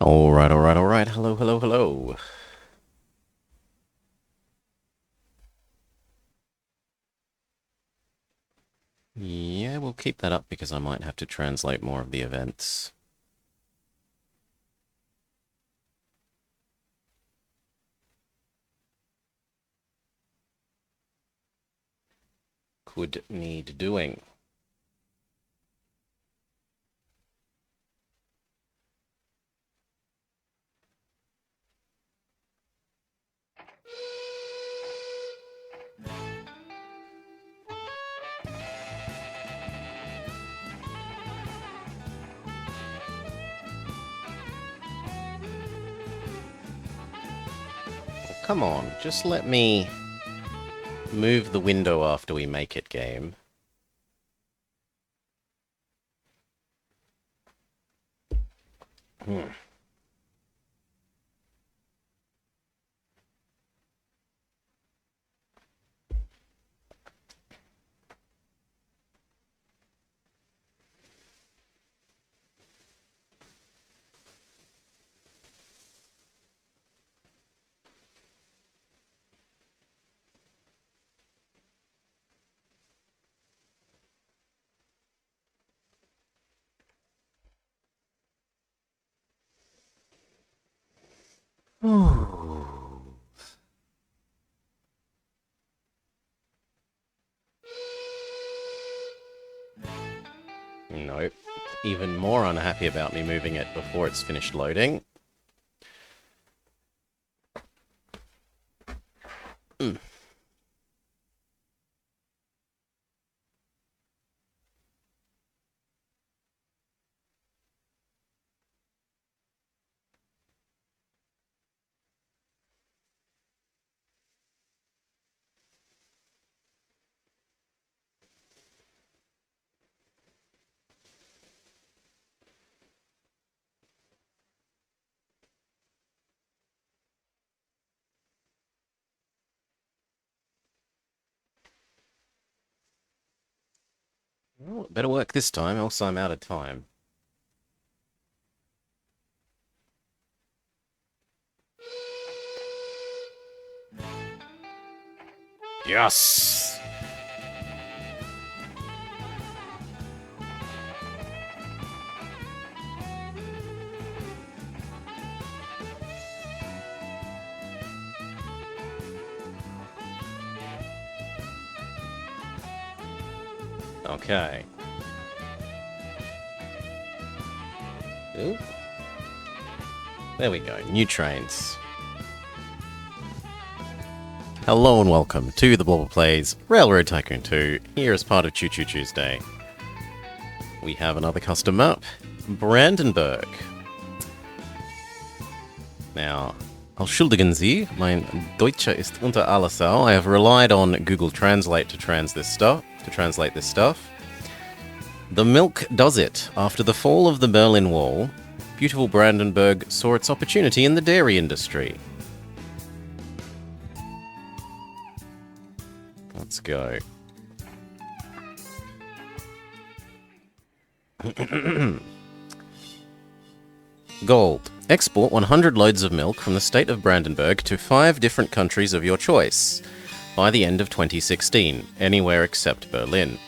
Alright. Hello. Yeah, we'll keep that up because I might have to translate more of the events. Could need doing. Come on, just let me move the window after we make it, game. Nope. Even more unhappy about me moving it before it's finished loading. Well, it better work this time, else I'm out of time. Yes! Okay. Ooh. There we go, new trains. Hello and welcome to the Blobber Plays Railroad Tycoon 2, here as part of Choo Choo Tuesday. We have another custom map, Brandenburg. Now, entschuldigen Sie, mein Deutscher ist unter aller Sau. I have relied on Google Translate to translate this stuff. The milk does it. After the fall of the Berlin Wall, beautiful Brandenburg saw its opportunity in the dairy industry. Let's go. Gold. Export 100 loads of milk from the state of Brandenburg to 5 different countries of your choice by the end of 2016, anywhere except Berlin.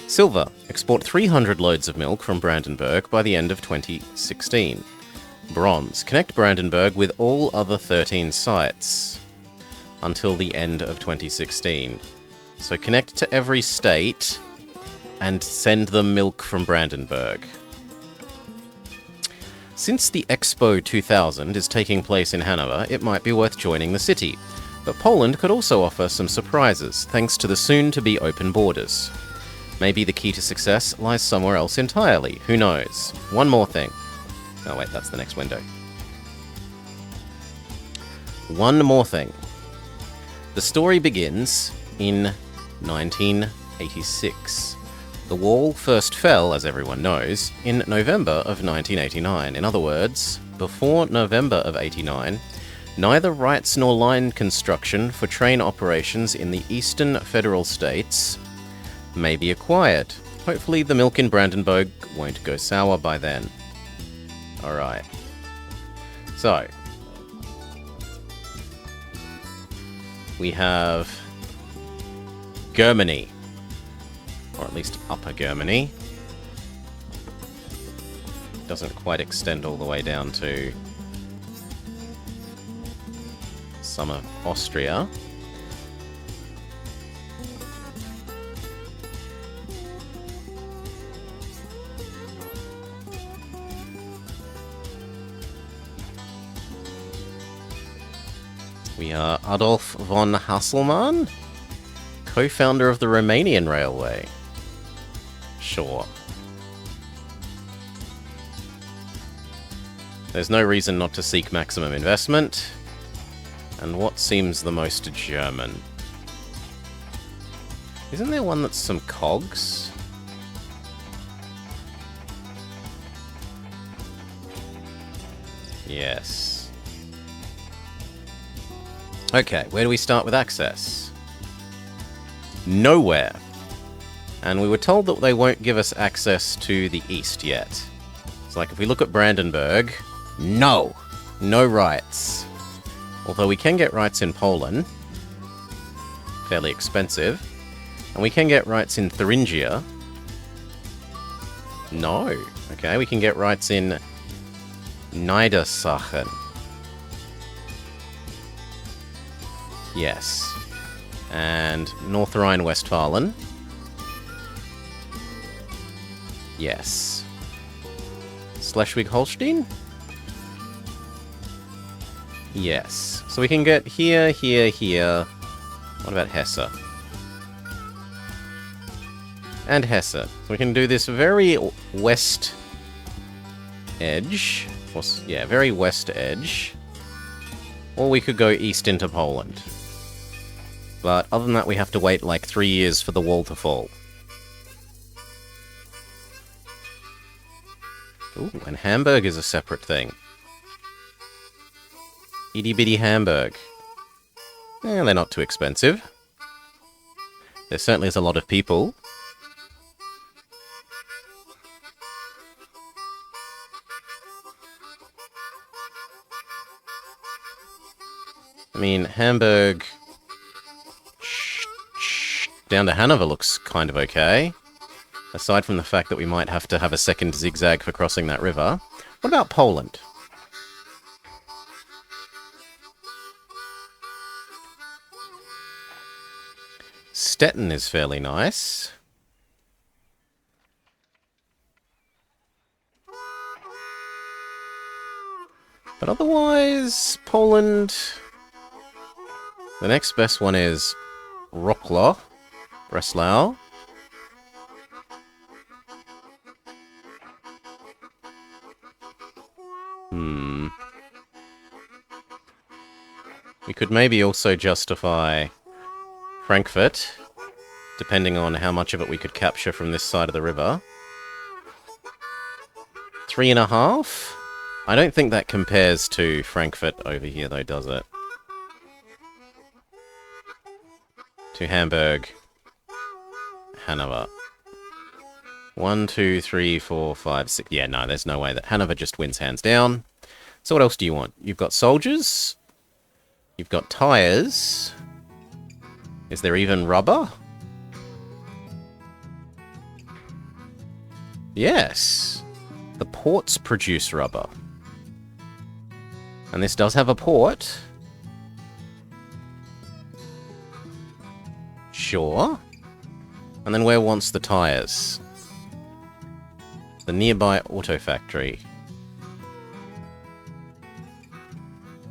Silver. Export 300 loads of milk from Brandenburg by the end of 2016. Bronze. Connect Brandenburg with all other 13 sites until the end of 2016. So connect to every state and send them milk from Brandenburg. Since the Expo 2000 is taking place in Hanover, it might be worth joining the city. But Poland could also offer some surprises, thanks to the soon-to-be open borders. Maybe the key to success lies somewhere else entirely. Who knows? One more thing. Oh wait, that's the next window. One more thing. The story begins in 1986. The wall first fell, as everyone knows, in November of 1989. In other words, before November of 89, neither rights nor line construction for train operations in the eastern federal states may be acquired. Hopefully the milk in Brandenburg won't go sour by then. Alright. So, we have Germany, or at least Upper Germany. Doesn't quite extend all the way down to some of Austria. We are Adolf von Hasselmann, co-founder of the Romanian Railway. Sure. There's no reason not to seek maximum investment. And what seems the most German? Isn't there one that's some cogs? Yes. Okay, where do we start with access? Nowhere. And we were told that they won't give us access to the east yet. It's like if we look at Brandenburg, no rights. Although we can get rights in Poland, fairly expensive. And we can get rights in Thuringia. No. Okay, we can get rights in Niedersachsen. Yes. And North Rhine-Westphalen. Yes. Schleswig-Holstein? Yes. So we can get here, here, here. What about Hesse? And Hesse. So we can do this very west edge. Or, yeah, very west edge. Or we could go east into Poland. But other than that, we have to wait like 3 years for the wall to fall. Ooh, and Hamburg is a separate thing. Itty bitty Hamburg. Eh, they're not too expensive. There certainly is a lot of people. I mean, Hamburg down to Hanover looks kind of okay. Aside from the fact that we might have to have a second zigzag for crossing that river. What about Poland? Stettin is fairly nice. But otherwise, Poland... The next best one is Wrocław, Breslau. We could maybe also justify Frankfurt, depending on how much of it we could capture from this side of the river. 3.5? I don't think that compares to Frankfurt over here, though, does it? To Hamburg, Hanover. 1, 2, 3, 4, 5, 6. Yeah, no, there's no way that Hanover just wins hands down. So what else do you want? You've got soldiers. You've got tires. Is there even rubber? Yes. The ports produce rubber. And this does have a port. Sure. And then where wants the tires? The nearby auto factory.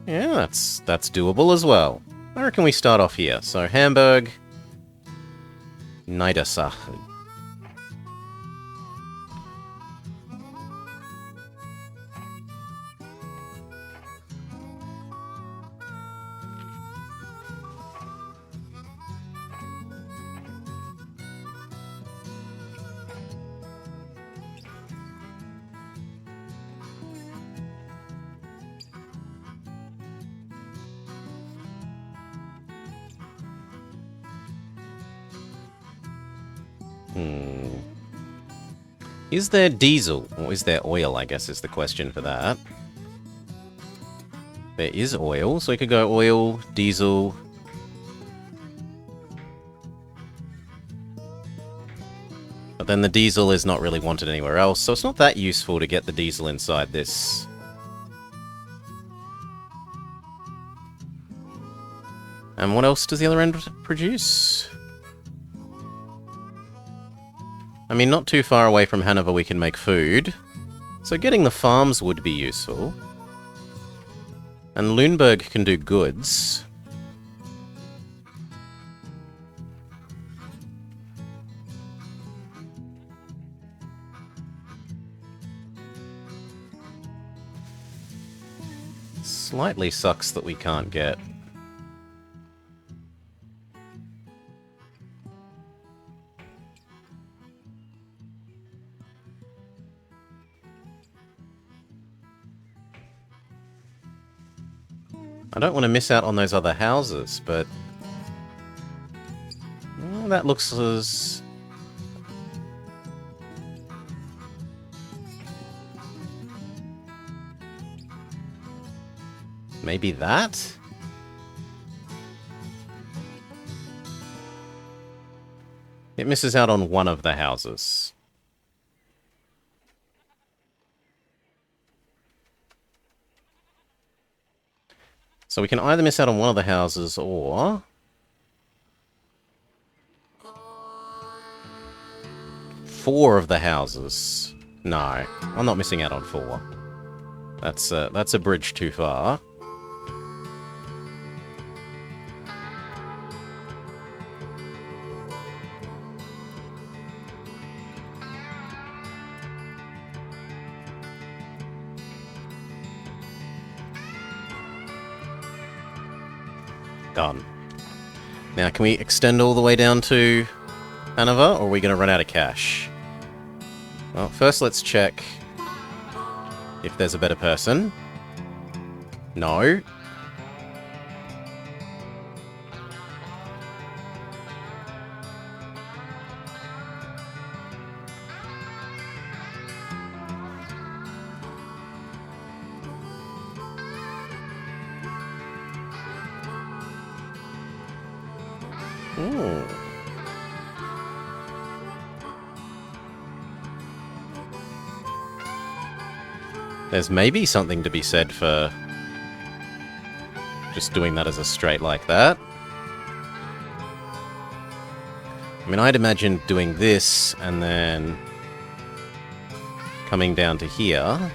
Yeah, that's doable as well. I reckon we start off here. So Hamburg, Niedersachsen. Is there diesel? Or is there oil, I guess is the question for that. There is oil, so we could go oil, diesel. But then the diesel is not really wanted anywhere else, so it's not that useful to get the diesel inside this. And what else does the other end produce? I mean, not too far away from Hanover we can make food. So getting the farms would be useful. And Lüneburg can do goods. Slightly sucks that we can't get. I don't want to miss out on those other houses, but... well, that looks as... maybe that? It misses out on one of the houses. So we can either miss out on one of the houses, or... 4 of the houses. No, I'm not missing out on 4. That's a bridge too far. Done. Now, can we extend all the way down to Hanover, or are we going to run out of cash? Well, first let's check if there's a better person. No. Ooh. There's maybe something to be said for just doing that as a straight like that. I mean, I'd imagine doing this and then coming down to here.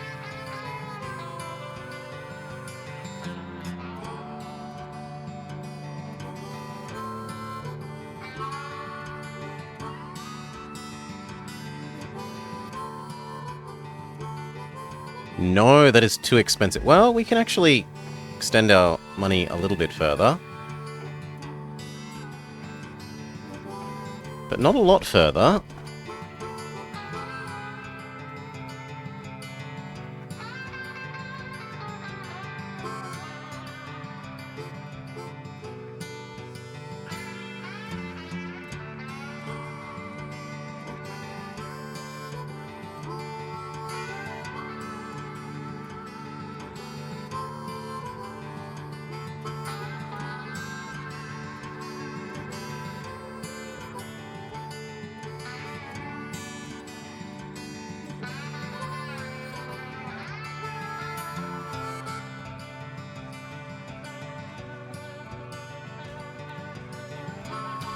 No, that is too expensive. Well, we can actually extend our money a little bit further. But not a lot further.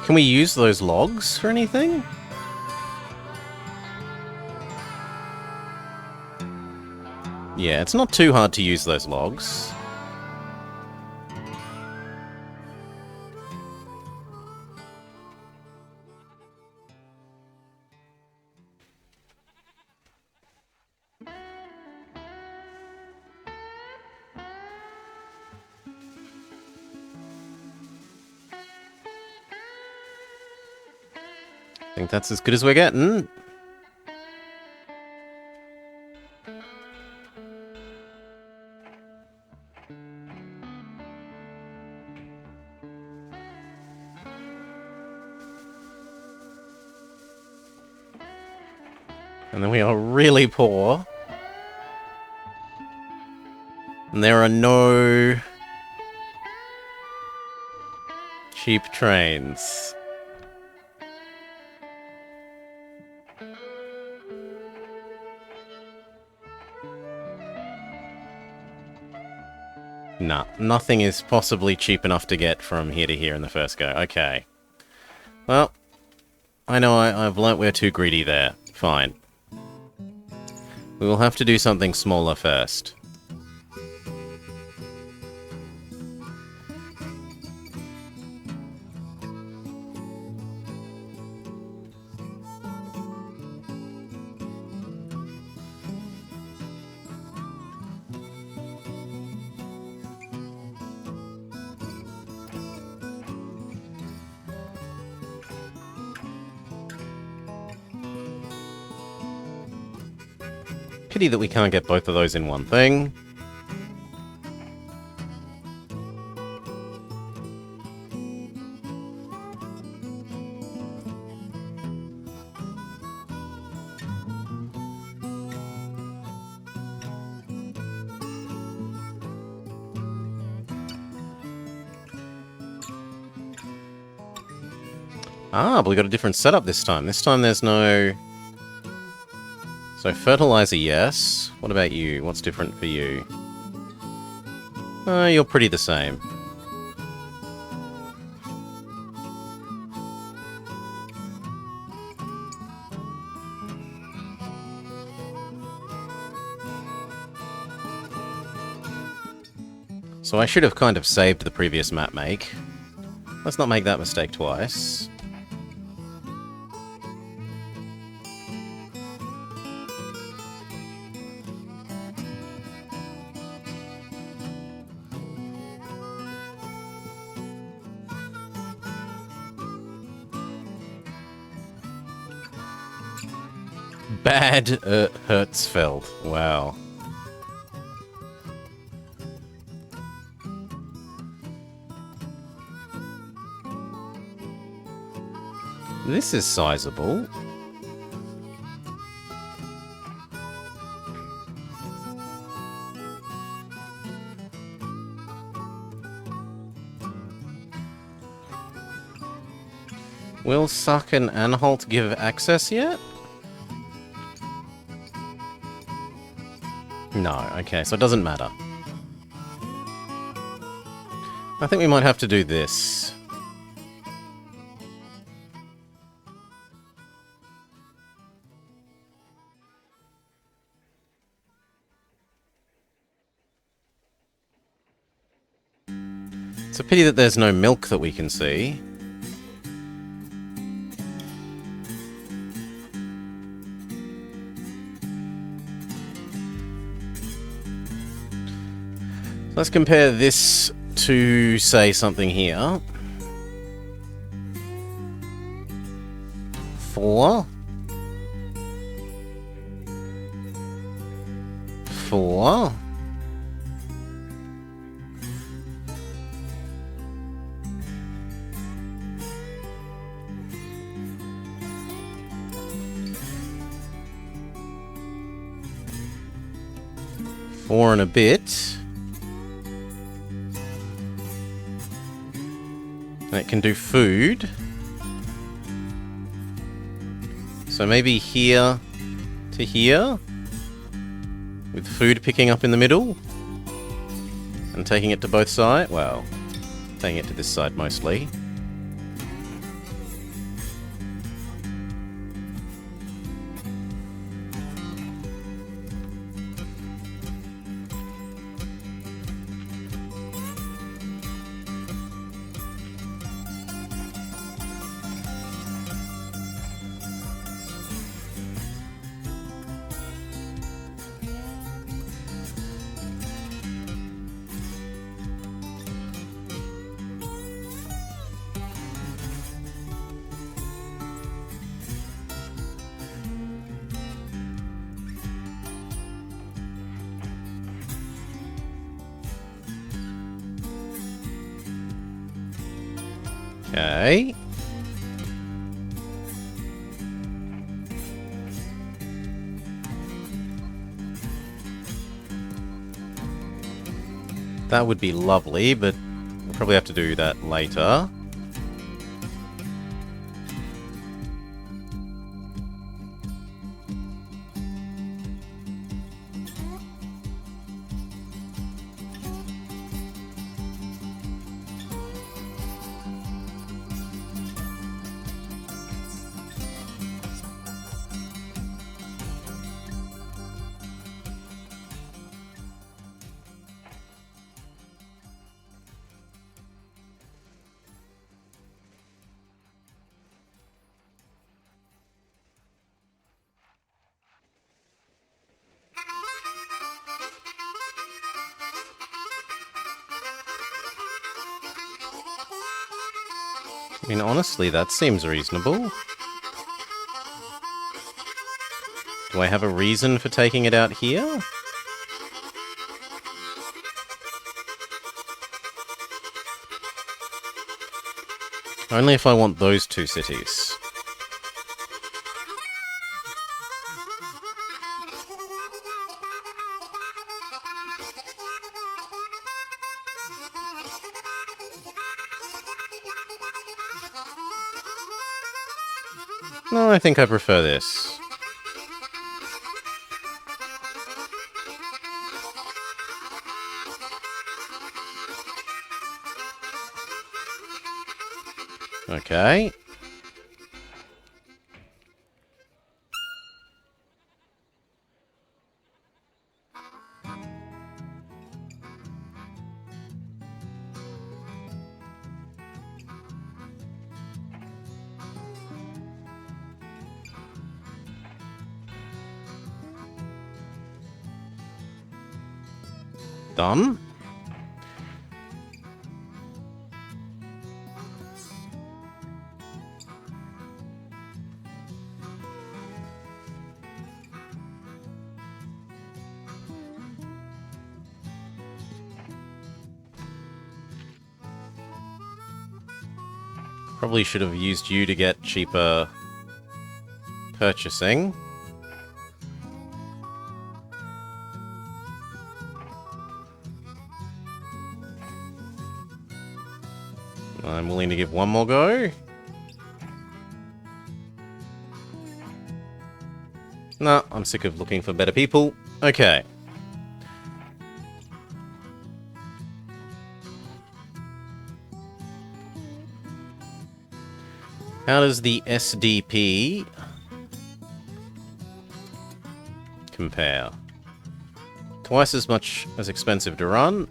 Can we use those logs for anything? Yeah, it's not too hard to use those logs. I think that's as good as we're getting. And then we are really poor. And there are no cheap trains. Nah, nothing is possibly cheap enough to get from here to here in the first go. Okay. Well, I know I've learnt we're too greedy there. Fine. We will have to do something smaller first. Pity that we can't get both of those in one thing. Ah, but we got a different setup this time. This time there's no... So fertilizer, yes. What about you? What's different for you? You're pretty the same. So I should have kind of saved the previous map make. Let's not make that mistake twice. Bad Hertzfeld. Wow. This is sizable. Will Suck and Anhalt give access yet? No, okay, so it doesn't matter. I think we might have to do this. It's a pity that there's no milk that we can see. Let's compare this to, say, something here. 4. 4. Four and a bit. And it can do food. So maybe here to here. With food picking up in the middle. And taking it to both sides. Well, taking it to this side mostly. Okay. That would be lovely, but we'll probably have to do that later. I mean, honestly, that seems reasonable. Do I have a reason for taking it out here? Only if I want those two cities. No, I think I prefer this. Okay. Done. Probably should have used you to get cheaper purchasing. I'm willing to give one more go. No, I'm sick of looking for better people. Okay. How does the SDP compare? Twice as much as expensive to run.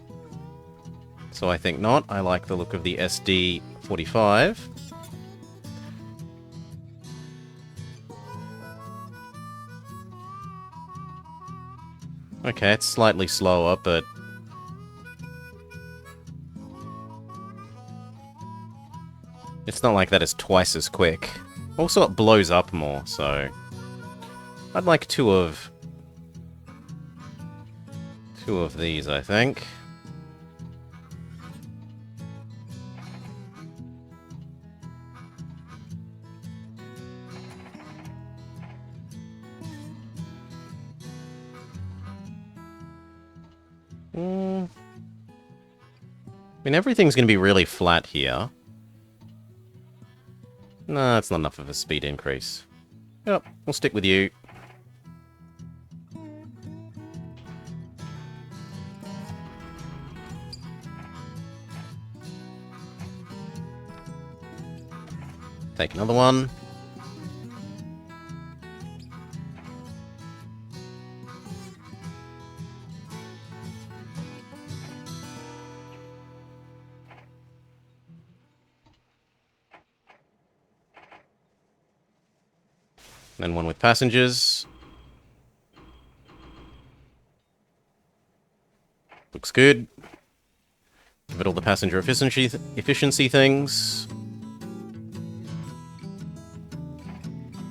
So I think not. I like the look of the SD45. Okay, it's slightly slower, but... it's not like that is twice as quick. Also, it blows up more, so... I'd like two of these, I think. I mean, everything's going to be really flat here. No, it's not enough of a speed increase. Yep, we'll stick with you. Take another one. Then one with passengers. Looks good. Give it all the passenger efficiency things.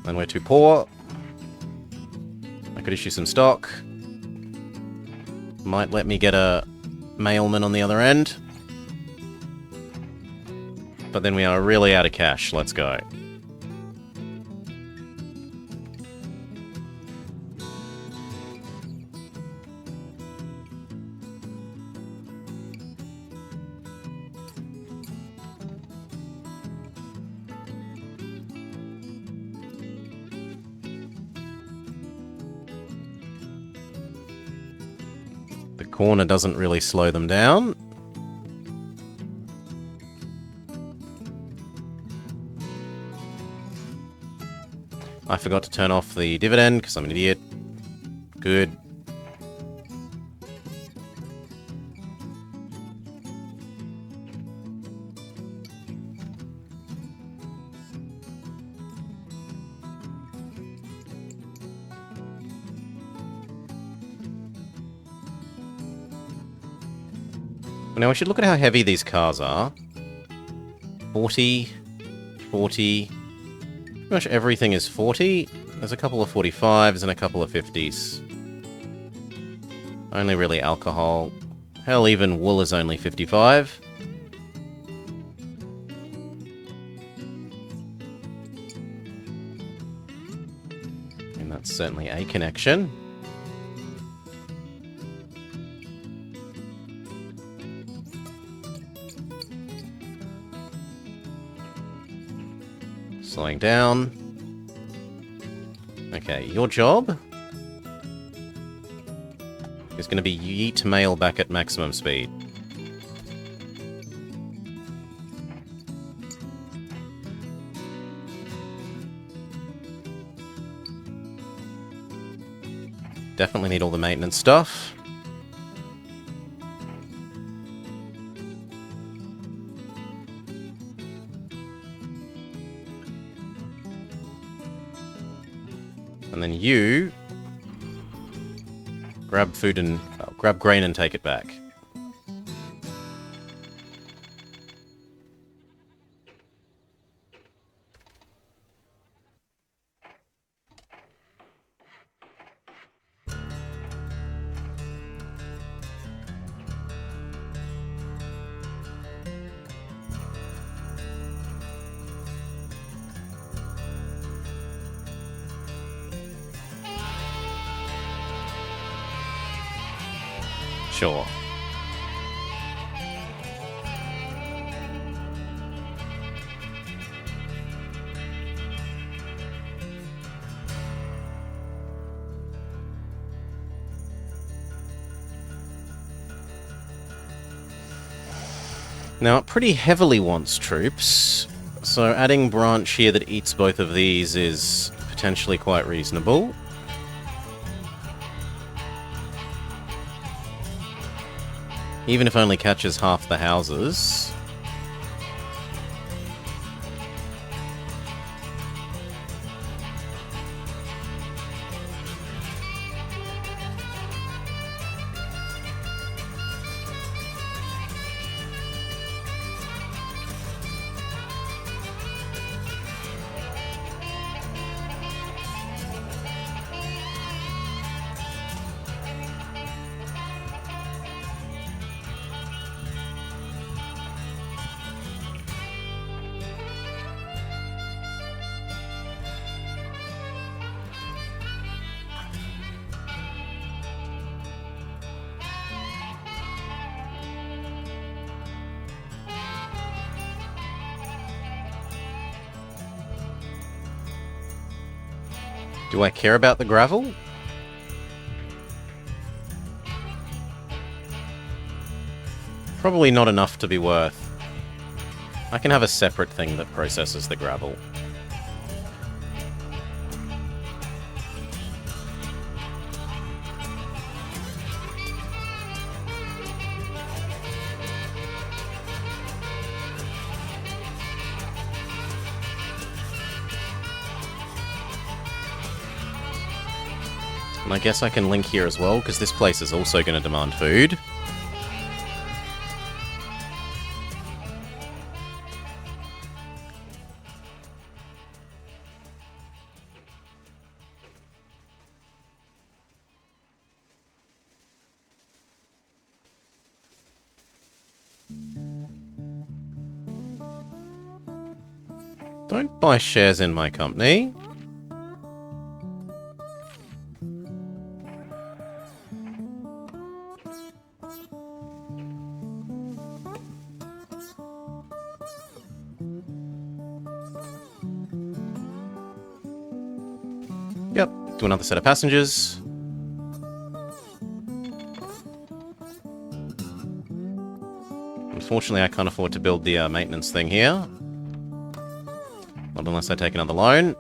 And we're too poor. I could issue some stock. Might let me get a mailman on the other end. But then we are really out of cash. Let's go. corner doesn't really slow them down. I forgot to turn off the dividend because I'm an idiot. Good. Now we should look at how heavy these cars are. 40, 40. Pretty much everything is 40. There's a couple of 45s and a couple of 50s. Only really alcohol. Hell, even wool is only 55. And that's certainly a connection. Slowing down. Okay, your job is going to be yeet mail back at maximum speed. Definitely need all the maintenance stuff. And then you grab food and grab grain and take it back. Sure. Now, it pretty heavily wants troops, so adding branch here that eats both of these is potentially quite reasonable. Even if only catches half the houses. Do I care about the gravel? Probably not enough to be worth. I can have a separate thing that processes the gravel. And I guess I can link here as well, because this place is also going to demand food. Don't buy shares in my company. Yep, do another set of passengers. Unfortunately, I can't afford to build the maintenance thing here. Not unless I take another loan.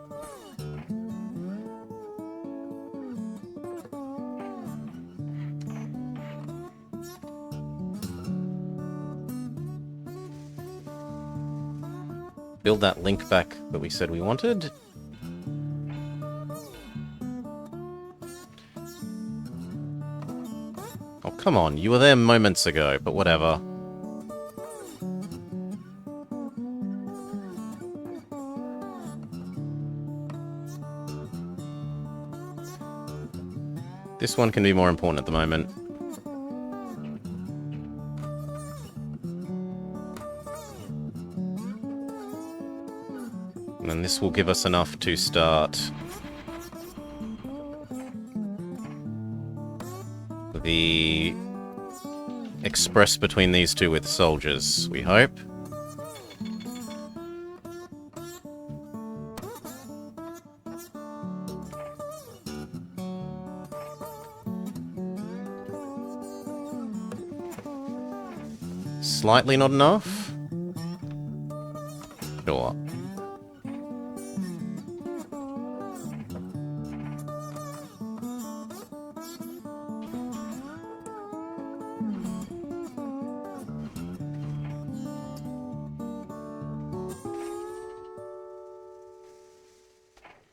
Build that link back that we said we wanted. Oh, come on. You were there moments ago, but whatever. This one can be more important at the moment. And then this will give us enough to start the express between these two with soldiers, we hope. Slightly not enough? Sure.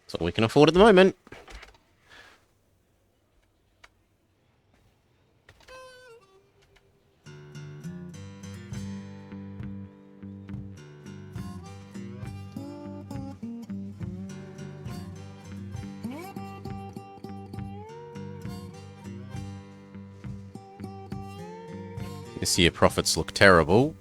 That's what we can afford at the moment. This year profits look terrible.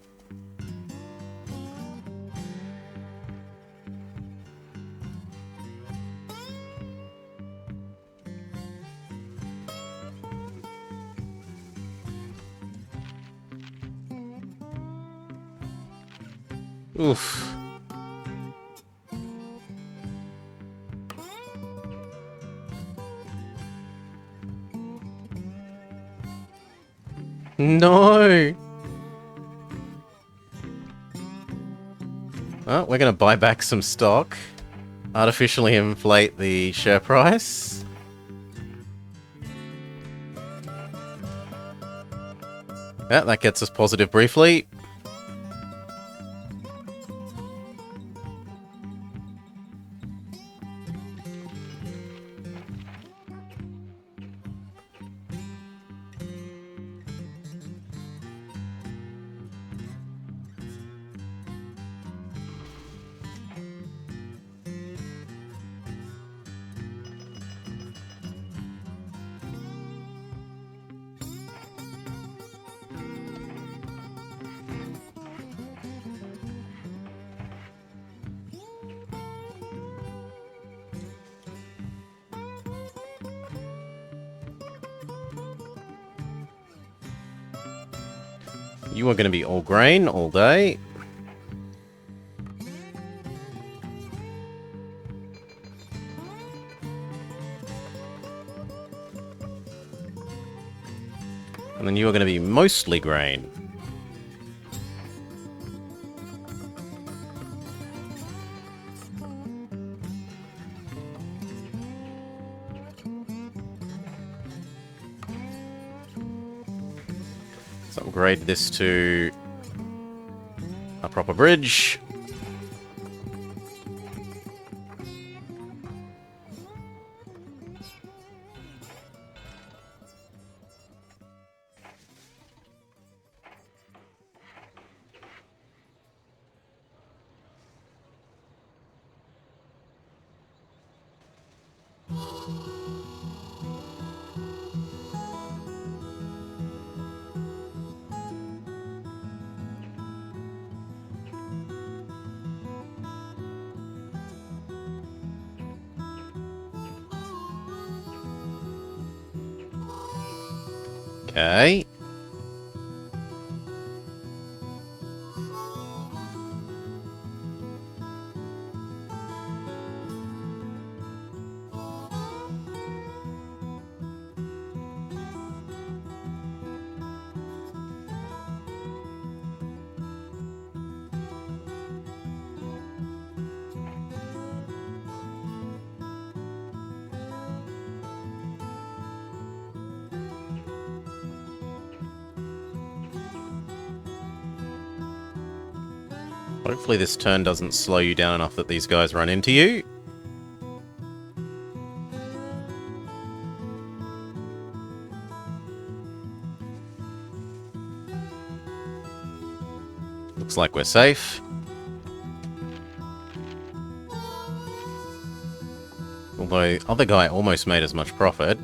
Oof. No! Well, we're going to buy back some stock. Artificially inflate the share price. Yeah, that gets us positive briefly. You are going to be all grain all day. And then you are going to be mostly grain. Let's upgrade this to a proper bridge. Okay. Hopefully this turn doesn't slow you down enough that these guys run into you. Looks like we're safe. Although, other guy almost made as much profit.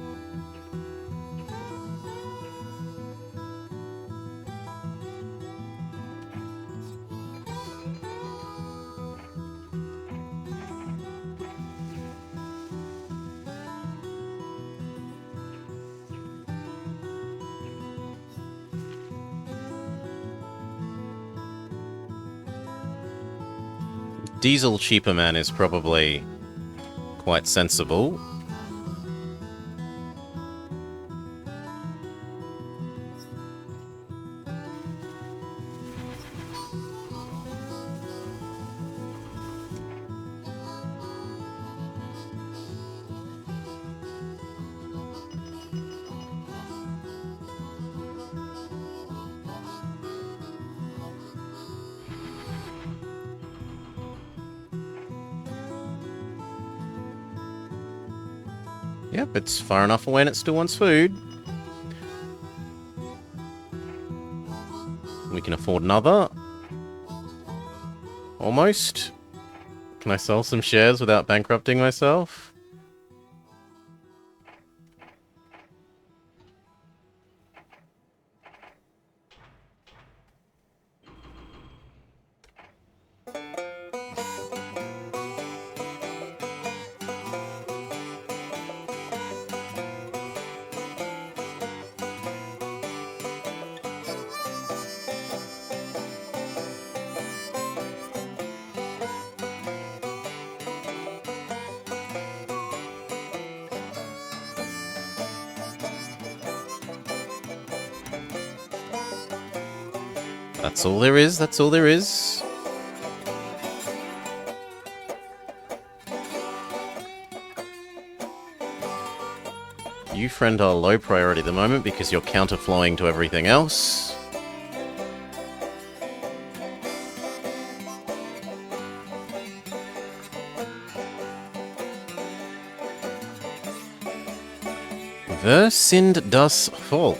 Diesel cheaper man is probably quite sensible. Yep, it's far enough away and it still wants food. We can afford another. Almost. Can I sell some shares without bankrupting myself? That's all there is, that's all there is. You, friend, are low priority at the moment because you're counterflowing to everything else. Wer sind das Volk?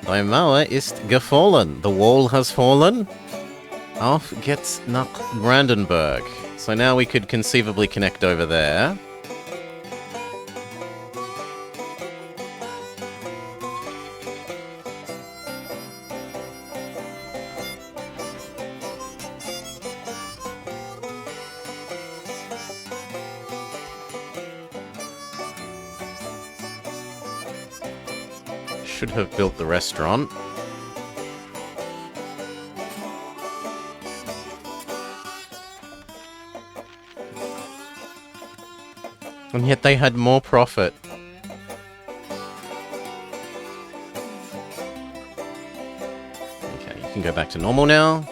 Die Mauer ist gefallen. The wall has fallen. Auf geht's nach Brandenburg. So now we could conceivably connect over there. Should have built the restaurant. And yet they had more profit. Okay, you can go back to normal now.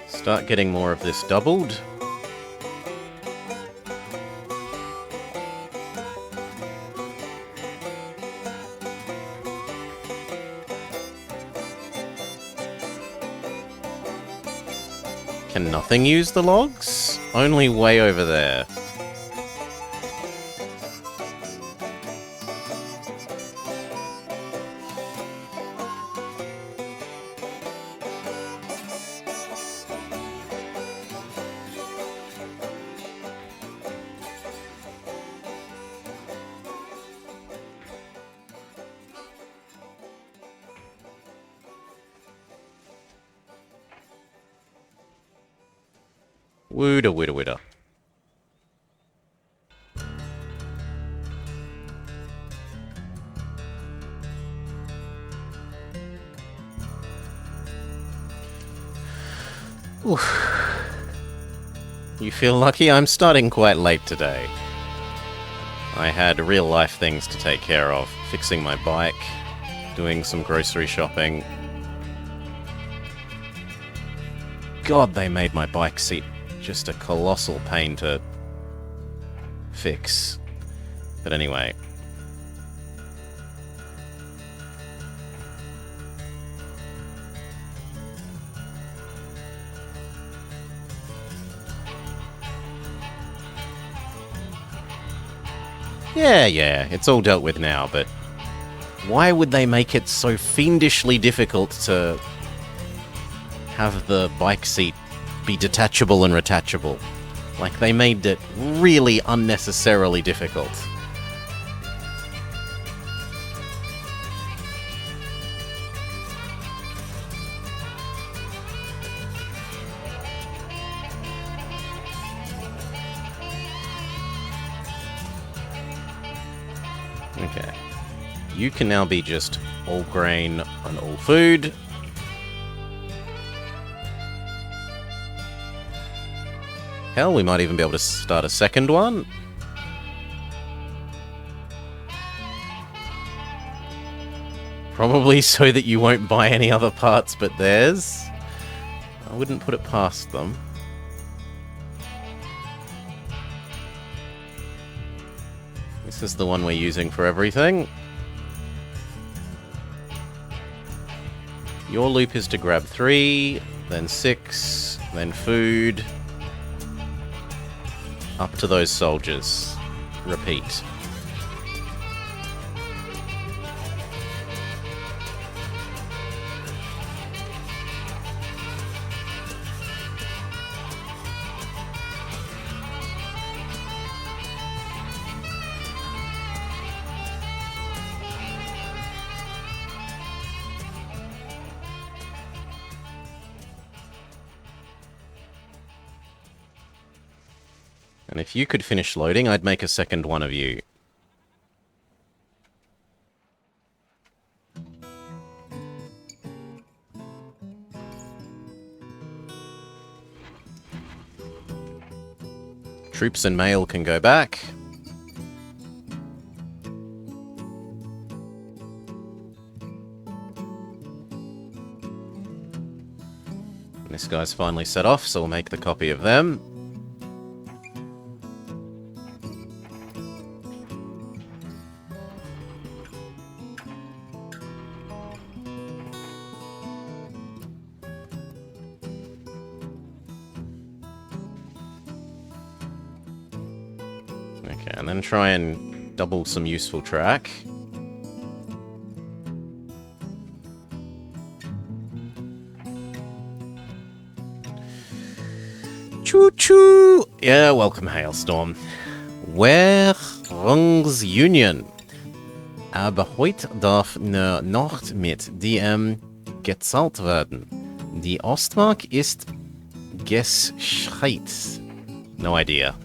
Start getting more of this doubled. Can nothing use the logs? Only way over there. Wooda wooda wooda. Oof. You feel lucky? I'm starting quite late today. I had real life things to take care of. Fixing my bike, doing some grocery shopping. God, they made my bike seat just a colossal pain to fix. But anyway. Yeah, it's all dealt with now, but why would they make it so fiendishly difficult to have the bike seat be detachable and retachable? Like, they made it really unnecessarily difficult. Okay. You can now be just all grain and all food. Hell, we might even be able to start a second one. Probably so that you won't buy any other parts but theirs. I wouldn't put it past them. This is the one we're using for everything. Your loop is to grab 3, then 6, then food. Up to those soldiers. Repeat. And if you could finish loading, I'd make a second one of you. Troops and mail can go back. And this guy's finally set off, so we'll make the copy of them. Okay, and then try and double some useful track. Choo choo! Yeah, welcome, Hailstorm. Währungsunion. Aber heute darf nur noch mit DM gezahlt werden. Die Ostmark ist gescheit. No idea.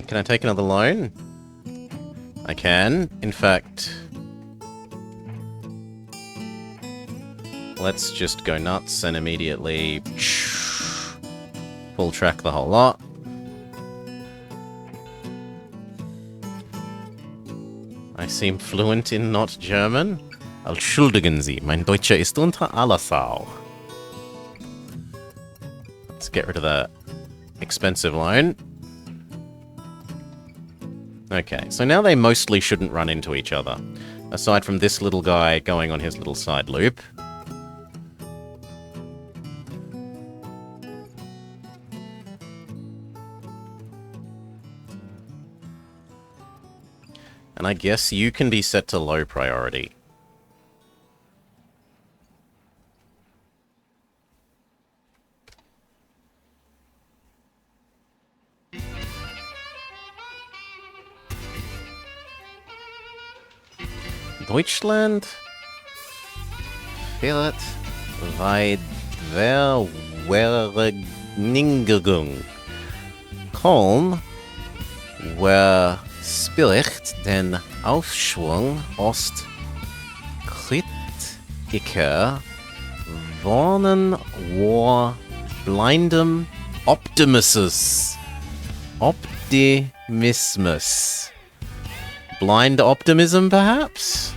Can I take another loan? I can. In fact, let's just go nuts and immediately full track the whole lot. I seem fluent in not German. Entschuldigen Sie, mein Deutscher ist unter aller Sau. Let's get rid of that expensive loan. Okay, so now they mostly shouldn't run into each other, aside from this little guy going on his little side loop. And I guess you can be set to low priority. Deutschland fährt weit Verwährung. Köln verspricht den Aufschwung Ostkritiker Vornen war blindem Optimismus. Optimismus. Blind optimism, perhaps?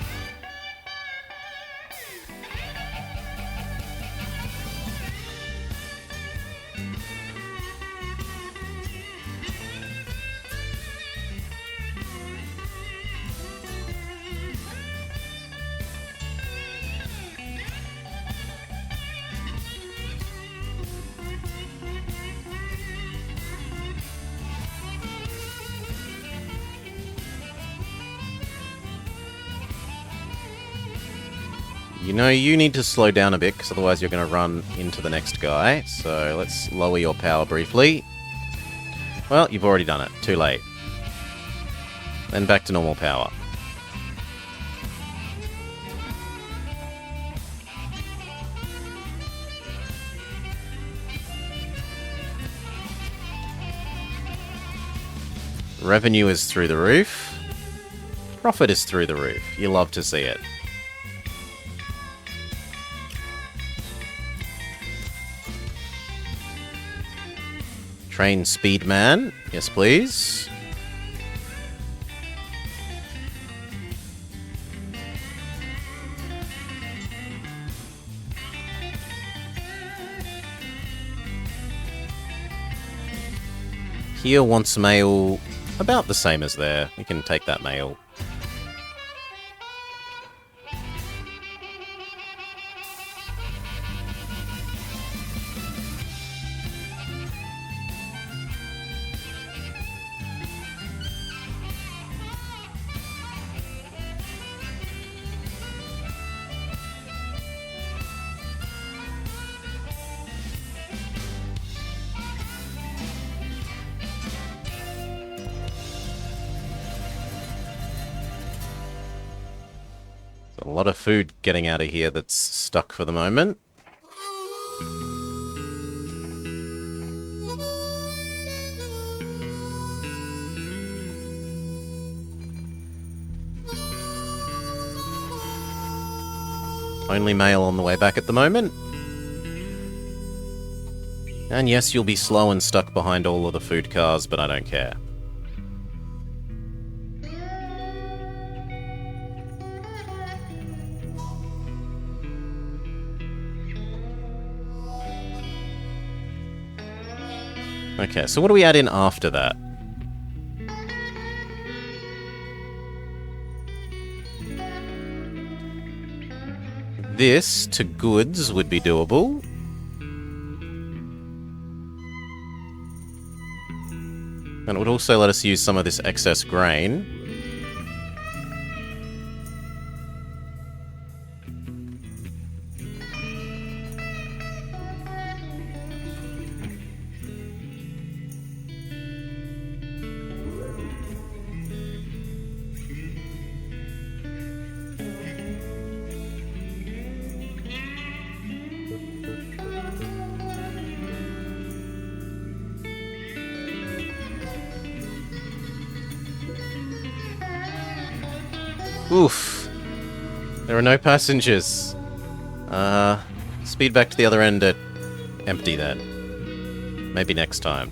You know, you need to slow down a bit, because otherwise you're going to run into the next guy. So let's lower your power briefly. Well, you've already done it. Too late. Then back to normal power. Revenue is through the roof. Profit is through the roof. You love to see it. Train Speedman. Yes, please. Here wants mail about the same as there. We can take that mail. A lot of food getting out of here that's stuck for the moment. Only mail on the way back at the moment. And yes, you'll be slow and stuck behind all of the food cars, but I don't care. Okay, so what do we add in after that? This to goods would be doable. And it would also let us use some of this excess grain. Oof. There are no passengers. Speed back to the other end at empty then. Maybe next time.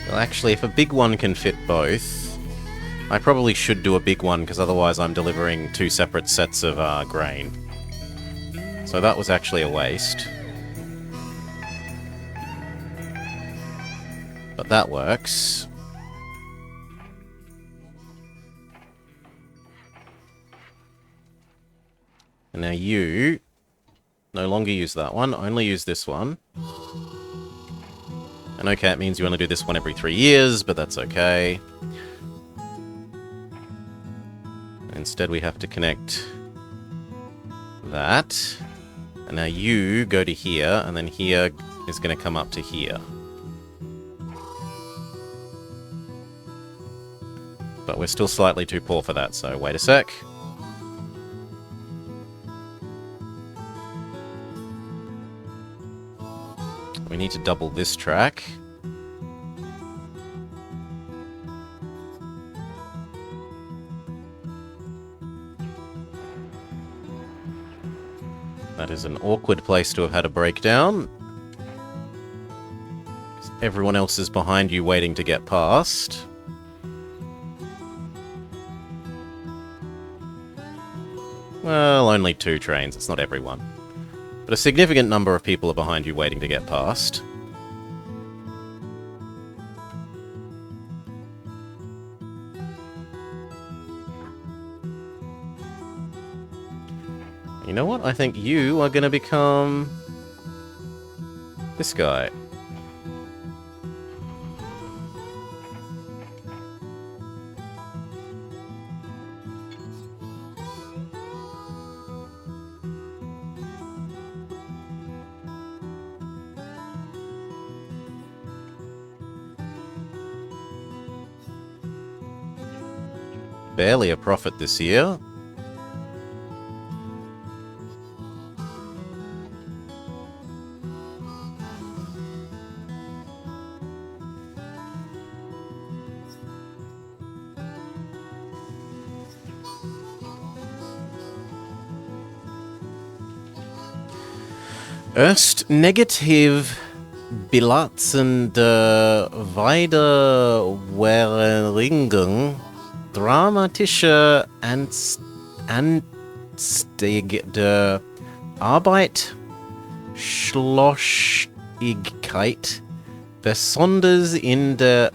Well, actually, if a big one can fit both, I probably should do a big one, because otherwise I'm delivering two separate sets of grain. So that was actually a waste. But that works. And now you no longer use that one, only use this one. And okay, it means you only do this one every 3 years, but that's okay. Instead, we have to connect that. And now you go to here, and then here is going to come up to here. But we're still slightly too poor for that, so wait a sec. We need to double this track. That is an awkward place to have had a breakdown. Everyone else is behind you waiting to get past. Well, only 2 trains, it's not everyone. But a significant number of people are behind you waiting to get past. You know what? I think you are going to become this guy. Barely a profit this year. Erst negativ bilanzende Wiederverringerung dramatische ansteigende Arbeit, Schlossigkeit, besonders in der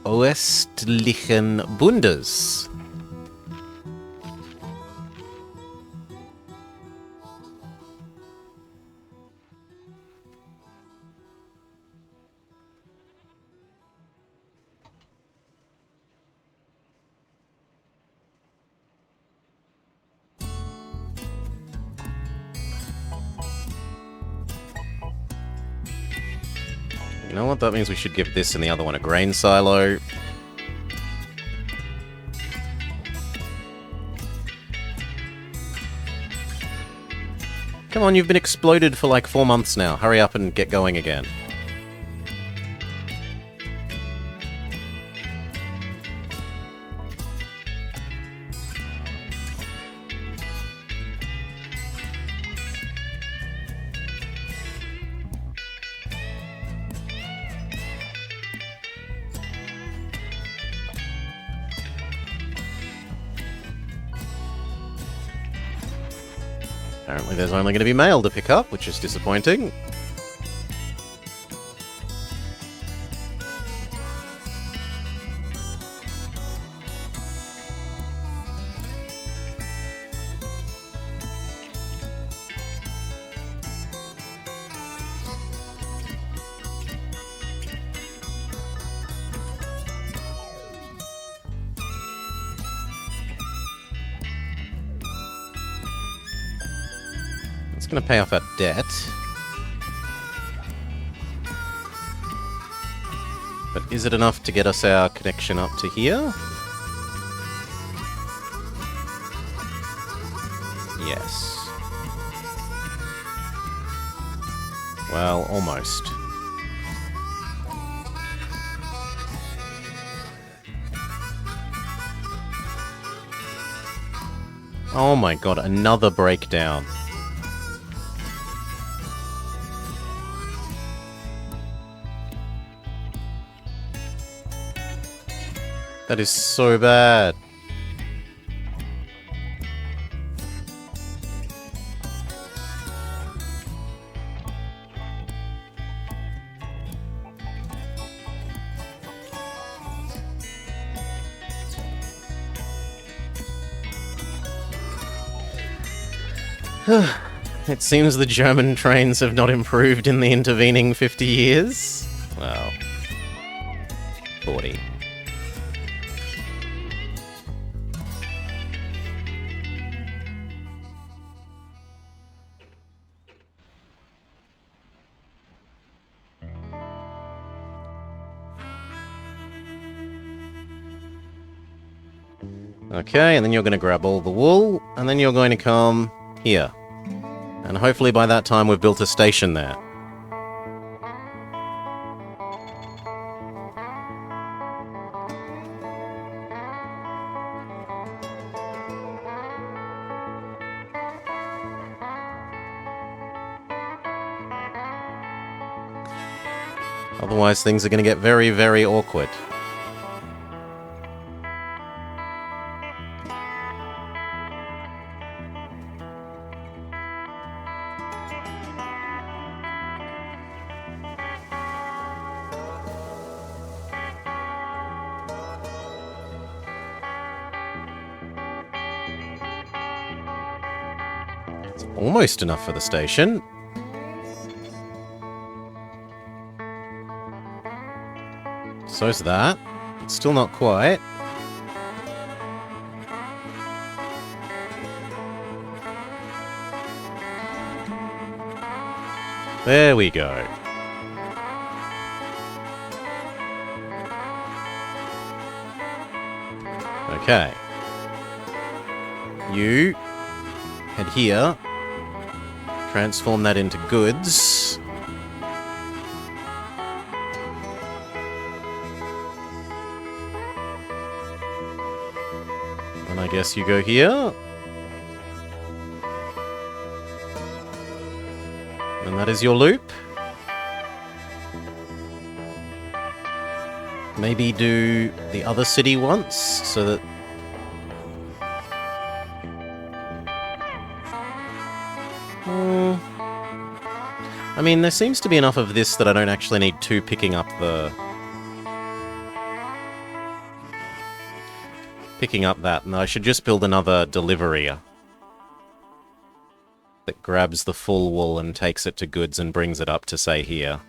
östlichen Bundes. You know what? That means we should give this and the other one a grain silo. Come on, you've been exploded for like 4 months now. Hurry up and get going again. Apparently there's only going to be mail to pick up, which is disappointing. It's going to pay off our debt. But is it enough to get us our connection up to here? Yes. Well, almost. Oh my god, another breakdown. That is so bad. It seems the German trains have not improved in the intervening 50 years. Well, 40. Okay, and then you're going to grab all the wool, and then you're going to come here. And hopefully by that time we've built a station there. Otherwise things are going to get very, very awkward. It's almost enough for the station. So's that. It's still not quite. There we go. Okay. You head here. Transform that into goods. And I guess you go here. And that is your loop. Maybe do the other city once, so that... I mean, there seems to be enough of this that I don't actually need two picking up the... Picking up that, and I should just build another delivery that grabs the full wool and takes it to goods and brings it up to, say, here.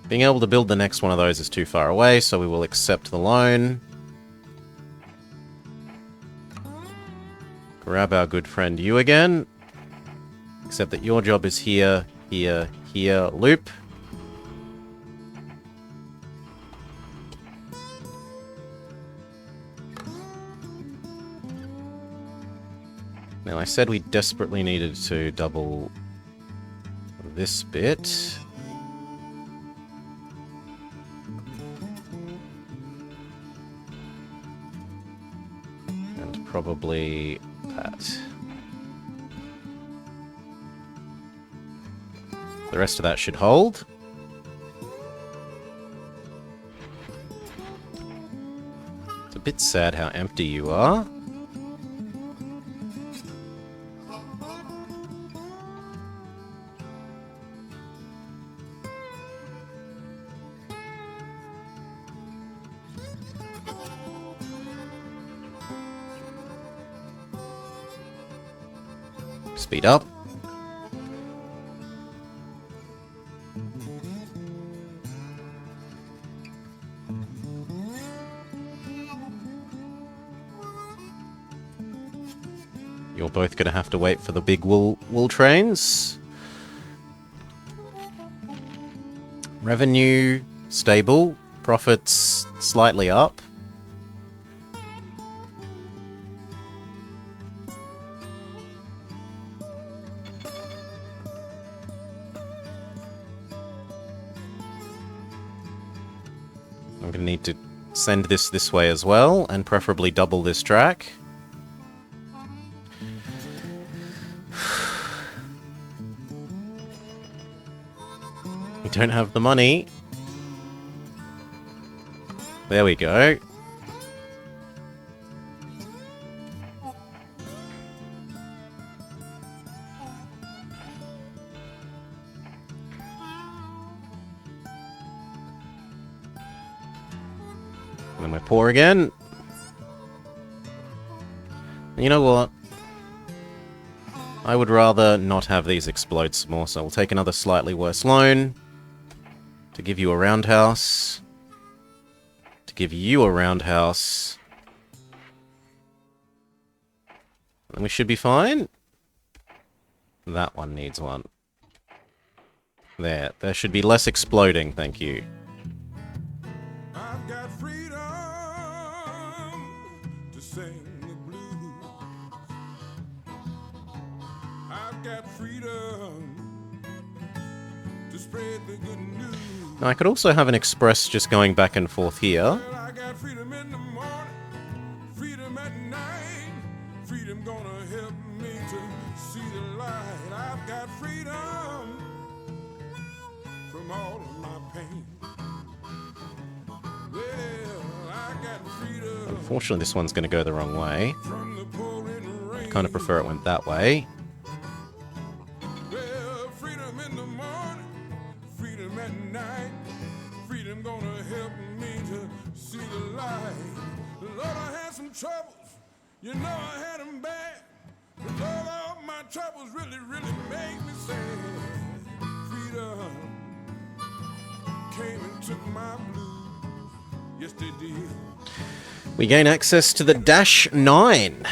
Being able to build the next one of those is too far away, so we will accept the loan. Grab our good friend you again. Except that your job is here, here, here, loop. Now, I said we desperately needed to double this bit. And probably that. The rest of that should hold. It's a bit sad how empty you are. Speed up. You're both going to have to wait for the big wool trains. Revenue, stable. Profits, slightly up. I'm going to need to send this way as well, and preferably double this track. We don't have the money. There we go. And then we're poor again. You know what? I would rather not have these explode some more, so we'll take another slightly worse loan to give you a roundhouse. To give you a roundhouse. And we should be fine. That one needs one. There should be less exploding, thank you. sing the blues. I've got freedom to spread the good news. Now, I could also have an express just going back and forth here. Well, I got freedom in the morning, freedom at night. Freedom gonna help me to see the light. I've got freedom from all of my pain. Well, I got freedom. Unfortunately, this one's going to go the wrong way. From the pouring rain. I'd kind of prefer it went that way. Well, freedom in the morning, freedom at night. Freedom gonna help me to see the light. Lord, I had some troubles, you know I had them bad. But Lord, all my troubles really, really make me sad. Freedom came and took my blues. Yes, they did. We gain access to the Dash 9.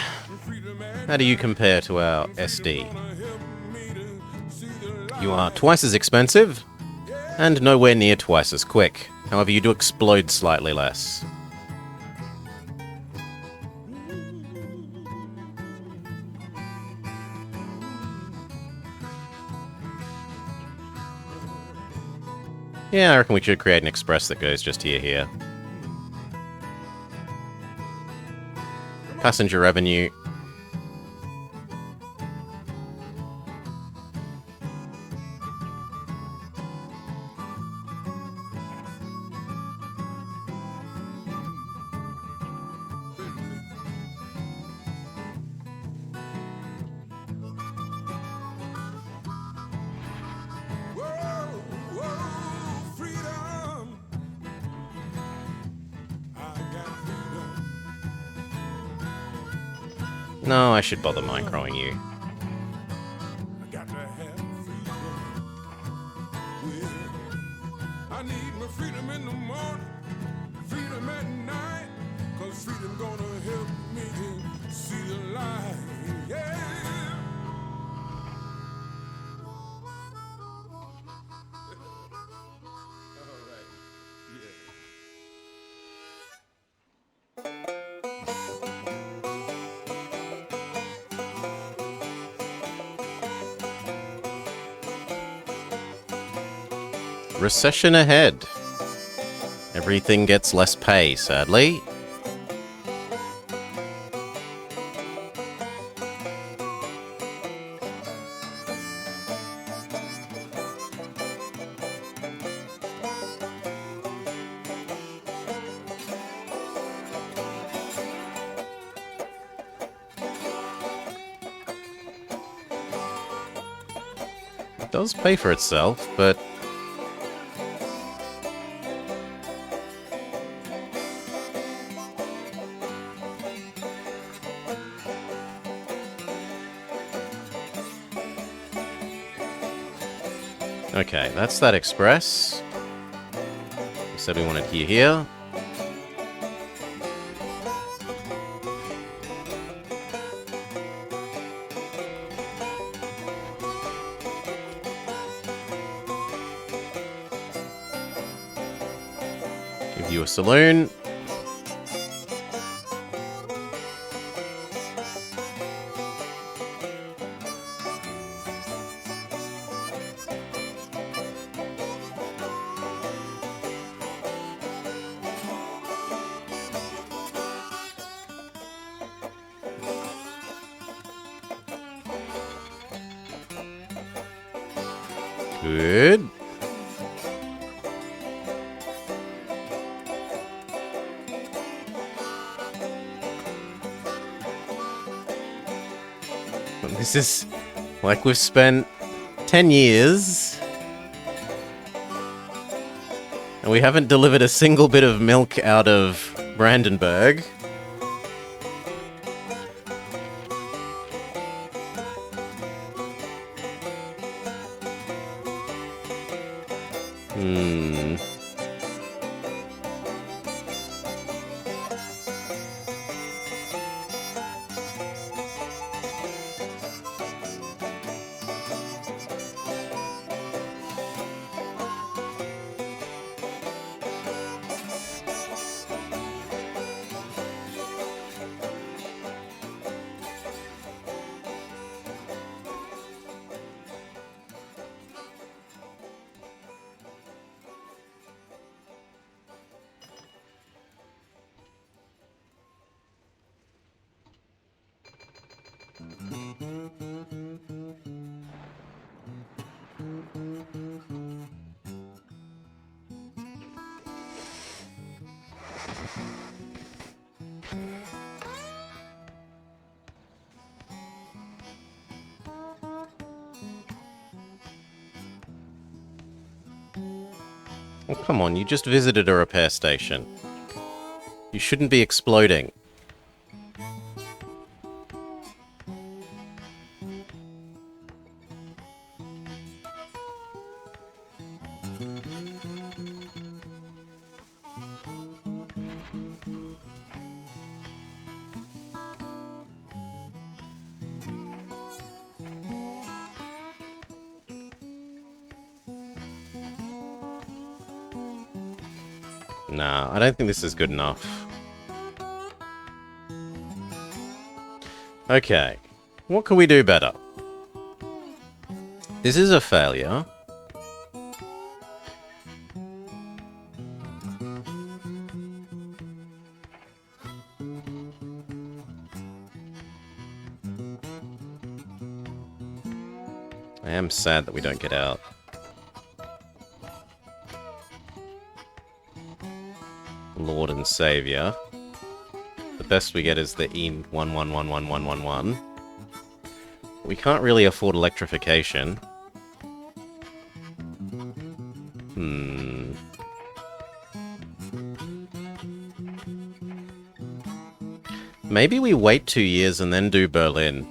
Freedom at How do you compare to our SD? gonna help me to see the light. You are twice as expensive, and nowhere near twice as quick. However, you do explode slightly less. Yeah, I reckon we should create an express that goes just here. Passenger revenue. Whoa, whoa, freedom. I got freedom. No, I should bother microing you. I got to have freedom. Well, I need my freedom in the morning, freedom at night, 'cause freedom gonna help me to see the light. Yeah. All right. Yeah. Recession ahead. Everything gets less pay, sadly. It does pay for itself, but okay, that's that express. We said we wanted here. Give you a saloon. Good. This is like we've spent 10 years and we haven't delivered a single bit of milk out of Brandenburg. Well, come on, you just visited a repair station. You shouldn't be exploding. Nah, I don't think this is good enough. Okay, what can we do better? This is a failure. I am sad that we don't get out. Lord and Saviour. The best we get is the E11111111. We can't really afford electrification. Maybe we wait 2 years and then do Berlin.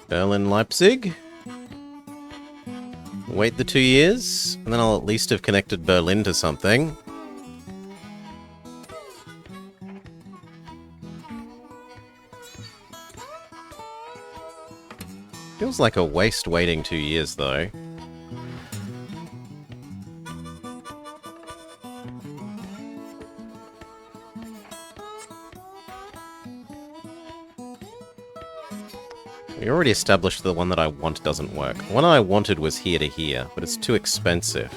Berlin, Leipzig. Wait the 2 years, and then I'll at least have connected Berlin to something. Feels like a waste waiting 2 years, though. We already established the one that I want doesn't work. The one I wanted was here to here, but it's too expensive.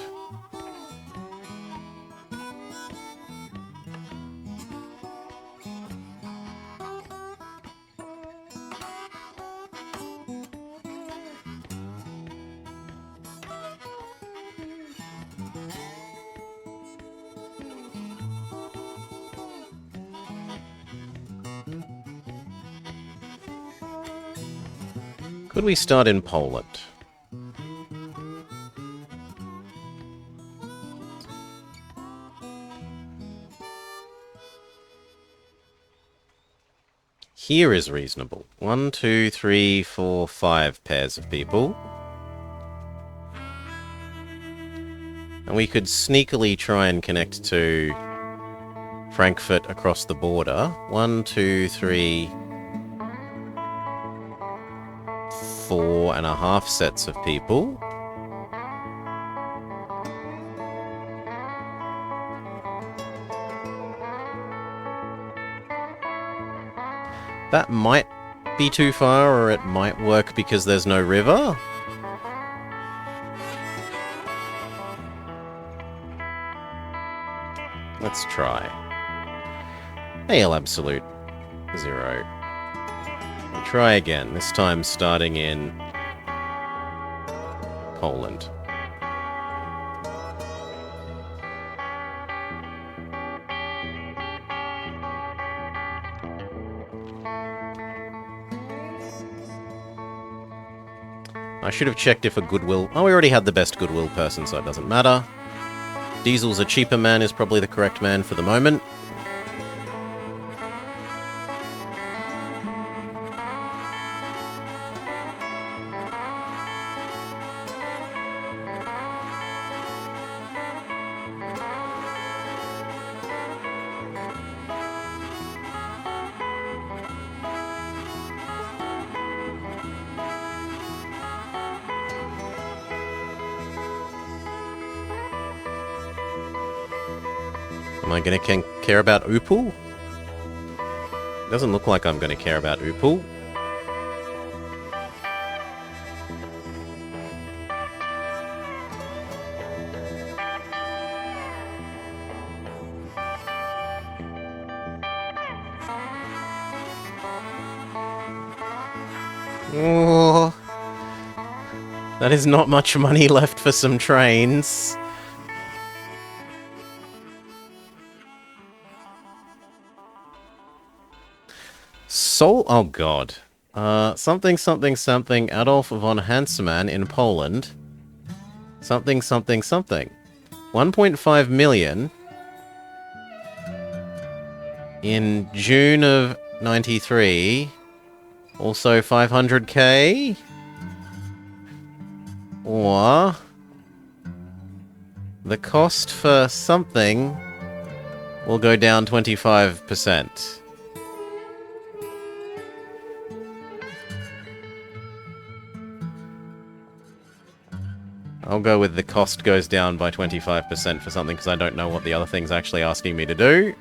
Could we start in Poland? Here is reasonable. 1, 2, 3, 4, 5 pairs of people. And we could sneakily try and connect to Frankfurt across the border. 1, 2, 3... 4.5 sets of people. That might be too far, or it might work because there's no river. Let's try. AL absolute 0. Try again, this time starting in Poland. I should have checked if a Goodwill... Oh, we already had the best Goodwill person, so it doesn't matter. Diesel's a cheaper man is probably the correct man for the moment. Am I going to care about Opel? Doesn't look like I'm going to care about Opel. Oh. That is not much money left for some trains. Oh god. Something something something Adolf von Hansemann in Poland. Something something something. 1.5 million in June of 93. Also 500k. Or the cost for something will go down 25%. I'll go with the cost goes down by 25% for something because I don't know what the other thing's actually asking me to do.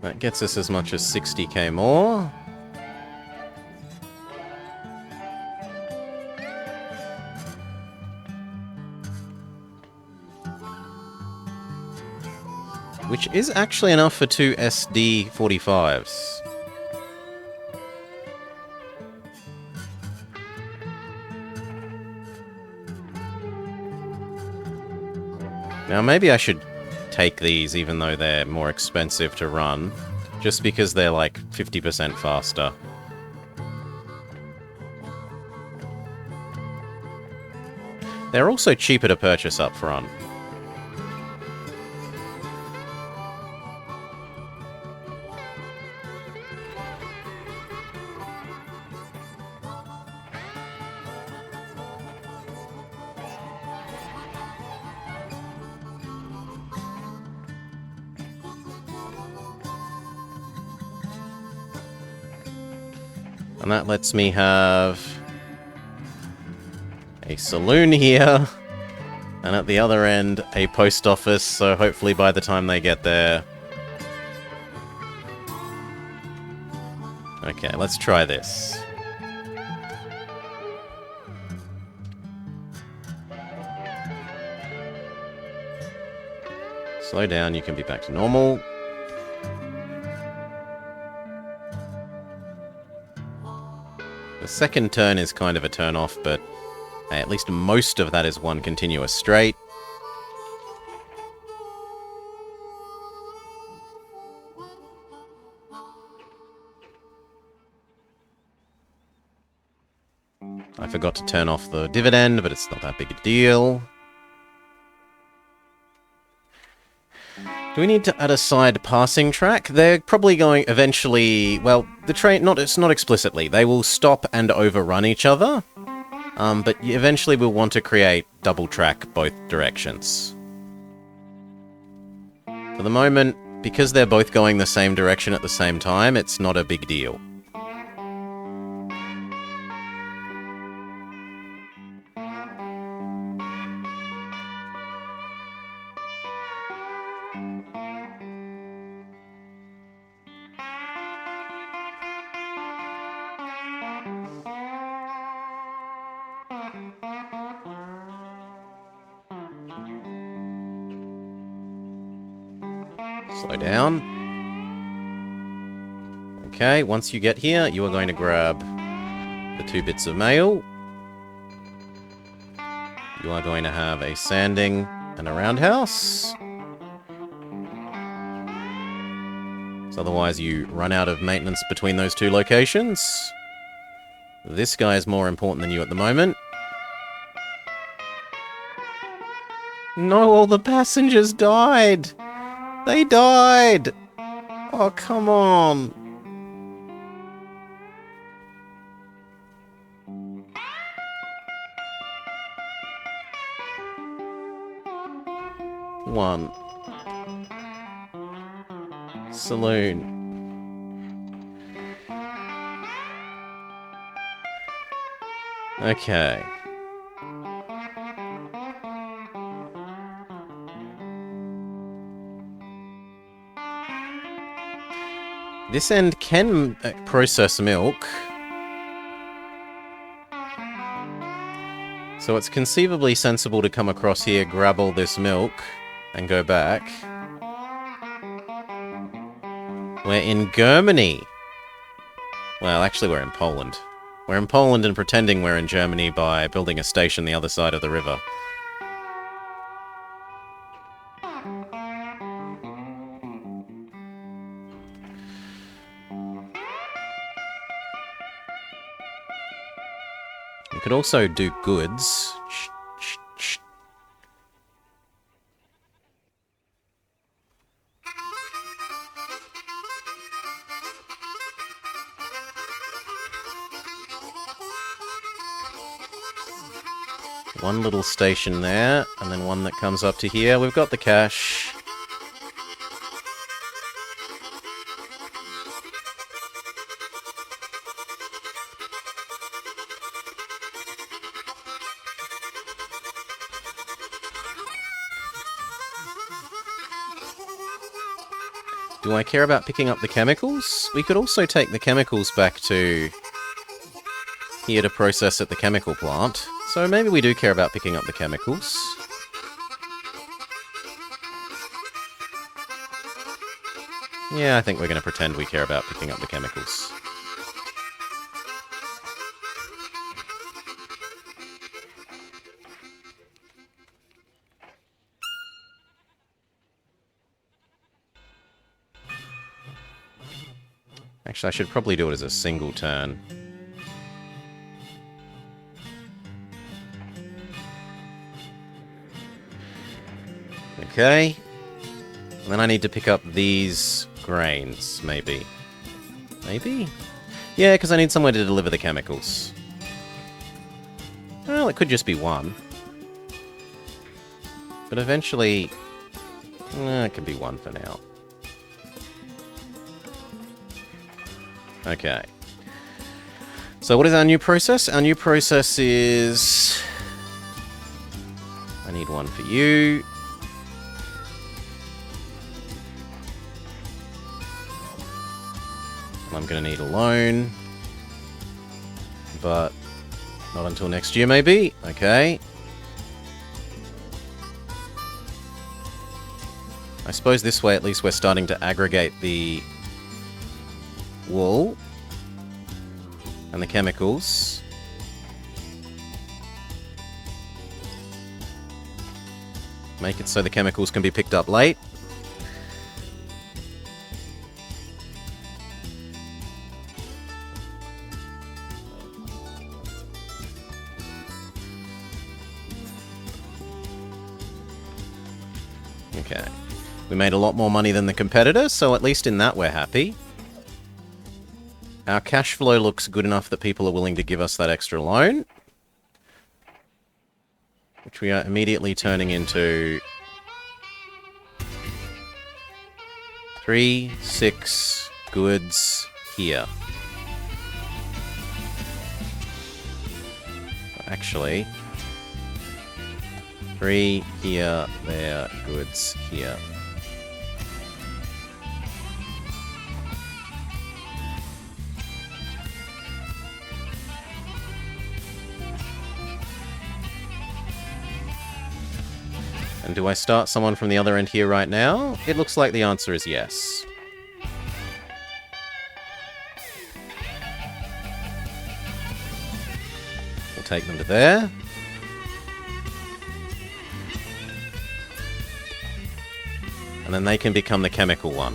That gets us as much as 60k more. Which is actually enough for 2 SD45s. Now maybe I should take these even though they're more expensive to run, just because they're like 50% faster. They're also cheaper to purchase up front. And that lets me have a saloon here, and at the other end, a post office, so hopefully by the time they get there... Okay, let's try this. Slow down, you can be back to normal. The second turn is kind of a turn off, but at least most of that is one continuous straight. I forgot to turn off the dividend, but it's not that big a deal. Do we need to add a side passing track? They're probably going eventually... Well, the train... It's not explicitly. They will stop and overrun each other. But eventually we'll want to create double track both directions. For the moment, because they're both going the same direction at the same time, it's not a big deal. Slow down. Okay, once you get here, you are going to grab the 2 bits of mail. You are going to have a sanding and a roundhouse. So otherwise you run out of maintenance between those 2 locations. This guy is more important than you at the moment. No, all the passengers died! They died! Oh, come on! One. Saloon. Okay. This end can process milk. So it's conceivably sensible to come across here, grab all this milk, and go back. We're in Germany. Well, actually, we're in Poland. We're in Poland and pretending we're in Germany by building a station the other side of the river. You could also do goods. One little station there, and then one that comes up to here. We've got the cash. Do I care about picking up the chemicals? We could also take the chemicals back to here to process at the chemical plant. So maybe we do care about picking up the chemicals. Yeah, I think we're going to pretend we care about picking up the chemicals. Actually, I should probably do it as a single turn. Okay. And then I need to pick up these grains, maybe. Maybe? Yeah, because I need somewhere to deliver the chemicals. Well, it could just be one. But eventually... it could be one for now. Okay. So what is our new process? Our new process is... I need one for you. And I'm going to need a loan. But not until next year, maybe. Okay. I suppose this way at least we're starting to aggregate the wool and the chemicals. Make it so the chemicals can be picked up late. Okay. We made a lot more money than the competitor, so at least in that we're happy. Our cash flow looks good enough that people are willing to give us that extra loan. Which we are immediately turning into 3, 6 goods here. Actually, 3 here, there, goods here. And do I start someone from the other end here right now? It looks like the answer is yes. We'll take them to there. And then they can become the chemical one.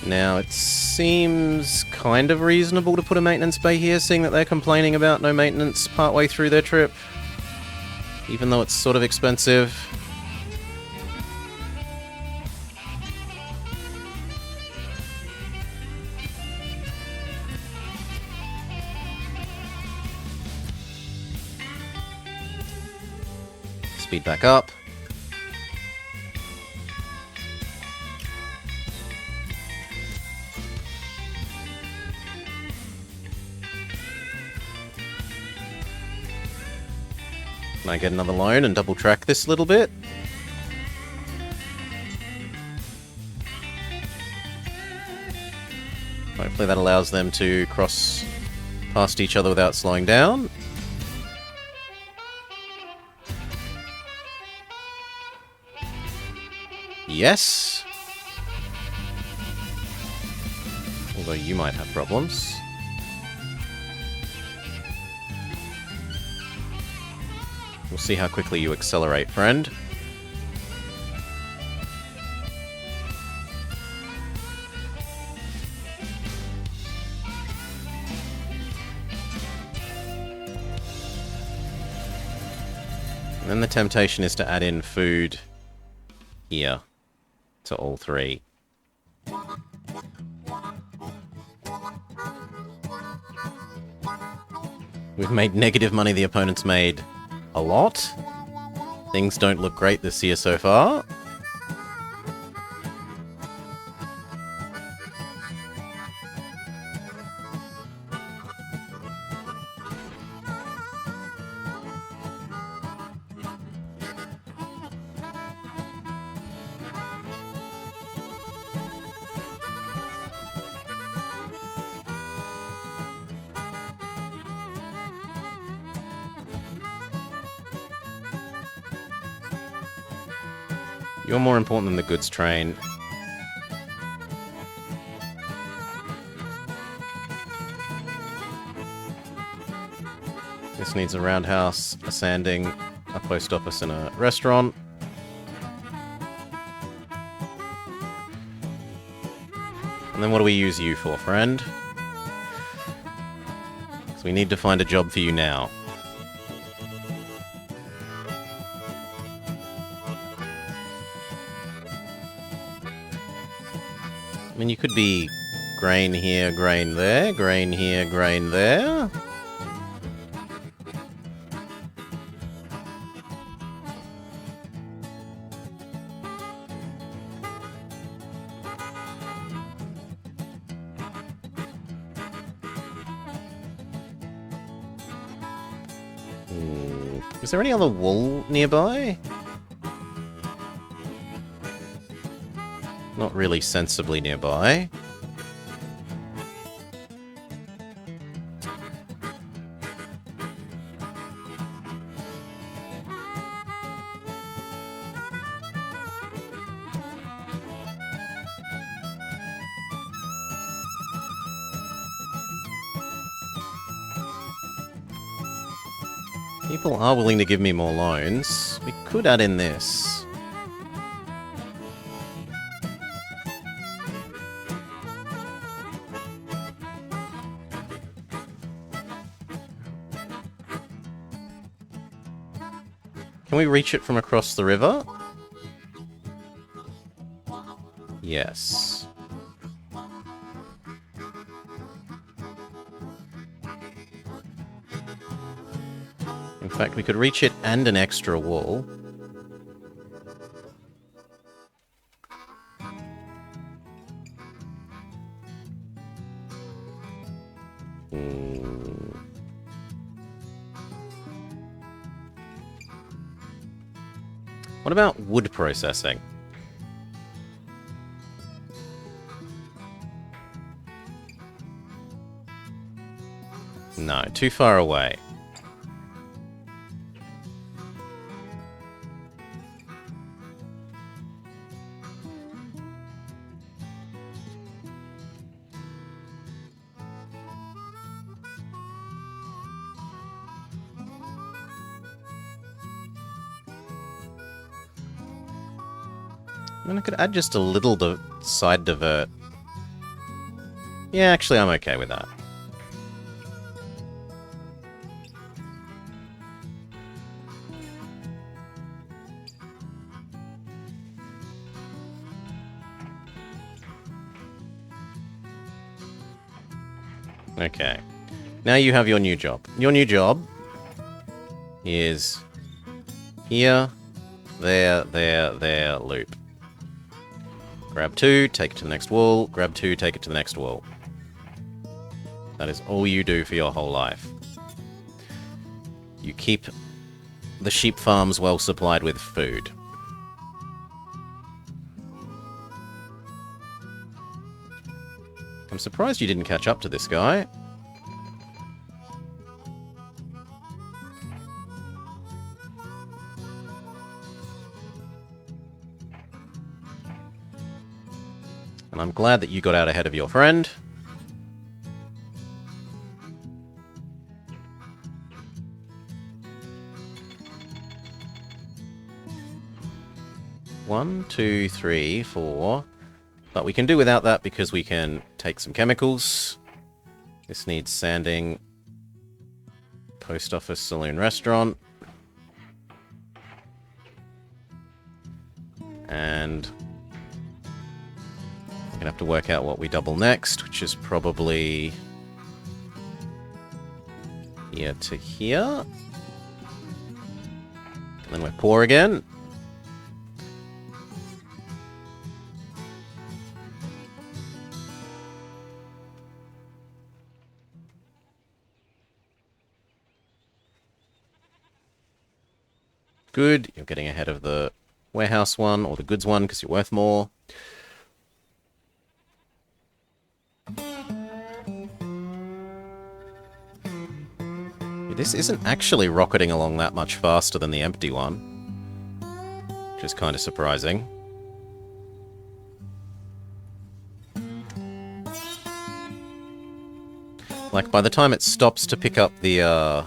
Now, it seems kind of reasonable to put a maintenance bay here, seeing that they're complaining about no maintenance partway through their trip. Even though it's sort of expensive. Speed back up. Can I get another loan and double track this a little bit? Hopefully that allows them to cross past each other without slowing down. Yes. Although you might have problems. We'll see how quickly you accelerate, friend. And then the temptation is to add in food here to all three. We've made negative money, the opponent's made a lot. Things don't look great this year so far. You're more important than the goods train. This needs a roundhouse, a sanding, a post office, and a restaurant. And then what do we use you for, friend? Because we need to find a job for you now. I mean, you could be grain here, grain there, grain here, grain there. Is there any other wool nearby? Not really sensibly nearby. People are willing to give me more loans. We could add in this. Can we reach it from across the river? Yes. In fact, we could reach it and an extra wall. What about wood processing? No, too far away. I mean, I could add just a little side divert. Yeah, actually, I'm okay with that. Okay. Now you have your new job. Your new job is here, there, loop. Grab 2, take it to the next wall. Grab 2, take it to the next wall. That is all you do for your whole life. You keep the sheep farms well supplied with food. I'm surprised you didn't catch up to this guy. And I'm glad that you got out ahead of your friend. One, two, three, four. But we can do without that because we can take some chemicals. This needs sanding. Post office, saloon, restaurant. And we're gonna have to work out what we double next, which is probably here to here. And then we're poor again. Good, you're getting ahead of the warehouse one, or the goods one, because you're worth more. This isn't actually rocketing along that much faster than the empty one, which is kind of surprising. Like, by the time it stops to pick up the,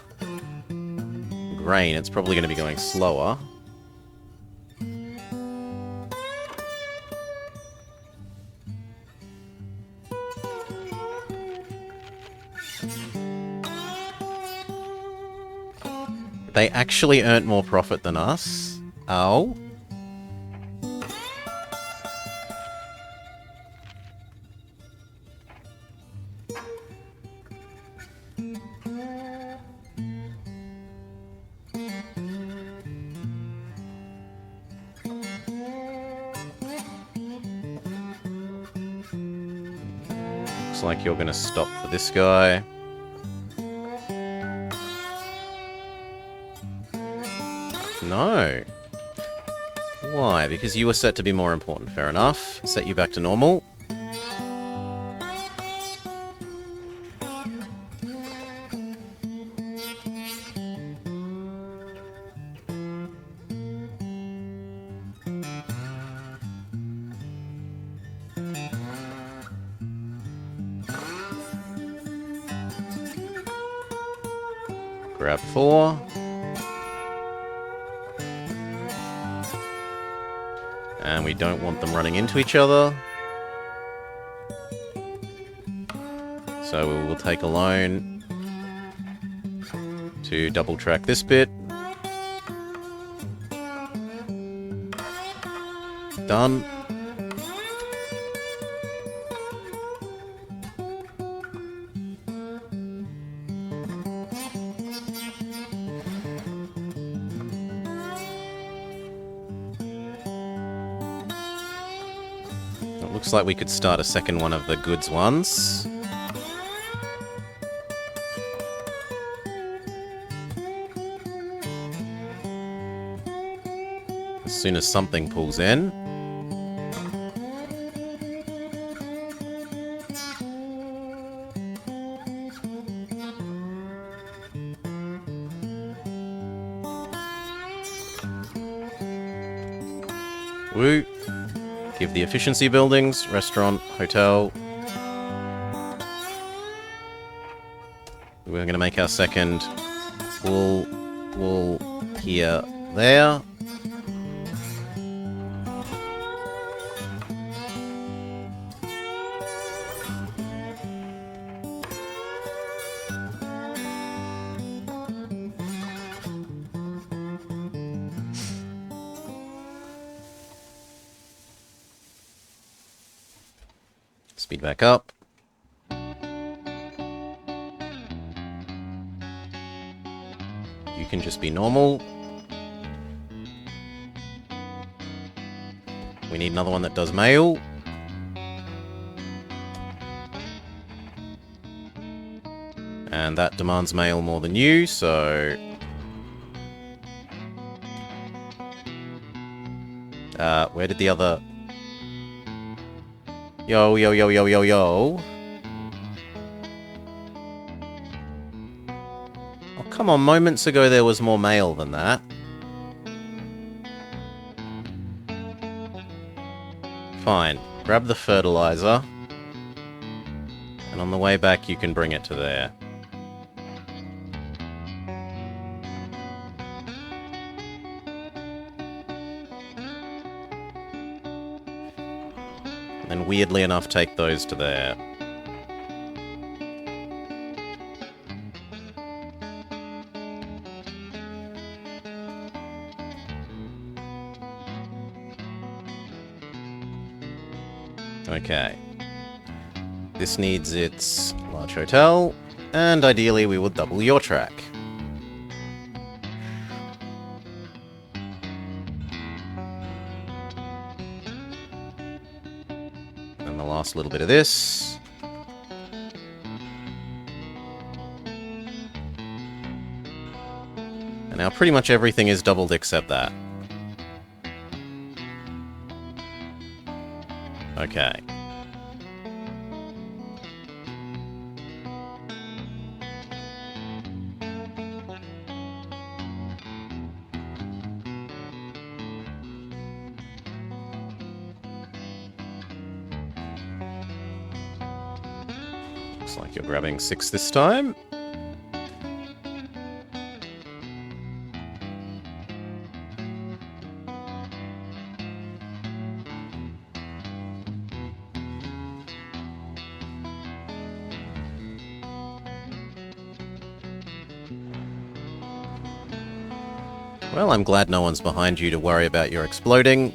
grain, it's probably going to be going slower. They actually earned more profit than us. Oh. Looks like you're going to stop for this guy. No. Why? Because you were set to be more important. Fair enough. Set you back to normal. Grab 4. And we don't want them running into each other. So we will take a loan to double track this bit. Done. Looks like we could start a second one of the goods ones. As soon as something pulls in. Woo. Give the efficiency buildings, restaurant, hotel. We're going to make our second wool here, there. Speed back up. You can just be normal. We need another one that does mail. And that demands mail more than you, so... where did the other... Yo, yo, yo, yo, yo, yo. Come on, moments ago there was more mail than that. Fine. Grab the fertilizer. And on the way back you can bring it to there. And weirdly enough, take those to there. Okay. This needs its large hotel, and ideally we will double your track. And the last little bit of this. And now pretty much everything is doubled except that. Okay. Looks like you're grabbing 6 this time. Well, I'm glad no one's behind you to worry about your exploding.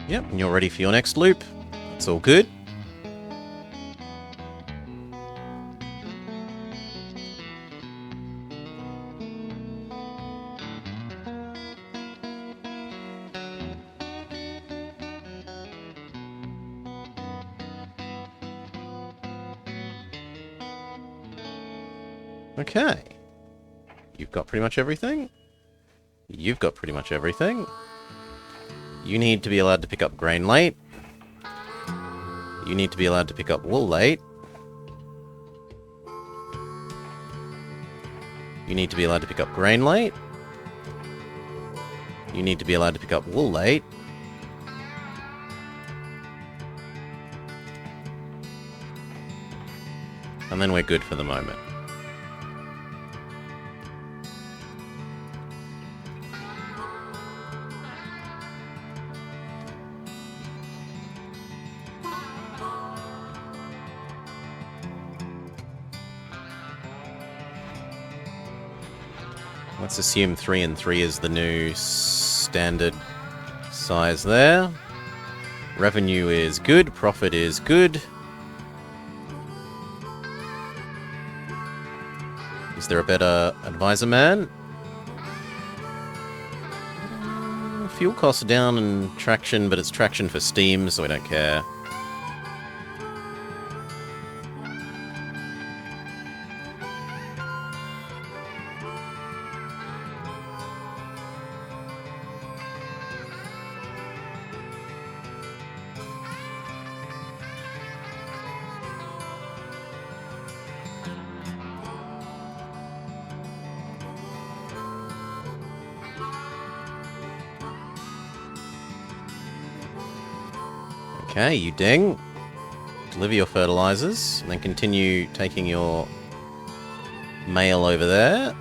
Yep, and you're ready for your next loop. It's all good. Okay. You've got pretty much everything. You've got pretty much everything. You need to be allowed to pick up grain late. You need to be allowed to pick up wool late. You need to be allowed to pick up grain late. You need to be allowed to pick up wool late. And then we're good for the moment. Let's assume 3 and 3 is the new standard size there. Revenue is good, profit is good. Is there a better advisor man? Fuel costs are down and traction, but it's traction for steam, so we don't care. Okay, you ding. Deliver your fertilizers, and then continue taking your mail over there.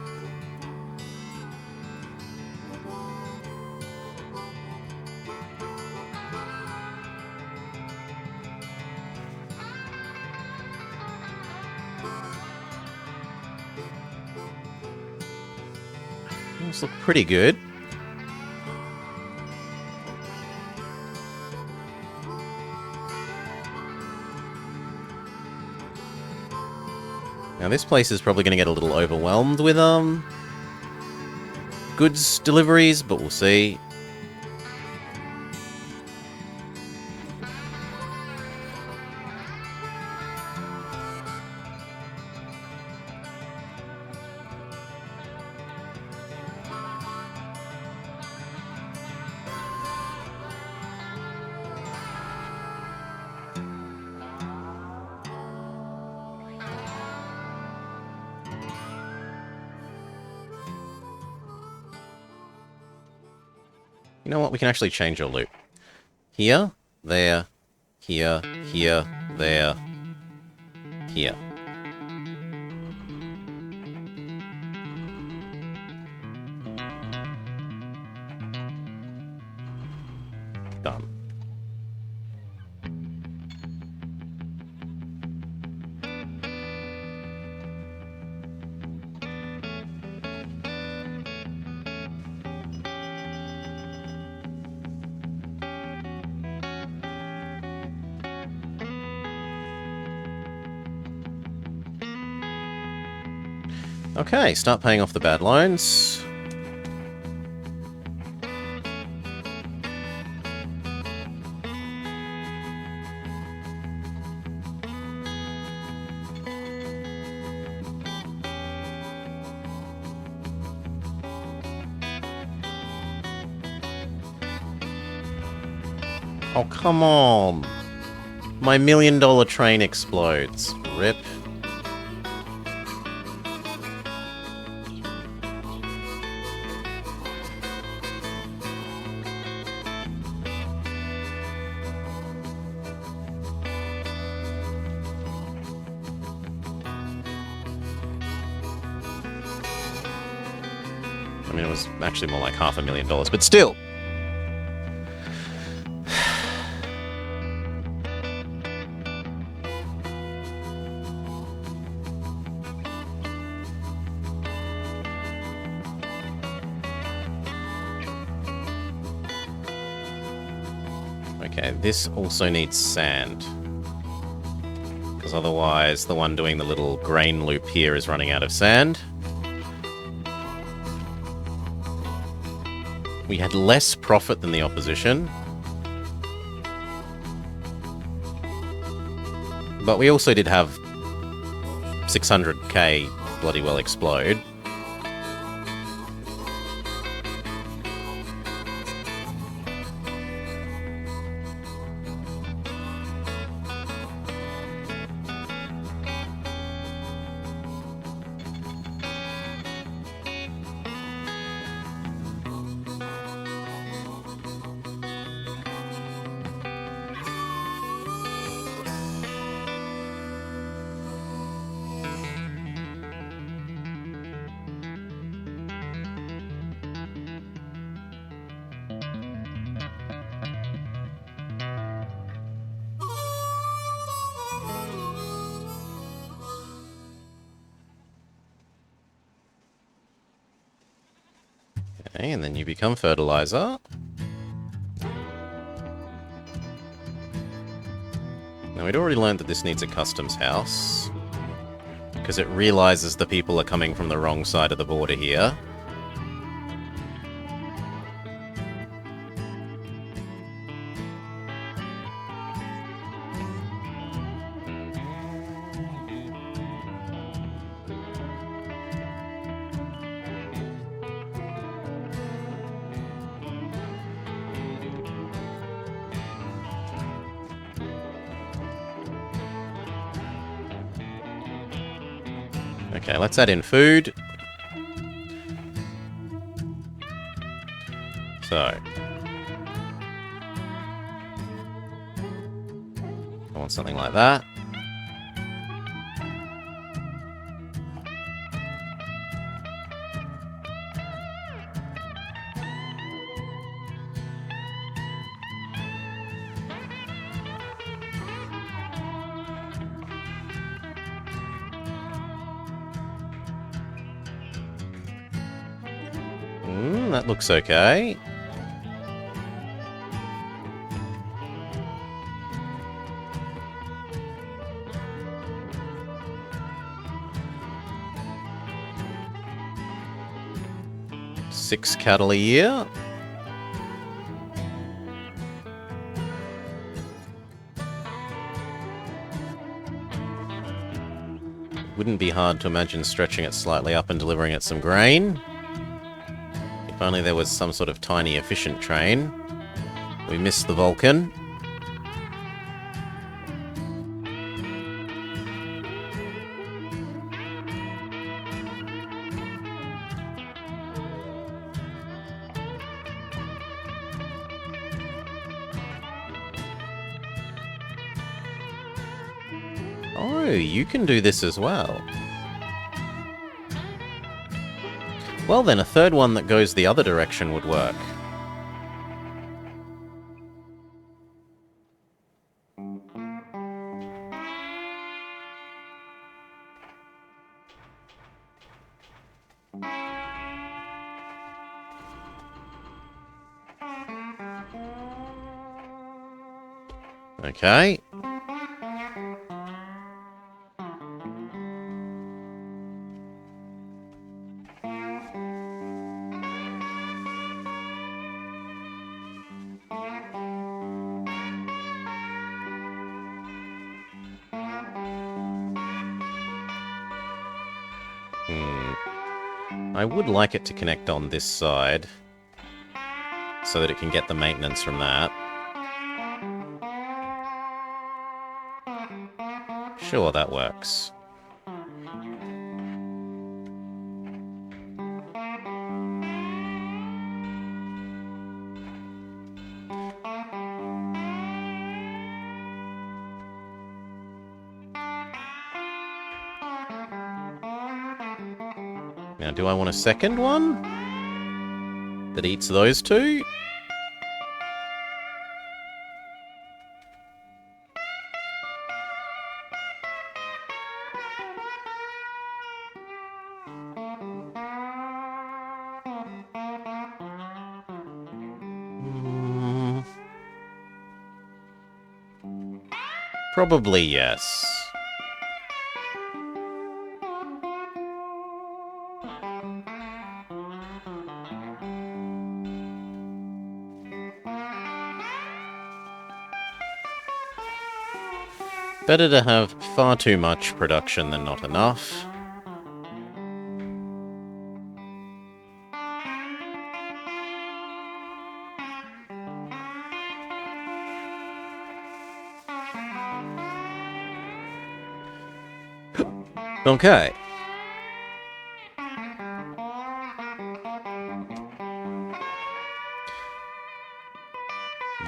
Those look pretty good. Now this place is probably going to get a little overwhelmed with goods deliveries, but we'll see. You know what? We can actually change your loop. Here, there, here, here, there, here. Done. Okay, start paying off the bad loans. Oh, come on. My $1 million train explodes. Rip. I mean, it was actually more like $500,000, but still. Okay, this also needs sand. Because otherwise the one doing the little grain loop here is running out of sand. We had less profit than the opposition. But we also did have 600k bloody well explode. Okay, and then you become fertilizer. Now, we'd already learned that this needs a customs house, because it realizes the people are coming from the wrong side of the border here. Okay, let's add in food. So. I want something like that. That looks okay. Six cattle a year. Wouldn't be hard to imagine stretching it slightly up and delivering it some grain. If only there was some sort of tiny efficient train. We missed the Vulcan. Oh, you can do this as well. Well then, a third one that goes the other direction would work. Okay. I would like it to connect on this side, so that it can get the maintenance from that. Sure, that works. Now, do I want a second one that eats those two? Probably yes. Better to have far too much production than not enough. Okay.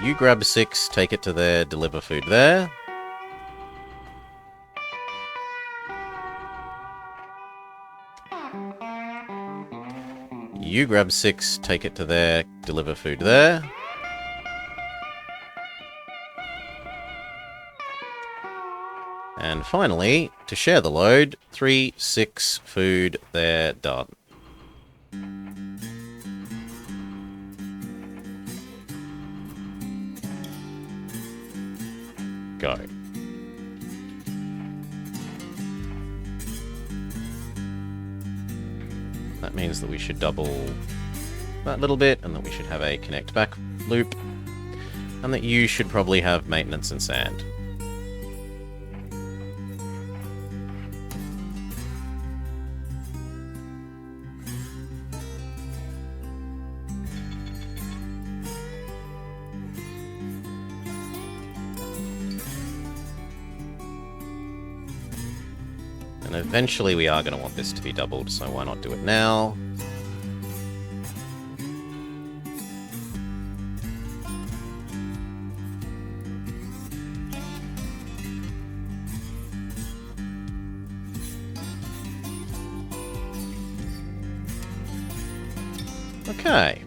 You grab 6, take it to there, deliver food there. You grab 6, take it to there, deliver food there. And finally, to share the load, 3, 6, food there, done. Go. That means that we should double that little bit, and that we should have a connect back loop, and that you should probably have maintenance and sand. And eventually we are going to want this to be doubled, so why not do it now? Okay.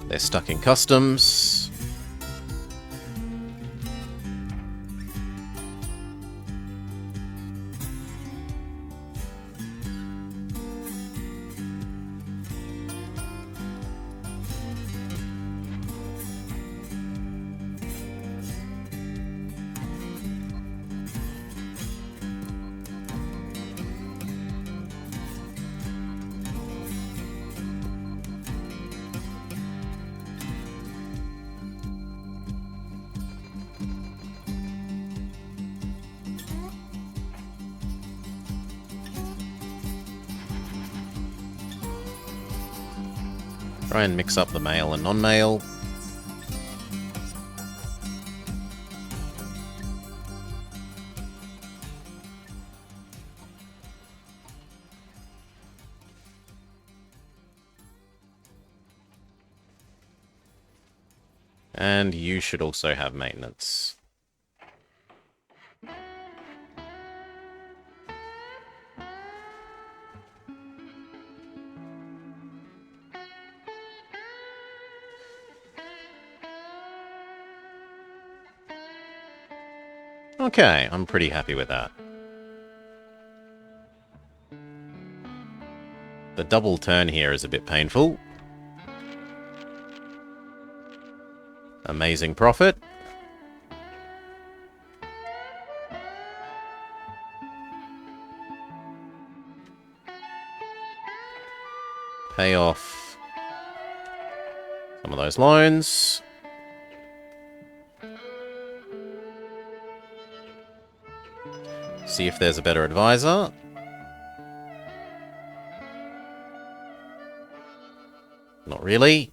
They're stuck in customs. Try and mix up the mail and non-mail. And you should also have maintenance. Okay, I'm pretty happy with that. The double turn here is a bit painful. Amazing profit. Pay off some of those loans. See if there's a better advisor. Not really.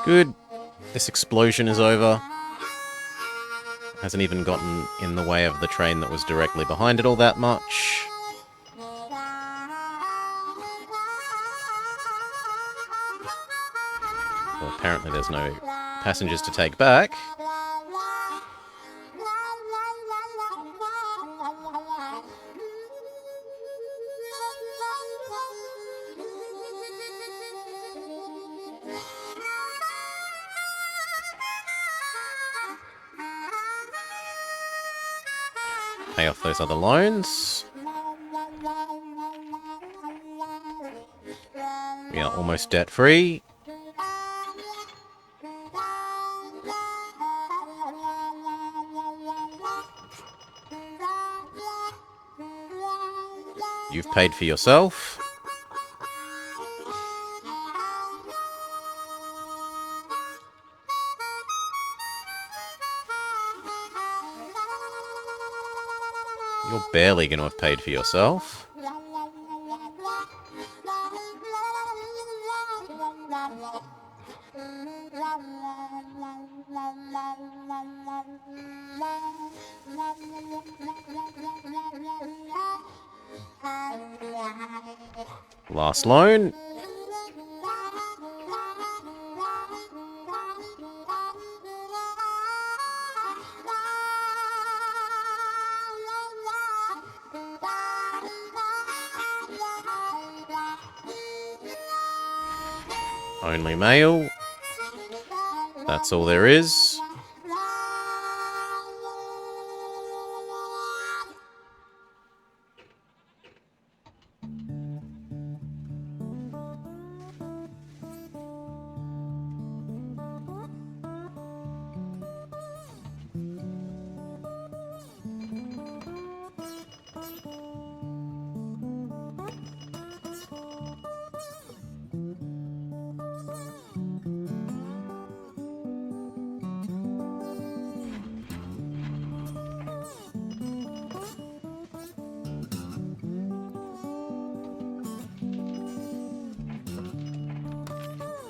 Good. This explosion is over. Hasn't even gotten in the way of the train that was directly behind it all that much. Well, apparently there's no passengers to take back. Pay off those other loans. We are almost debt-free. You've paid for yourself. You're barely going to have paid for yourself. Last loan. Only mail. That's all there is.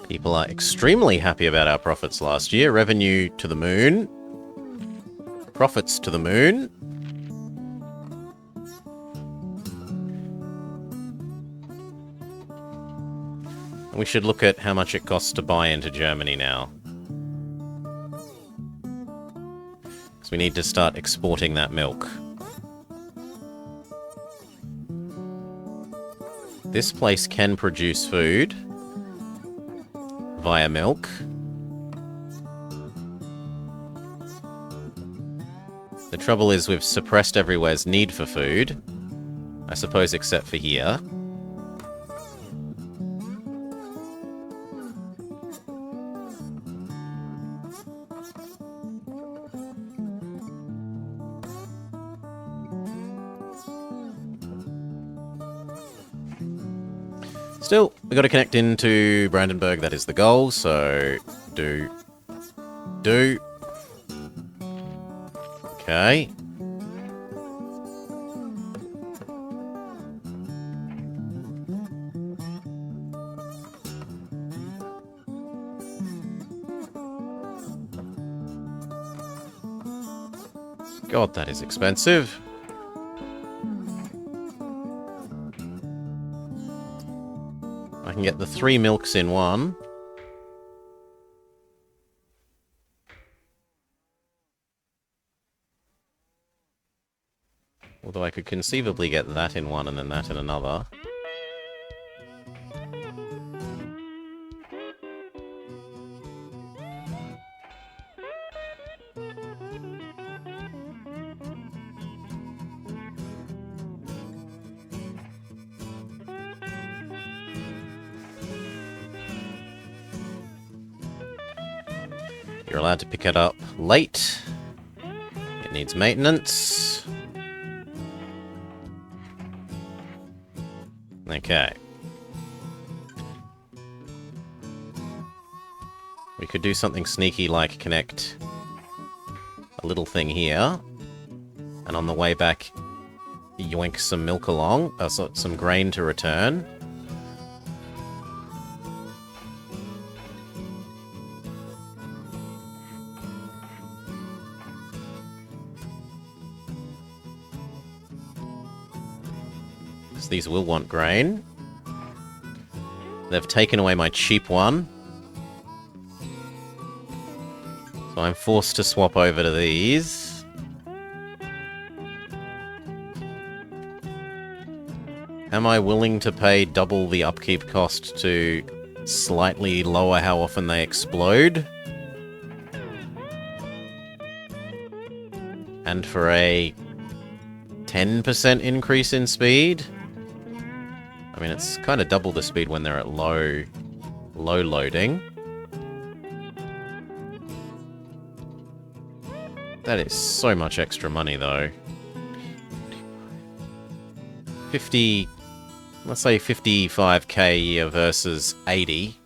People are extremely happy about our profits last year. Revenue to the moon. Profits to the moon. We should look at how much it costs to buy into Germany now. Because we need to start exporting that milk. This place can produce food via milk. The trouble is we've suppressed everywhere's need for food. I suppose except for here. Still, we got to connect into Brandenburg, that is the goal, so do. Okay. God, that is expensive. I can get the 3 milks in one. Although I could conceivably get that in one and then that in another. You're allowed to pick it up late. It needs maintenance. Okay. We could do something sneaky like connect a little thing here. And on the way back, yoink some milk along. Some grain to return. These will want grain. They've taken away my cheap one. So I'm forced to swap over to these. Am I willing to pay double the upkeep cost to slightly lower how often they explode? And for a 10% increase in speed? I mean, it's kind of double the speed when they're at low loading. That is so much extra money, though. 50... Let's say 55k a year versus 80.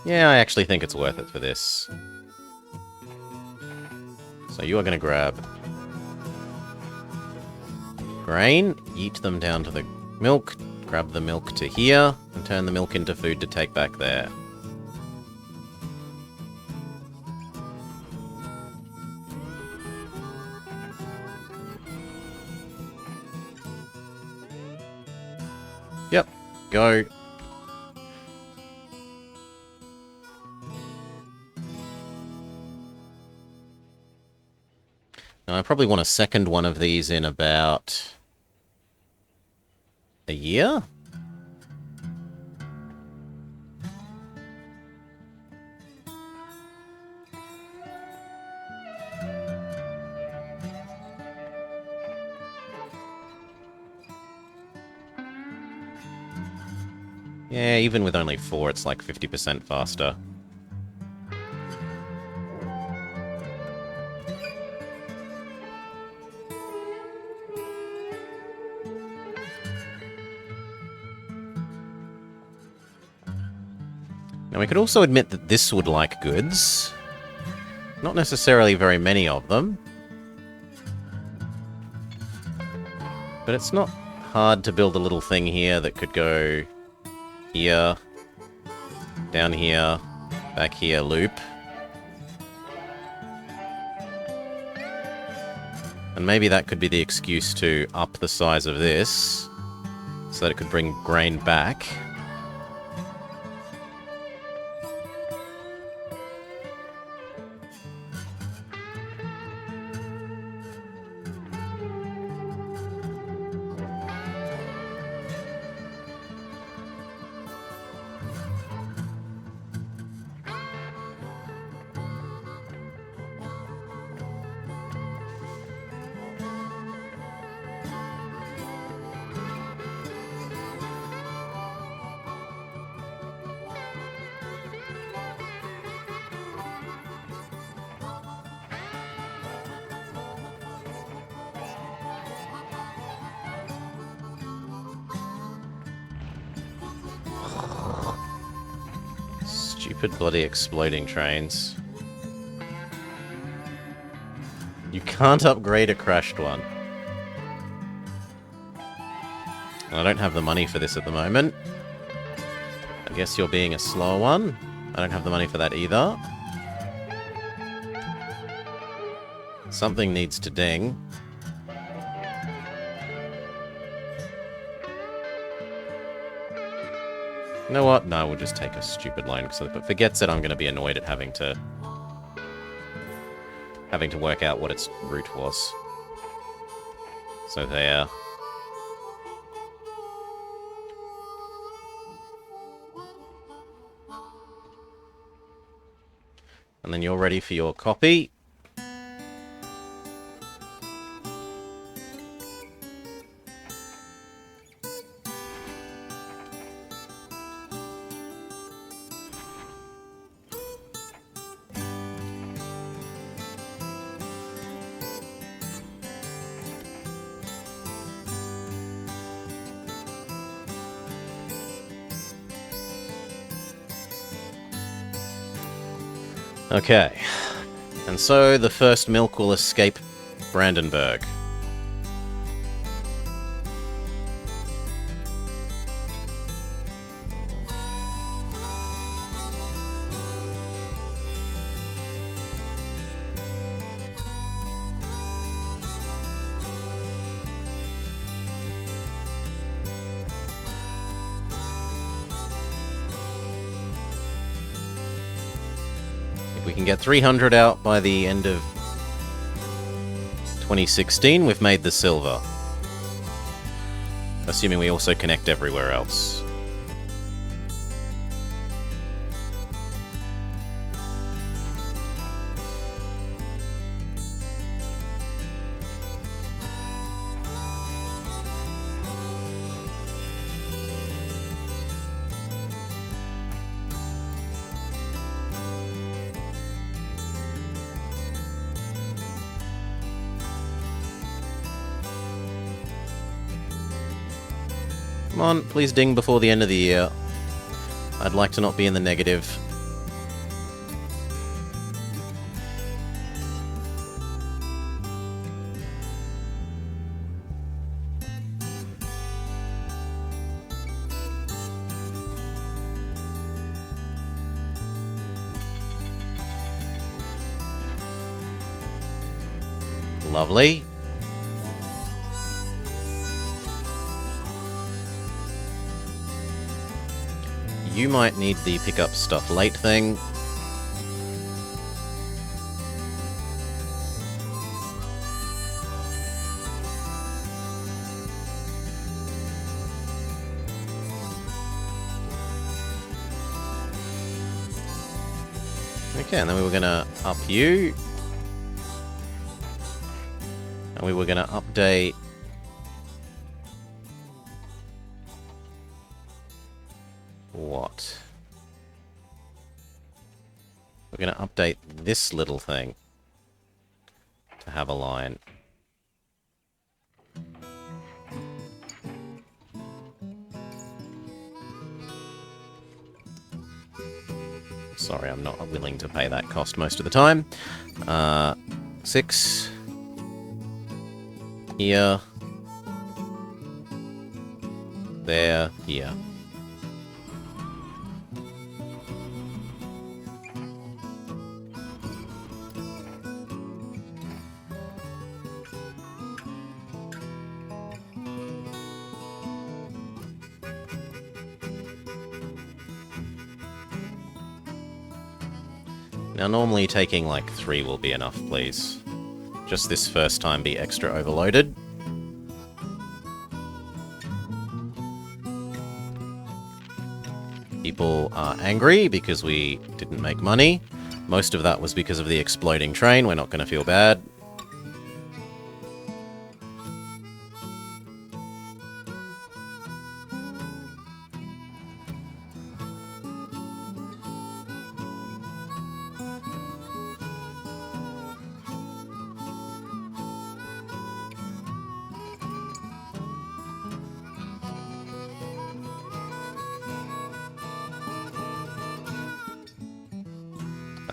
Yeah, I actually think it's worth it for this. So you are going to grab grain, eat them down to the milk, grab the milk to here, and turn the milk into food to take back there. Yep, go. Now, I probably want a second one of these in about a year? Yeah, even with only 4, it's like 50% faster. Now, we could also admit that this would like goods. Not necessarily very many of them. But it's not hard to build a little thing here that could go here, down here, back here, loop. And maybe that could be the excuse to up the size of this, so that it could bring grain back. Stupid bloody exploding trains. You can't upgrade a crashed one. I don't have the money for this at the moment. I guess you're being a slower one. I don't have the money for that either. Something needs to ding. You know what? No, we'll just take a stupid loan, because if it forgets it, I'm going to be annoyed at having to work out what its route was. So there. And then you're ready for your copy. Okay, and so the first milk will escape Brandenburg. We can get 300 out by the end of 2016, we've made the silver. Assuming we also connect everywhere else. Come on, please ding before the end of the year. I'd like to not be in the negative. Lovely. You might need the pick up stuff late thing. Okay, and then we were gonna up you. And we were gonna update what? We're going to update this little thing to have a line. Sorry, I'm not willing to pay that cost most of the time. 6 here, there, here. Now, normally taking like 3 will be enough, please. Just this first time be extra overloaded. People are angry because we didn't make money. Most of that was because of the exploding train. We're not going to feel bad.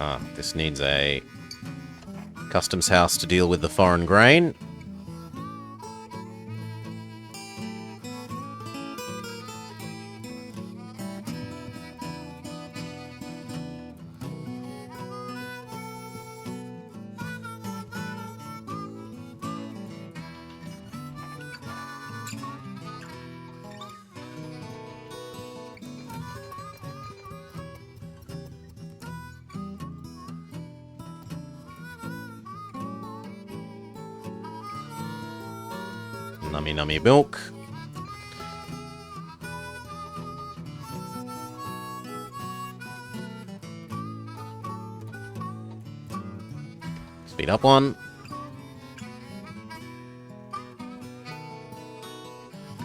Ah, this needs a customs house to deal with the foreign grain. Nummy nummy milk. Speed up one.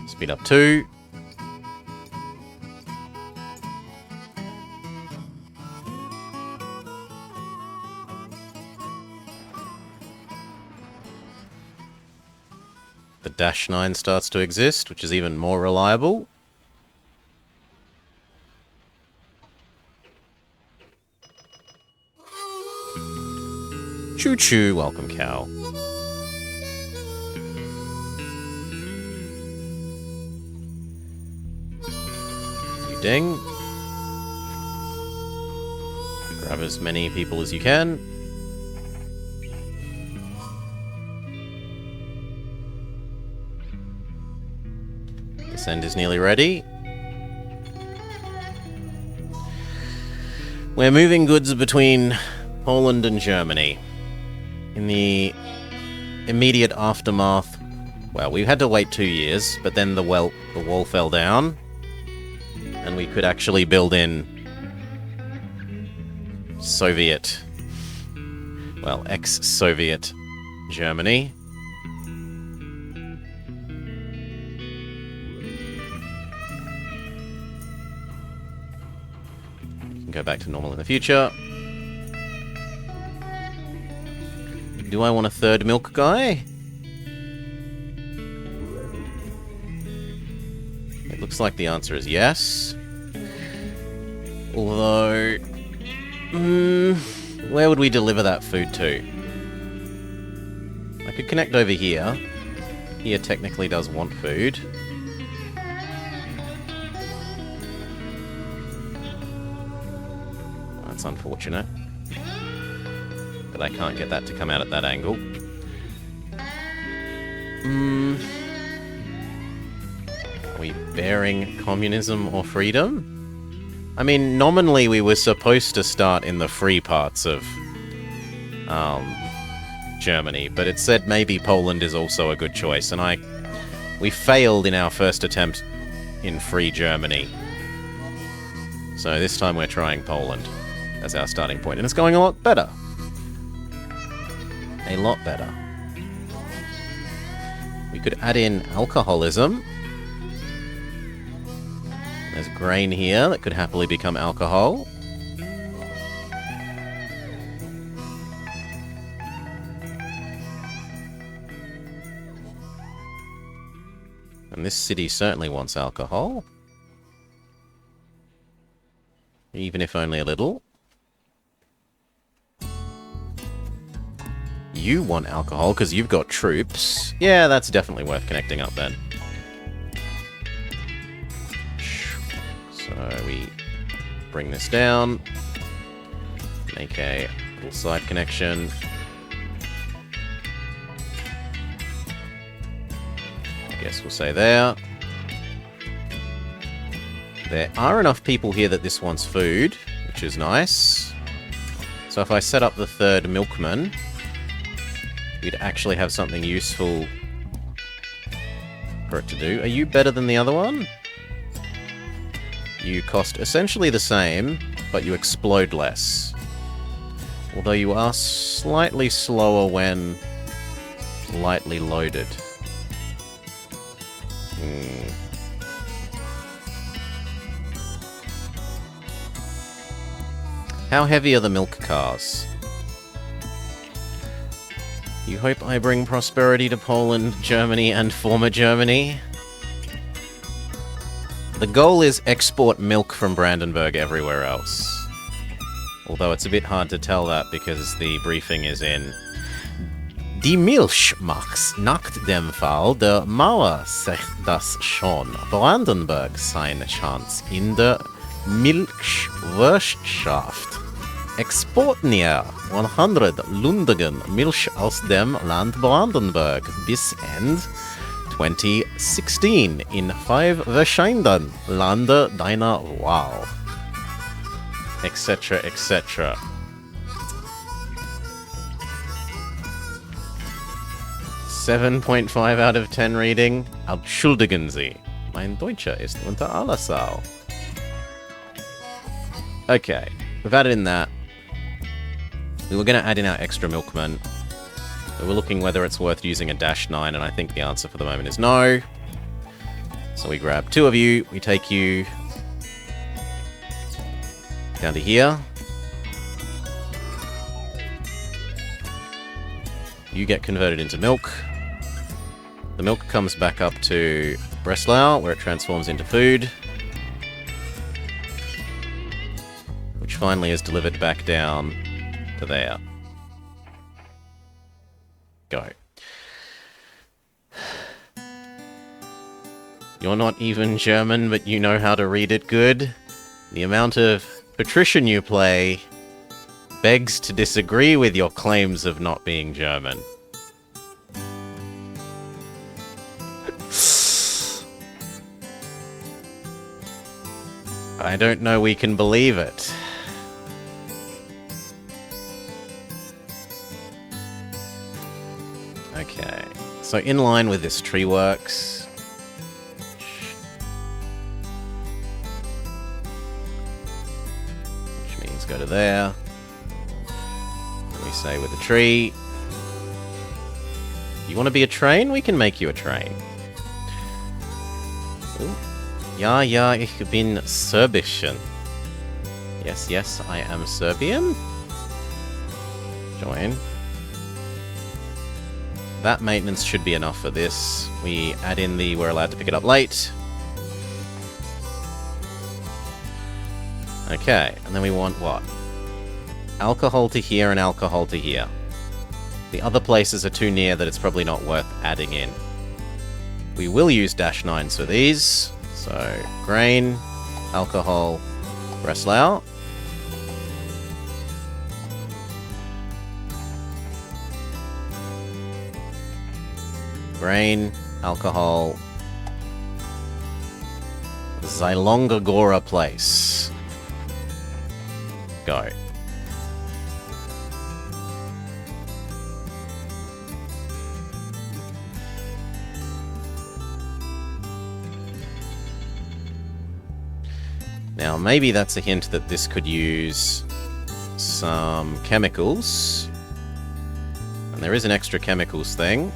Speed up two. The -9 starts to exist, which is even more reliable. Choo Choo, welcome, cow. You ding. Grab as many people as you can. This end is nearly ready. We're moving goods between Poland and Germany. In the immediate aftermath, well, we had to wait 2 years, but then the wall fell down, and we could actually build in Soviet, well, ex-Soviet Germany. Go back to normal in the future. Do I want a third milk guy? It looks like the answer is yes. Although... where would we deliver that food to? I could connect over here. Here technically does want food. That's unfortunate. But I can't get that to come out at that angle. Are we bearing communism or freedom? I mean, nominally we were supposed to start in the free parts of Germany, but it said maybe Poland is also a good choice, and we failed in our first attempt in free Germany. So this time we're trying Poland as our starting point, and it's going a lot better. A lot better. We could add in alcoholism. There's grain here that could happily become alcohol. And this city certainly wants alcohol. Even if only a little. You want alcohol because you've got troops. Yeah, that's definitely worth connecting up then. So we bring this down. Make a little side connection. I guess we'll say there. There are enough people here that this wants food, which is nice. So if I set up the third milkman, we'd actually have something useful for it to do. Are you better than the other one? You cost essentially the same, but you explode less. Although you are slightly slower when lightly loaded. How heavy are the milk cars? You hope I bring prosperity to Poland, Germany, and former Germany? The goal is export milk from Brandenburg everywhere else. Although it's a bit hard to tell that because the briefing is in Die Milch macht's nach dem Fall der Mauer sich das schon Brandenburg seine Chance in der Milchwirtschaft. Exporten ja 100 Lundigen Milch aus dem Land Brandenburg bis Ende 2016 in 5 verschiedenen Länder deiner Wahl. Etc., etc. .5 out of 10 reading. Entschuldigen Sie. Mein Deutscher ist unter aller Sau. Okay, we've added in that. We were going to add in our extra milkman. We were looking whether it's worth using a -9, and I think the answer for the moment is no. So we grab 2 of you, we take you down to here. You get converted into milk. The milk comes back up to Breslau, where it transforms into food, which finally is delivered back down to there. Go. You're not even German, but you know how to read it good? The amount of patrician you play begs to disagree with your claims of not being German. I don't know we can believe it. Okay, so in line with this tree works. Which means go to there. And we say with a tree. You want to be a train? We can make you a train. Ooh. Ja, ja, ich bin Serbischen. Yes, yes, I am Serbian. Join. That maintenance should be enough for this. We add in the we're allowed to pick it up late. Okay, and then we want what? Alcohol to here and alcohol to here. The other places are too near that it's probably not worth adding in. We will use -9s for these. So, grain, alcohol, Breslau. Grain, alcohol, Zylongagora place. Go. Now, maybe that's a hint that this could use some chemicals. And there is an extra chemicals thing.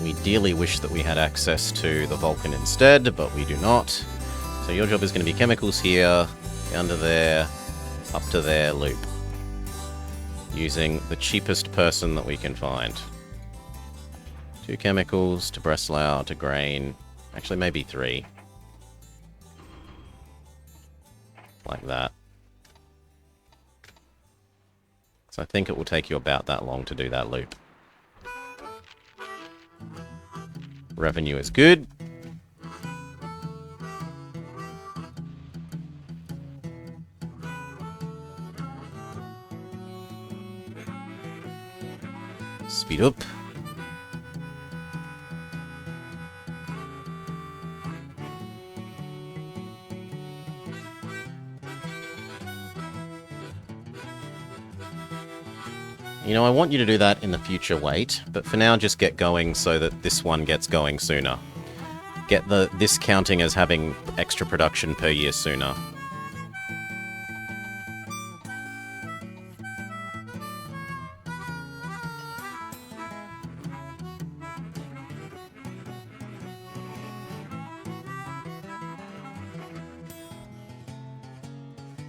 We dearly wish that we had access to the Vulcan instead, but we do not. So your job is going to be chemicals here, down to there, up to there, loop. Using the cheapest person that we can find. 2 chemicals to Breslau, to grain. Actually, maybe 3. Like that. So I think it will take you about that long to do that loop. Revenue is good. Speed up. You know, I want you to do that in the future, wait, but for now just get going so that this one gets going sooner. Get this counting as having extra production per year sooner.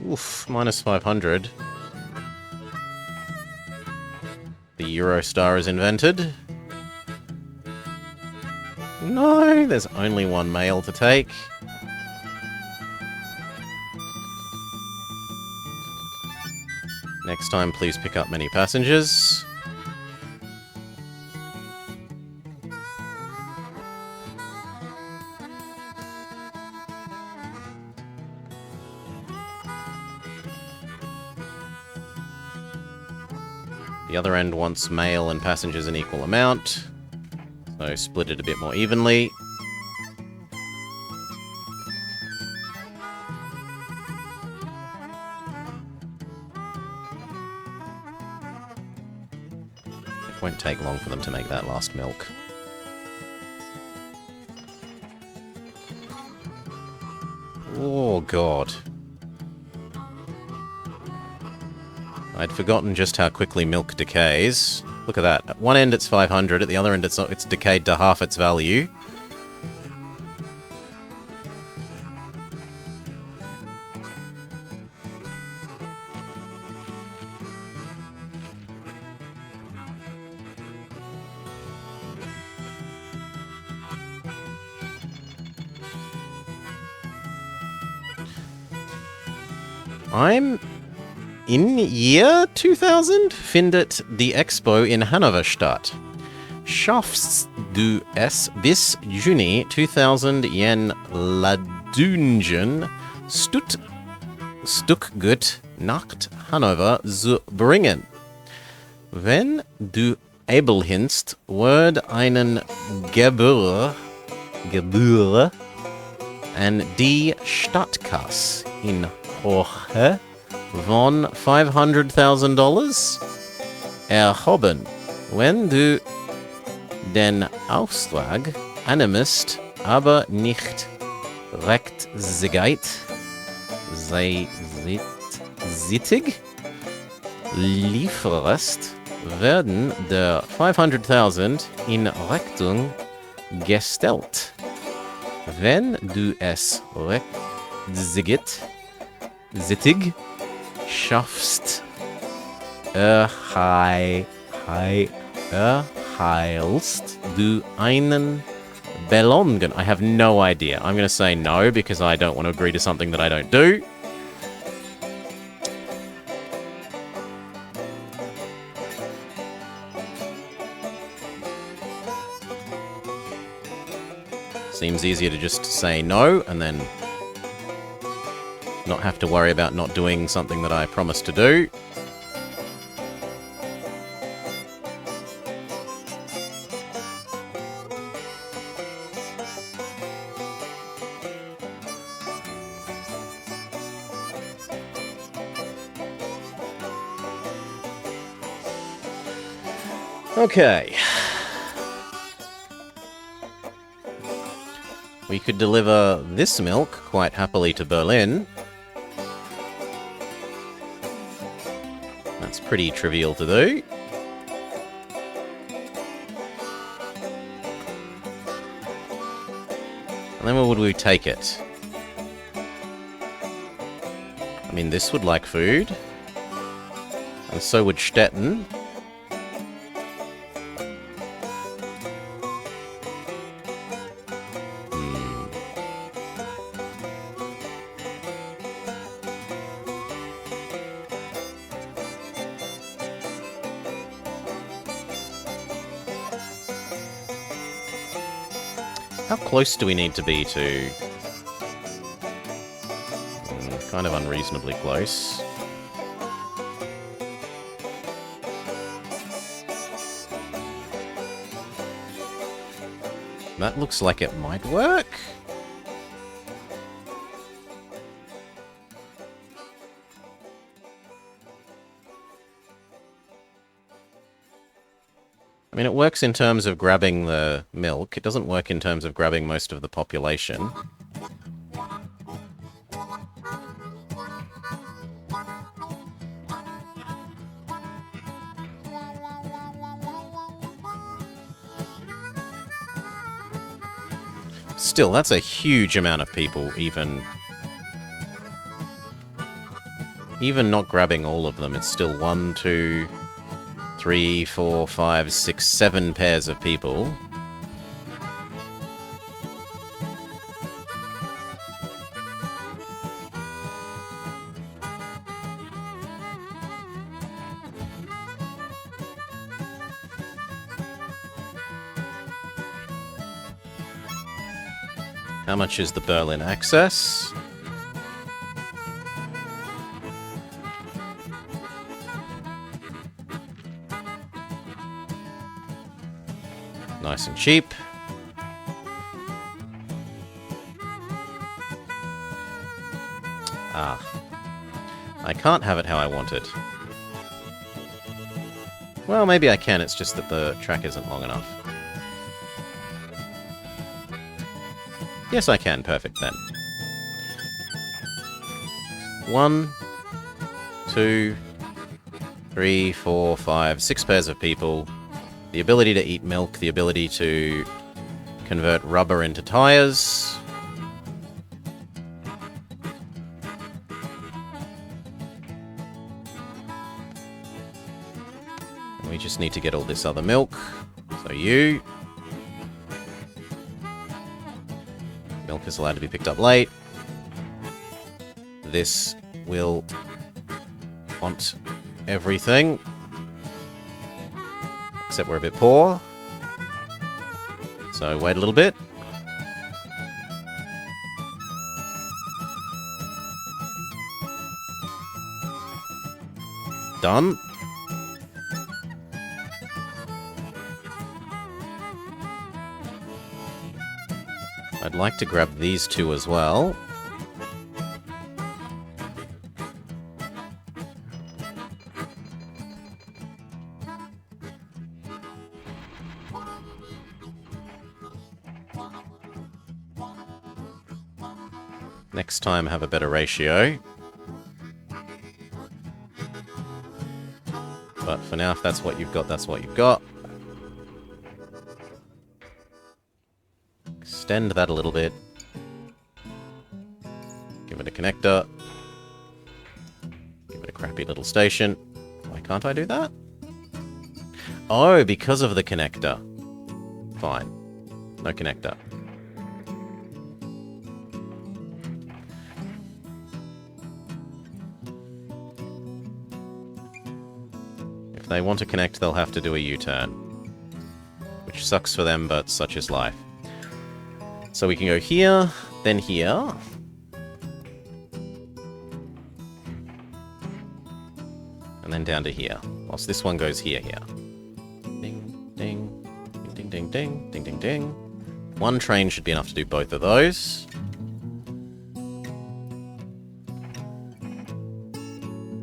Oof, minus 500. The Eurostar is invented. No, there's only one mail to take. Next time, please pick up many passengers. The other end wants mail and passengers in equal amount, so split it a bit more evenly. It won't take long for them to make that last milk. Oh god. I'd forgotten just how quickly milk decays. Look at that. At one end it's 500, at the other end it's decayed to half its value. I'm in year 2000 findet die Expo in Hannoverstadt. Schaffst du es bis Juni 2000 jen Ladungen Stuttgart nach Hannover zu bringen? Wenn du able hinst, word einen Gebühr an die Stadtkasse in Höhe von $500,000 erhoben. Wenn du den Auftrag annimmst, aber nicht rechtzeitig lieferst, werden der 500.000 in Rechnung gestellt. Wenn du es rechtzeitig schaffst, erheilst du einen Belohnung. I have no idea. I'm going to say no because I don't want to agree to something that I don't do. Seems easier to just say no and then not have to worry about not doing something that I promised to do. Okay. We could deliver this milk quite happily to Berlin. That's pretty trivial to do. And then where would we take it? I mean, this would like food. And so would Stettin. How close do we need to be to... kind of unreasonably close. That looks like it might work. I mean, it works in terms of grabbing the milk. It doesn't work in terms of grabbing most of the population. Still, that's a huge amount of people, even Even not grabbing all of them, it's still 1, 2, 3, 4, 5, 6, 7 pairs of people. How much is the Berlin access? Nice and cheap. Ah. I can't have it how I want it. Well, maybe I can, it's just that the track isn't long enough. Yes, I can. Perfect, then. 1, 2, 3, 4, 5, 6 pairs of people. The ability to eat milk, the ability to convert rubber into tires. We just need to get all this other milk. So you... Milk is allowed to be picked up late. This will want everything. Except we're a bit poor. So wait a little bit. Done. I'd like to grab these two as well. Next time, have a better ratio. But for now, if that's what you've got, that's what you've got. Extend that a little bit. Give it a connector. Give it a crappy little station. Why can't I do that? Oh, because of the connector. Fine. No connector. If they want to connect, they'll have to do a U-turn. Which sucks for them, but such is life. So we can go here, then here. And then down to here. Whilst this one goes here. Ding, ding, ding, ding, ding, ding, ding, ding. One train should be enough to do both of those.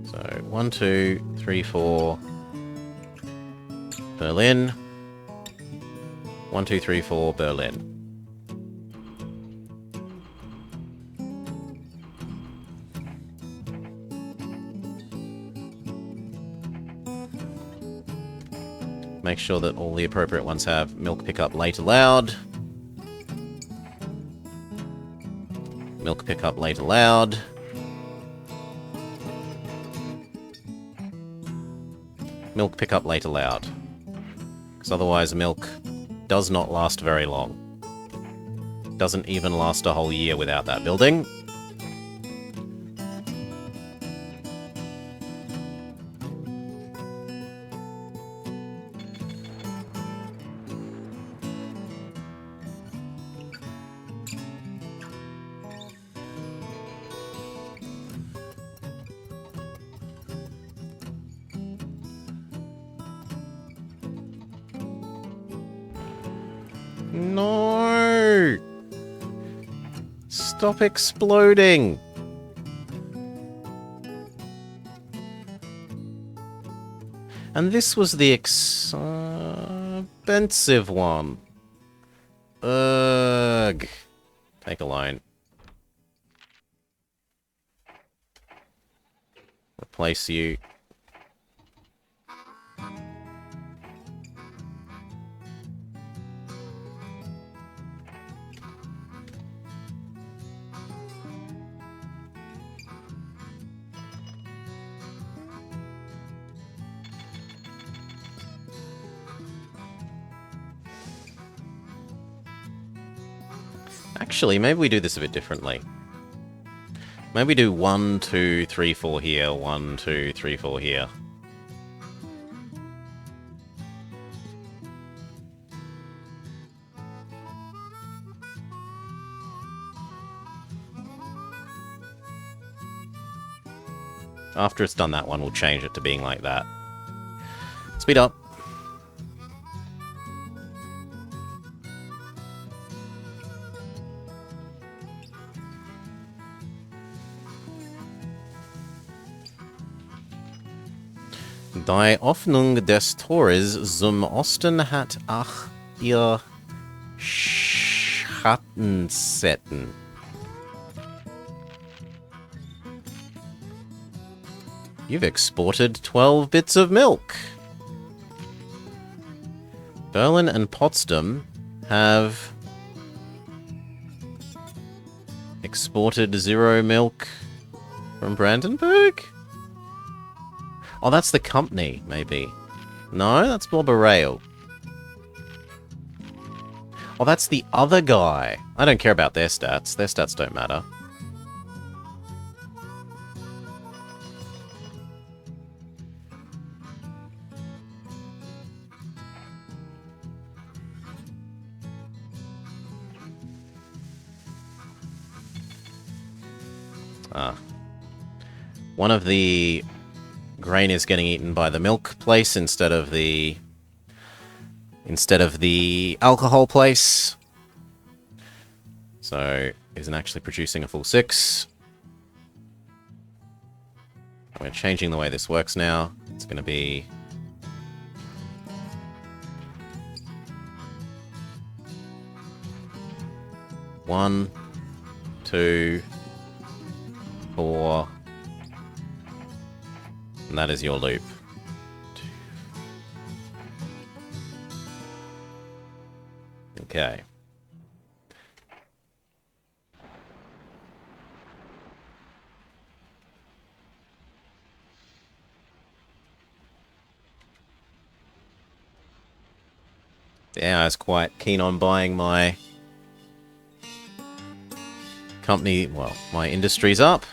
So, 1, 2, 3, 4. Berlin. 1, 2, 3, 4, Berlin. Make sure that all the appropriate ones have milk pickup late allowed. Milk pickup late allowed. Milk pickup late allowed. Because otherwise milk does not last very long. Doesn't even last a whole year without that building. No! Stop exploding! And this was the expensive one. Ugh. Take a line. Replace you. Actually, maybe we do this a bit differently. Maybe we do 1, 2, 3, 4 here, 1, 2, 3, 4 here. After it's done that one, we'll change it to being like that. Speed up. Die Öffnung des Tores zum Osten hat auch ihr Schattenseiten. You've exported 12 bits of milk. Berlin and Potsdam have exported 0 milk from Brandenburg? Oh, that's the company, maybe. No, that's Blobber Rail. Oh, that's the other guy. I don't care about their stats. Their stats don't matter. One of the grain is getting eaten by the milk place instead of the alcohol place. So isn't actually producing a full 6. We're changing the way this works now. It's going to be one, 2, 4, and that is your loop. Okay. Yeah, I was quite keen on buying my company, well, my industries up.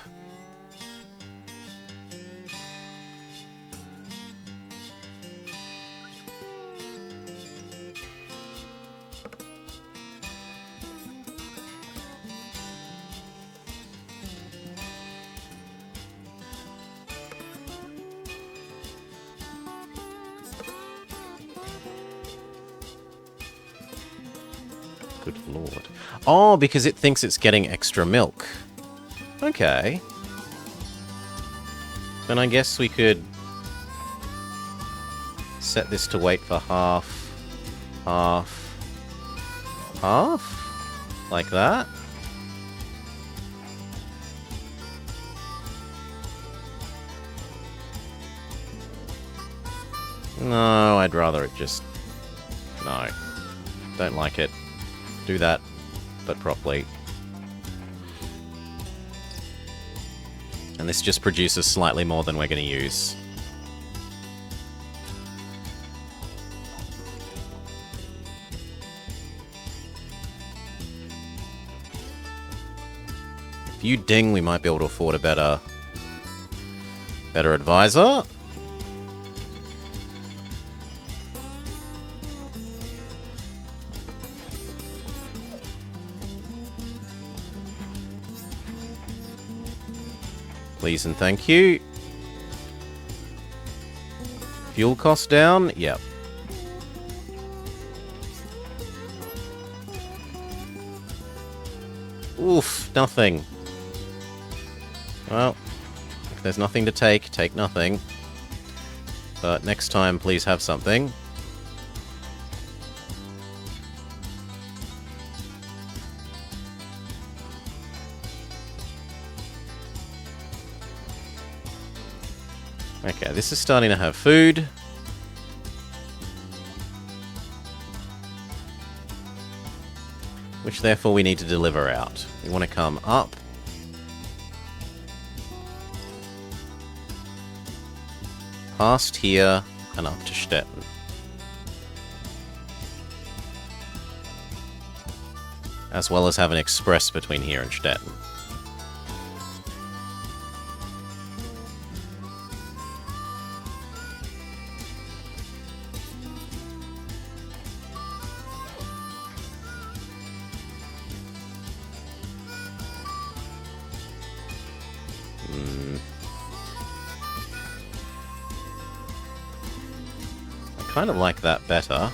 Good lord. Oh, because it thinks it's getting extra milk. Okay. Then I guess we could set this to wait for half, half, half? Like that? No, I'd rather it just... No. Don't like it. Do that, but properly. And this just produces slightly more than we're going to use. If you ding, we might be able to afford a better advisor. Please and thank you. Fuel cost down? Yep. Oof, nothing. Well, if there's nothing to take nothing. But next time, please have something. Okay, this is starting to have food. Which therefore we need to deliver out. We want to come up. Past here and up to Stettin. as well as have an express between here and Stettin. I kind of like that better.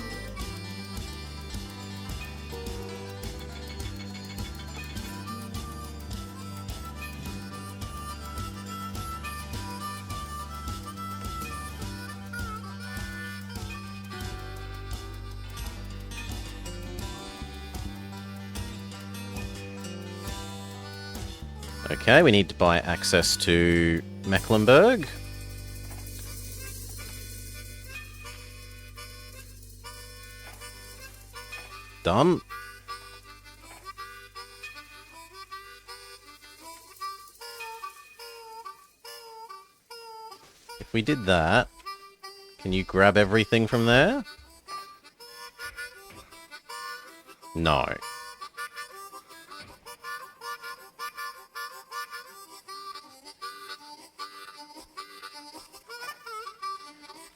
Okay, we need to buy access to Mecklenburg. Done. If we did that, can you grab everything from there? No.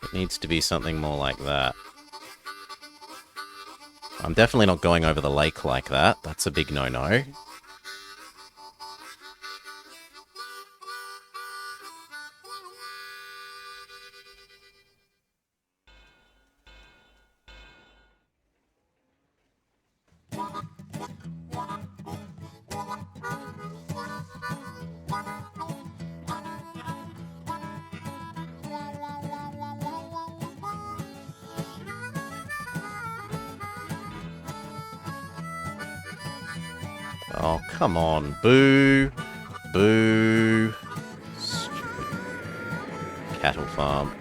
It needs to be something more like that. I'm definitely not going over the lake like that. That's a big no-no. Oh, come on. Boo. Boo. Cattle farm.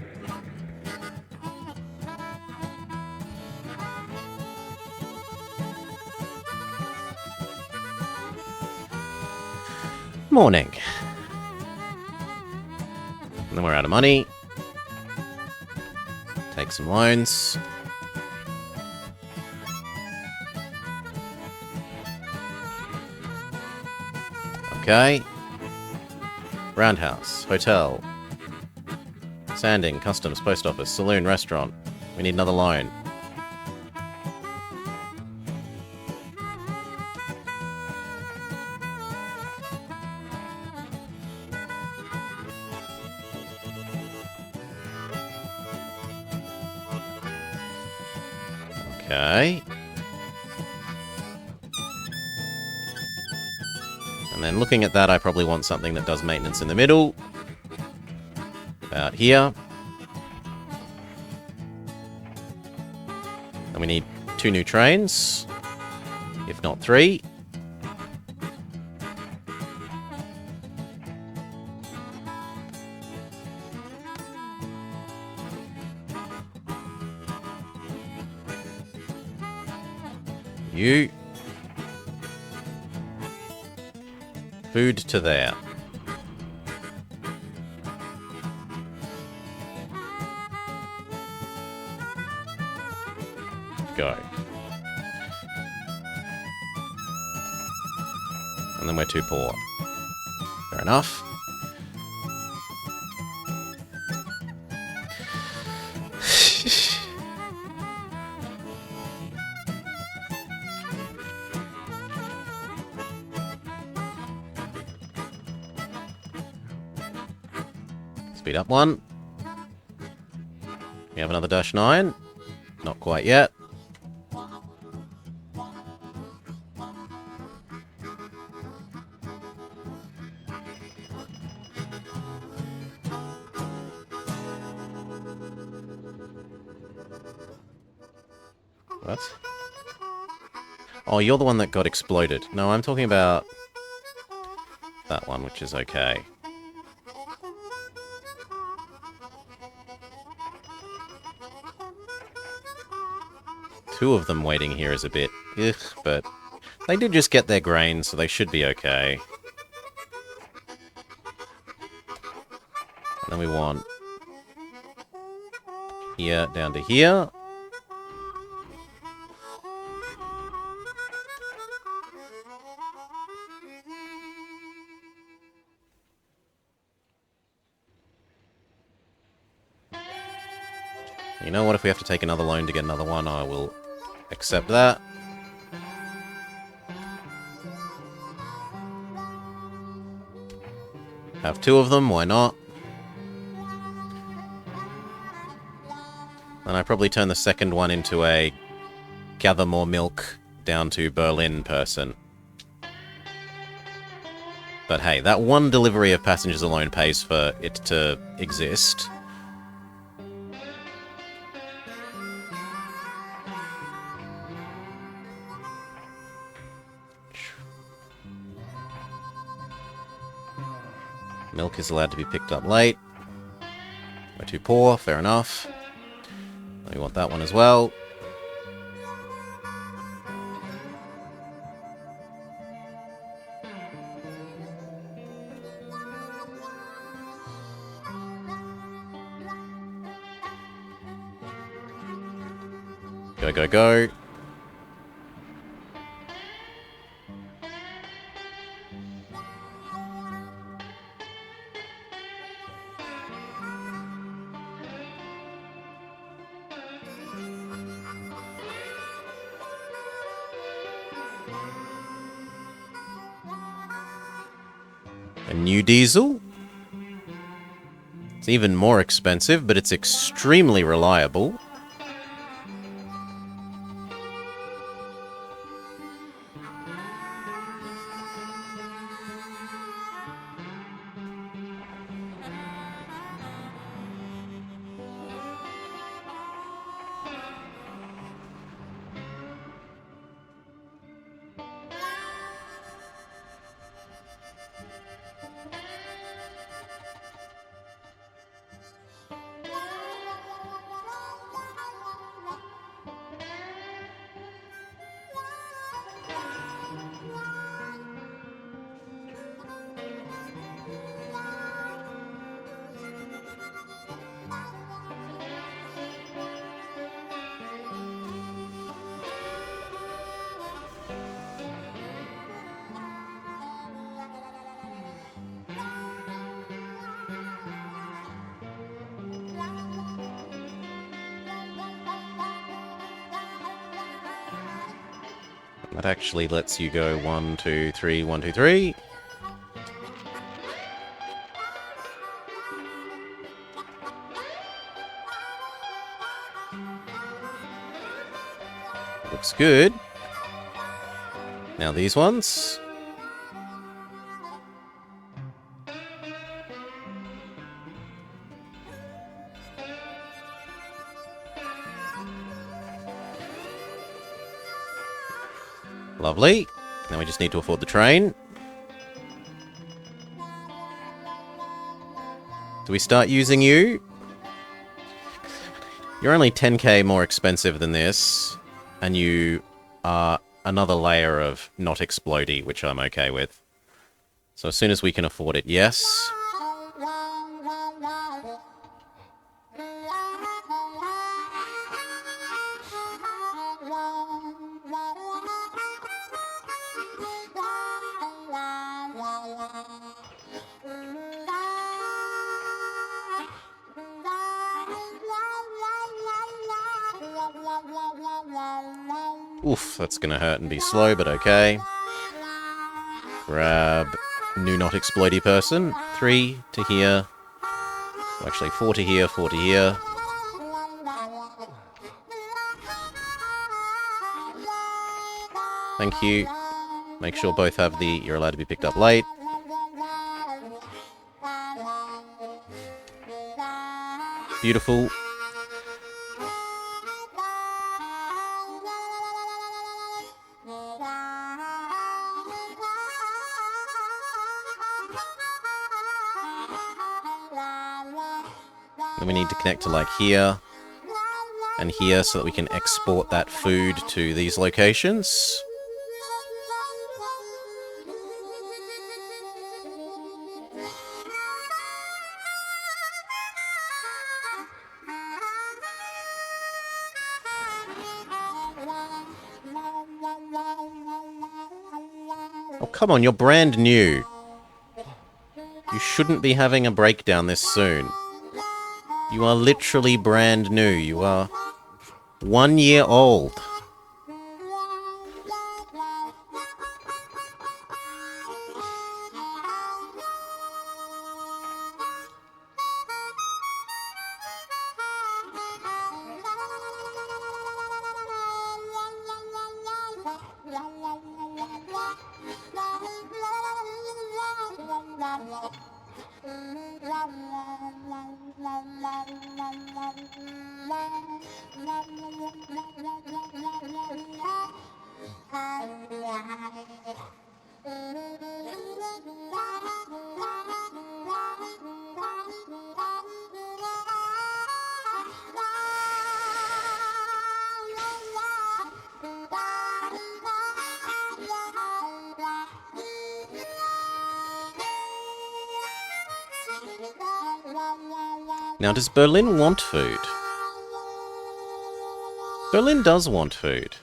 Morning. And then we're out of money. Take some loans. Okay. Roundhouse, hotel, sanding, customs, post office, saloon, restaurant. We need another loan. Okay. And then looking at that, I probably want something that does maintenance in the middle. About here. And we need 2 new trains. If not 3. You. Food to there. Go. And then we're too poor. Fair enough. Speed up 1. We have another -9. Not quite yet. What? Oh, you're the one that got exploded. No, I'm talking about that one, which is okay. Two of them waiting here is a bit ugh, but they did just get their grain, so they should be okay. And then we want here down to here. You know what? If we have to take another loan to get another one, I will accept that. Have 2 of them, why not? And I probably turn the second one into a gather more milk down to Berlin person. But hey, that one delivery of passengers alone pays for it to exist. Milk is allowed to be picked up late. We're too poor, fair enough. We want that one as well. Go, go, go. A new diesel. It's even more expensive, but it's extremely reliable. That actually lets you go 1, 2, 3, 1, 2, 3. Looks good. Now these ones. Lovely. Now we just need to afford the train. Do we start using you? You're only 10k more expensive than this, and you are another layer of not explodey, which I'm okay with. So as soon as we can afford it, yes. Oof, that's gonna hurt and be slow, but okay. Grab new not explodey person. 3 to here. Well, actually, 4 to here, 4 to here. Thank you. Make sure both have the you're allowed to be picked up late. Beautiful. Then we need to connect to like here and here so that we can export that food to these locations. Oh, come on, you're brand new. You shouldn't be having a breakdown this soon. You are literally brand new. You are 1 year old. Now, does Berlin want food? Berlin does want food.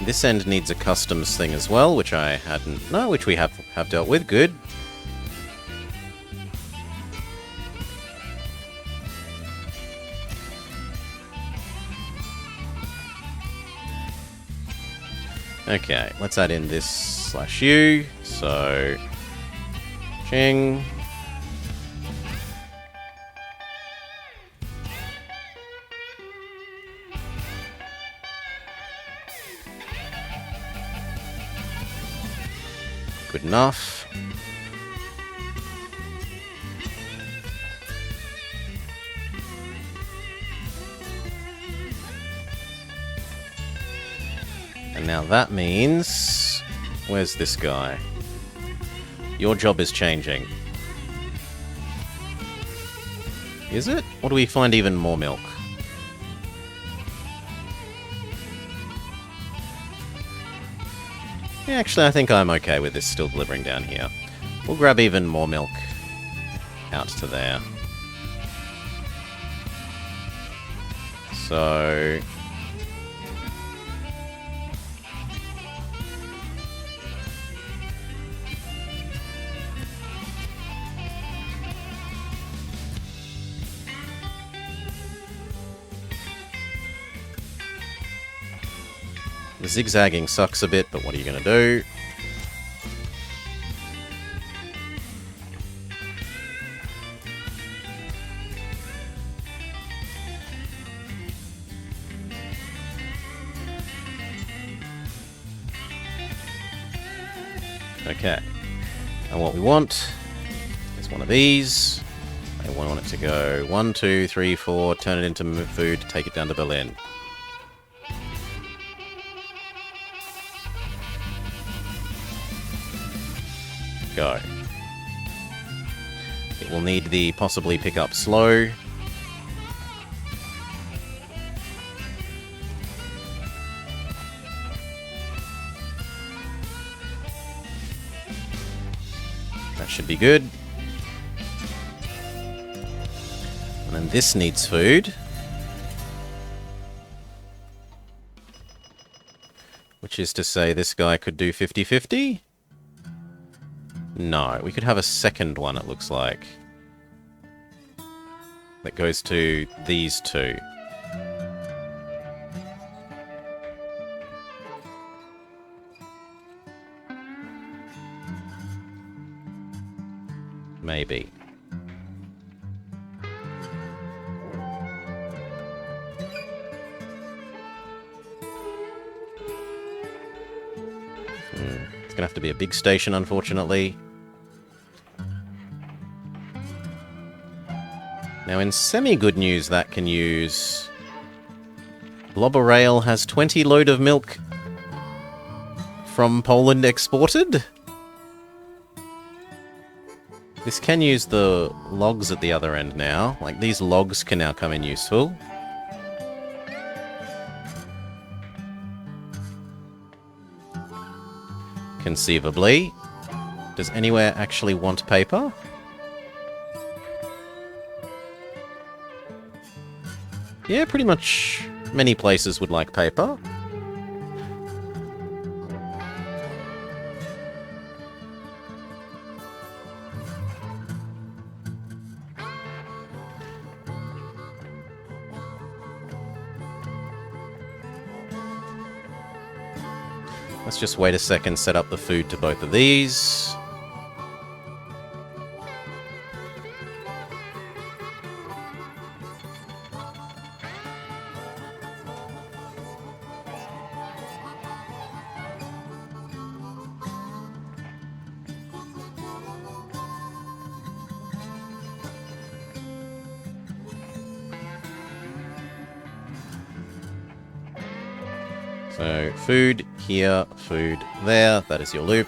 This end needs a customs thing as well, which I hadn't... No, which we have dealt with. Good. Okay, let's add in this /u. So, ching. Good enough. And now that means... Where's this guy? Your job is changing. Is it? Or do we find even more milk? Yeah, actually, I think I'm okay with this still delivering down here. We'll grab even more milk out to there. So... The zigzagging sucks a bit, but what are you going to do? Okay. And what we want is one of these. I want it to go 1, 2, 3, 4, turn it into food, take it down to Berlin. Go. It will need the possibly pick up slow. That should be good. And then this needs food. Which is to say this guy could do 50-50? No, we could have a second one, it looks like. That goes to these two. Maybe. It's gonna have to be a big station, unfortunately. Now, in semi-good news, that can use... Blobber Rail has 20 load of milk from Poland exported. This can use the logs at the other end now. Like, these logs can now come in useful. Conceivably. Does anywhere actually want paper? Yeah, pretty much many places would like paper. Let's just wait a second, set up the food to both of these. So, food here, food there. That is your loop.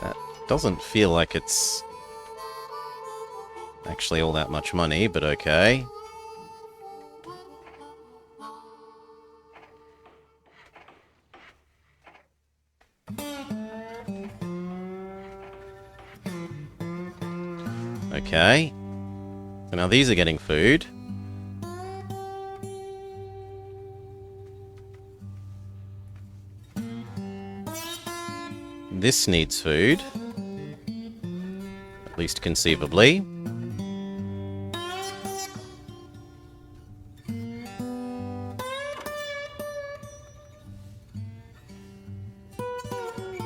That doesn't feel like it's actually all that much money, but okay. Okay. So now these are getting food. This needs food. At least conceivably.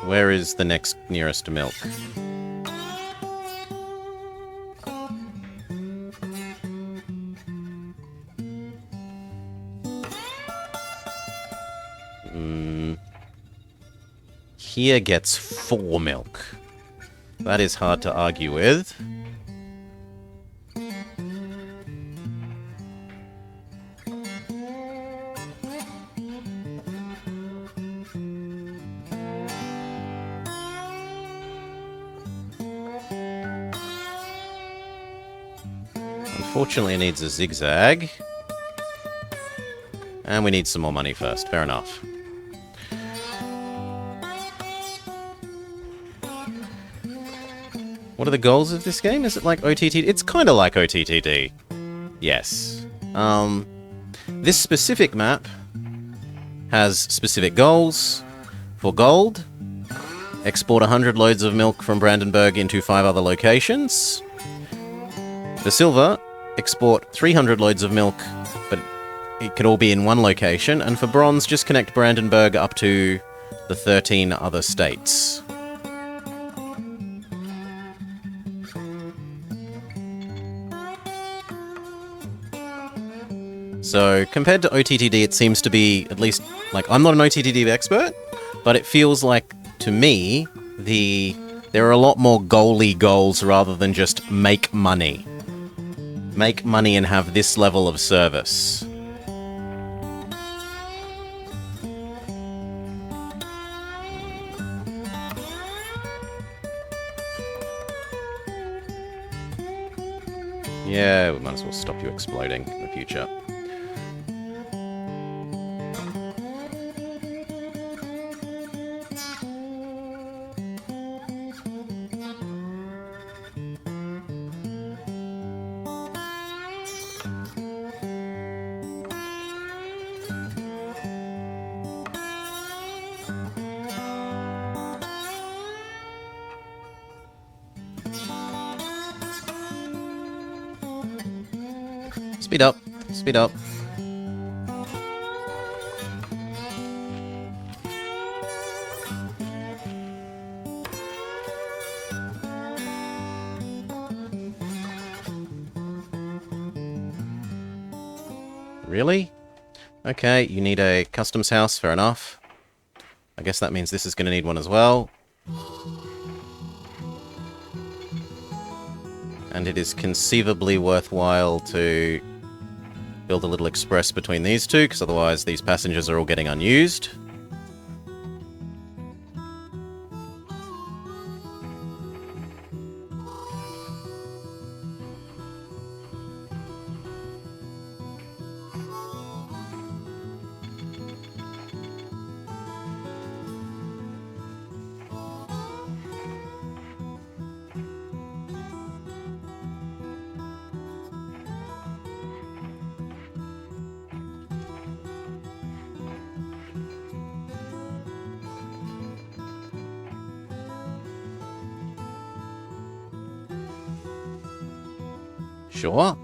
Where is the next nearest milk? Here gets 4 milk. That is hard to argue with. Unfortunately, it needs a zigzag. And we need some more money first. Fair enough. What are the goals of this game? Is it like OTT? It's kind of like OTTD. Yes. This specific map has specific goals. For gold, export 100 loads of milk from Brandenburg into 5 other locations. For silver, export 300 loads of milk, but it could all be in one location. And for bronze, just connect Brandenburg up to the 13 other states. So, compared to OTTD, it seems to be, at least, like, I'm not an OTTD expert, but it feels like, to me, there are a lot more goaly goals rather than just make money. Make money and have this level of service. Yeah, we might as well stop you exploding in the future. Speed up. Speed up. Really? Okay, you need a customs house, fair enough. I guess that means this is going to need one as well. And it is conceivably worthwhile to build a little express between these two, because otherwise these passengers are all getting unused. Sure.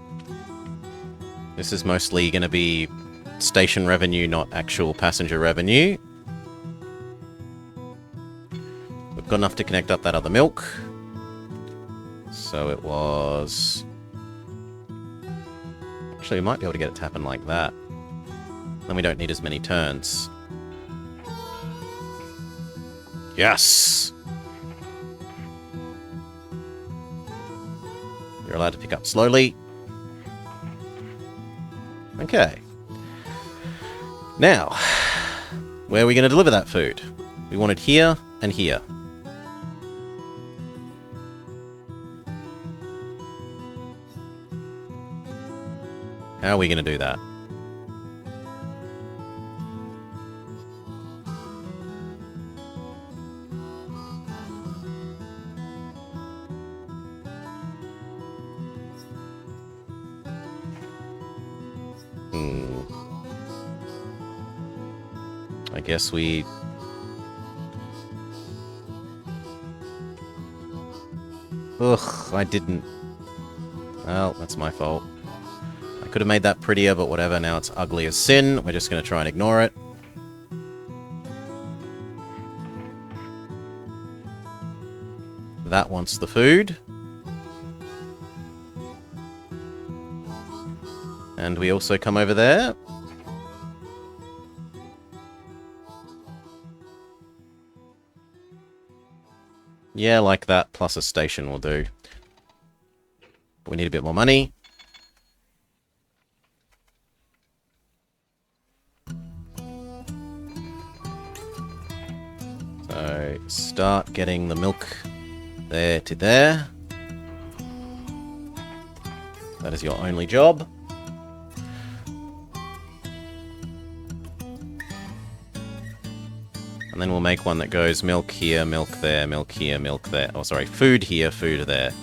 This is mostly going to be station revenue, not actual passenger revenue. We've got enough to connect up that other milk. So it was... Actually, we might be able to get it to happen like that. Then we don't need as many turns. Yes! You're allowed to pick up slowly. Okay. Now, where are we going to deliver that food? We want it here and here. How are we going to do that? I guess we... Ugh, I didn't... Well, that's my fault. I could have made that prettier, but whatever. Now it's ugly as sin. We're just going to try and ignore it. That wants the food. And we also come over there. Yeah, like that, plus a station will do. But we need a bit more money. So, start getting the milk there to there. That is your only job. And then we'll make one that goes milk here, milk there, milk here, milk there. Oh, sorry, food here, food there.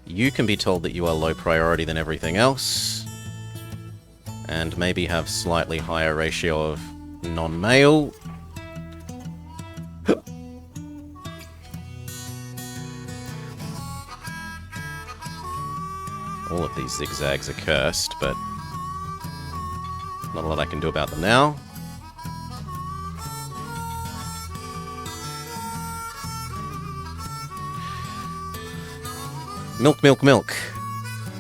You can be told that you are low priority than everything else. And maybe have slightly higher ratio of non-male. All of these zigzags are cursed, but not a lot I can do about them now. Milk, milk, milk.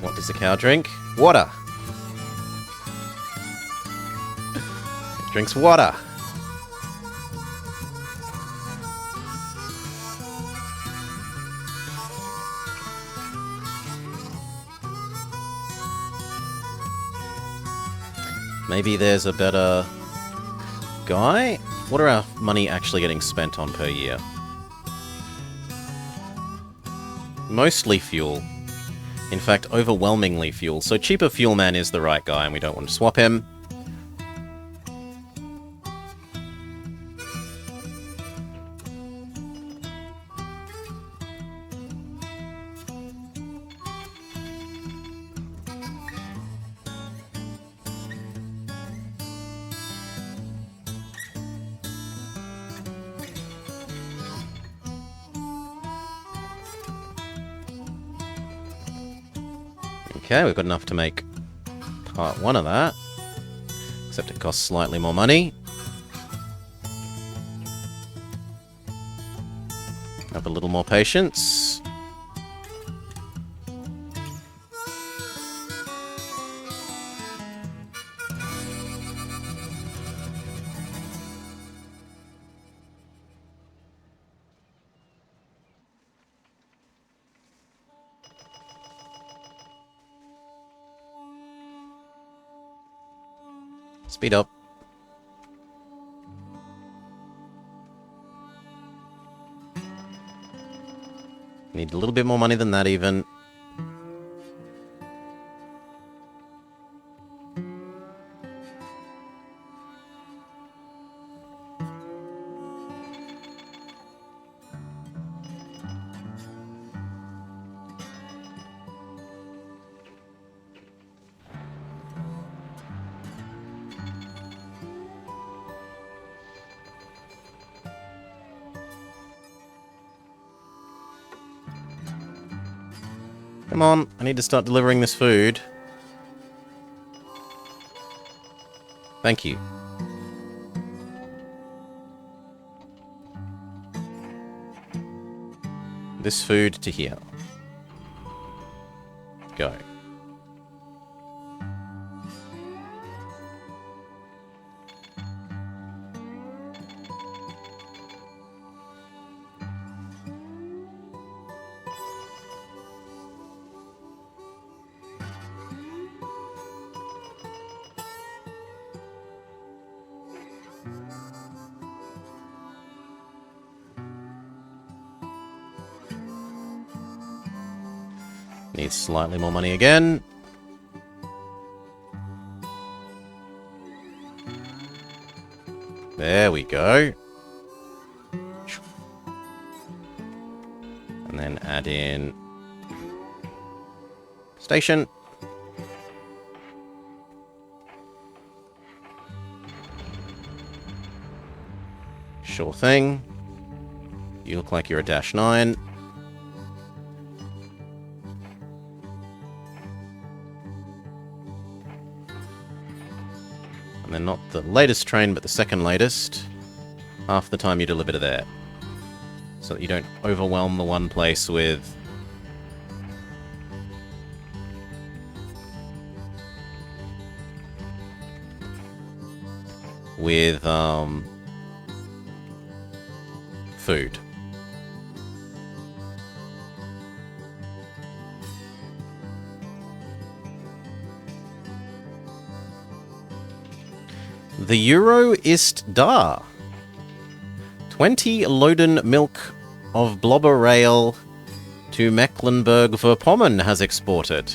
What does the cow drink? Water. It drinks water. Maybe there's a better guy? What are our money actually getting spent on per year? Mostly fuel. In fact, overwhelmingly fuel. So cheaper fuel man is the right guy and we don't want to swap him. Okay, we've got enough to make part one of that. Except it costs slightly more money. Have a little more patience. Speed up. Need a little bit more money than that even. Come on, I need to start delivering this food. Thank you. This food to here. Go. Needs slightly more money again. There we go. And then add in station. Sure thing. You look like you're a -9. And then not the latest train, but the second latest. Half the time you deliver to there. So that you don't overwhelm the one place with food. The Euro ist da. 20 Loden milk of blobber rail to Mecklenburg-Vorpommern has exported.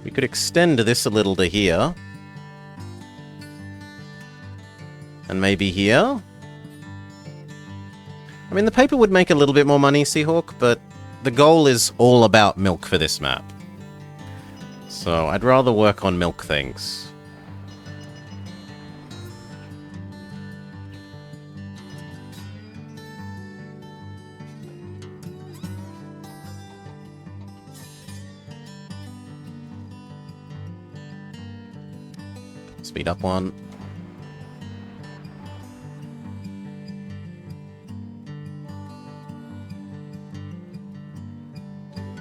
We could extend this a little to here. And maybe here. I mean, the paper would make a little bit more money, Seahawk, but the goal is all about milk for this map. So I'd rather work on milk things. Speed up one.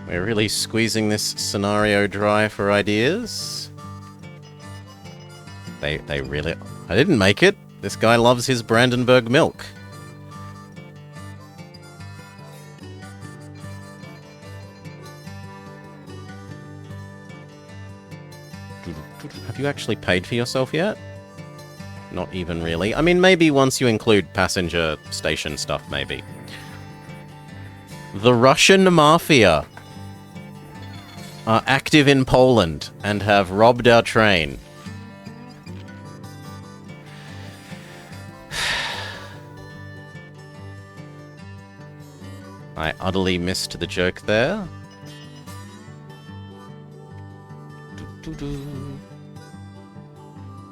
We're really squeezing this scenario dry for ideas. They really... I didn't make it. This guy loves his Brandenburg milk. Have you actually paid for yourself yet? Not even really. I mean, maybe once you include passenger station stuff, maybe. The Russian Mafia are active in Poland and have robbed our train. I utterly missed the joke there.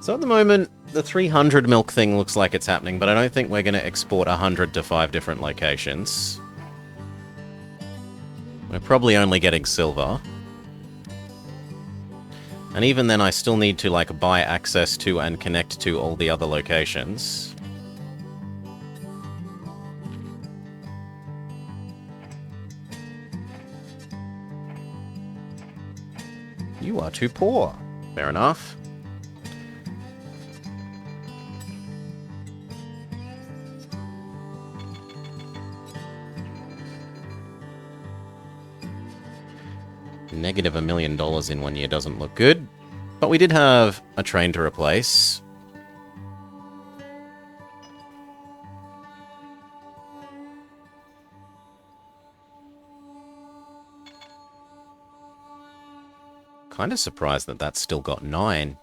So at the moment, the 300 milk thing looks like it's happening, but I don't think we're going to export 100 to 5 different locations. We're probably only getting silver. And even then, I still need to, like, buy access to and connect to all the other locations. You are too poor. Fair enough. Negative $1 million in 1 year doesn't look good. But we did have a train to replace. Kind of surprised that that's still got 9.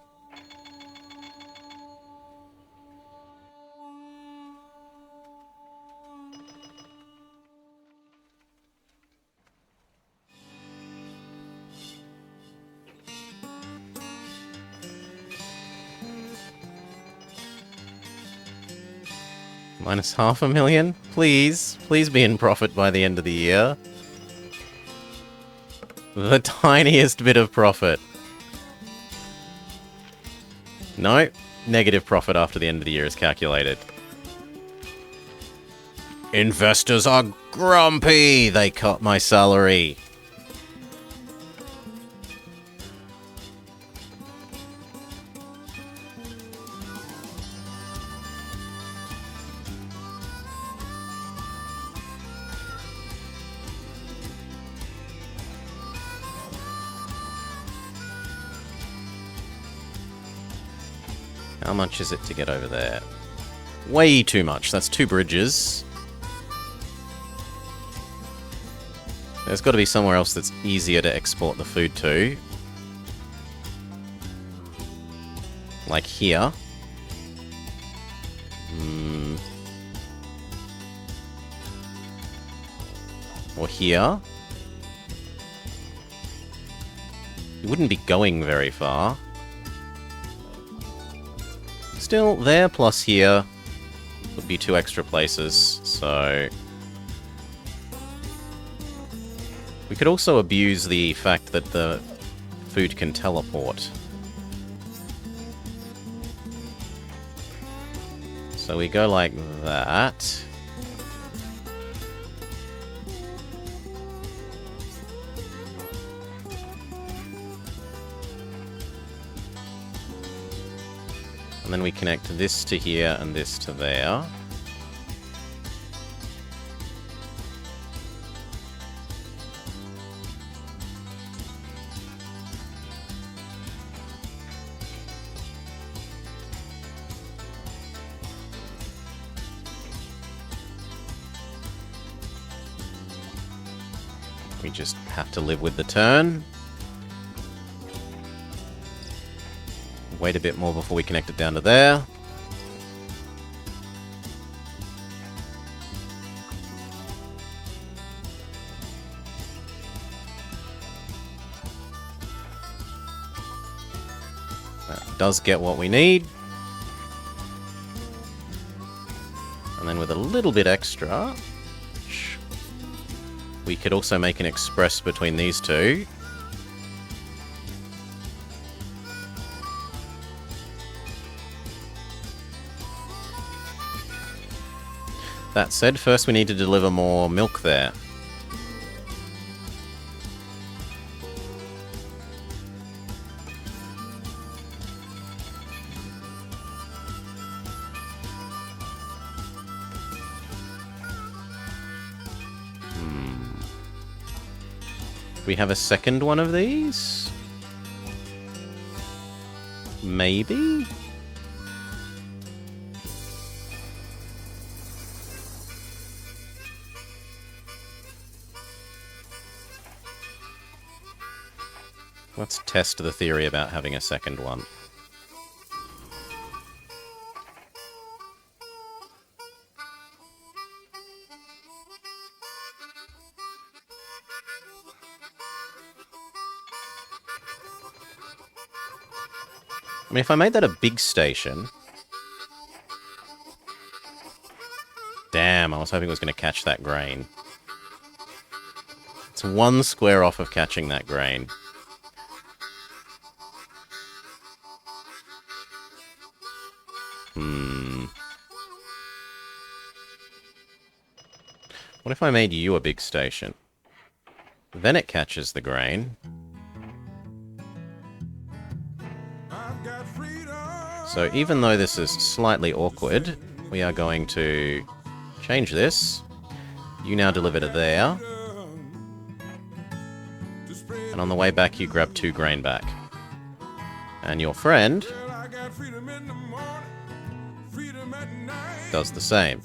Minus $500,000? Please. Please be in profit by the end of the year. The tiniest bit of profit. No. Negative profit after the end of the year is calculated. Investors are grumpy! They cut my salary. How much is it to get over there? Way too much. That's 2 bridges. There's got to be somewhere else that's easier to export the food to. Like here. Or here. You wouldn't be going very far. Still, there plus here would be 2 extra places, so... We could also abuse the fact that the food can teleport. So we go like that. And then we connect this to here and this to there. We just have to live with the turn. Wait a bit more before we connect it down to there. That does get what we need. And then with a little bit extra, we could also make an express between these two. That said, first we need to deliver more milk there. We have a second one of these? Maybe? Let's test the theory about having a second one. I mean, if I made that a big station... Damn, I was hoping it was going to catch that grain. It's 1 square off of catching that grain. What if I made you a big station? Then it catches the grain. So even though this is slightly awkward, we are going to change this. You now deliver to there. And on the way back, you grab 2 grain back. And your friend does the same.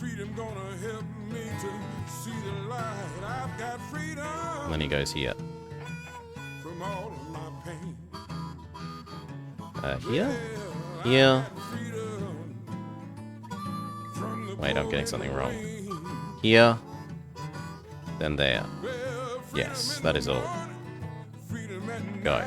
And then he goes here. Here? Here. Wait, I'm getting something wrong. Here. Then there. Yes, that is all. Go.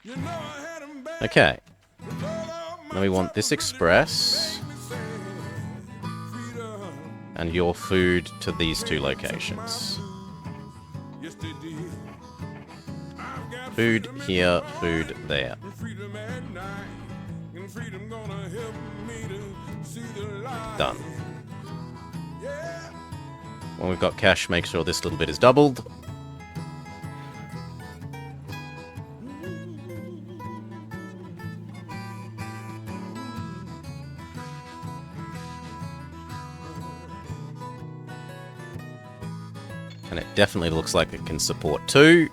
You know I had 'em bad. Okay. With all of my Now we want this troubles, express really make me sad. Freedom. and your food to these two locations. Yes, they did. I've got Food freedom in here, the food morning, there. and freedom at night. And freedom gonna help me to see the light. Done. Yeah. When we've got cash, make sure this little bit is doubled. And it definitely looks like it can support 2.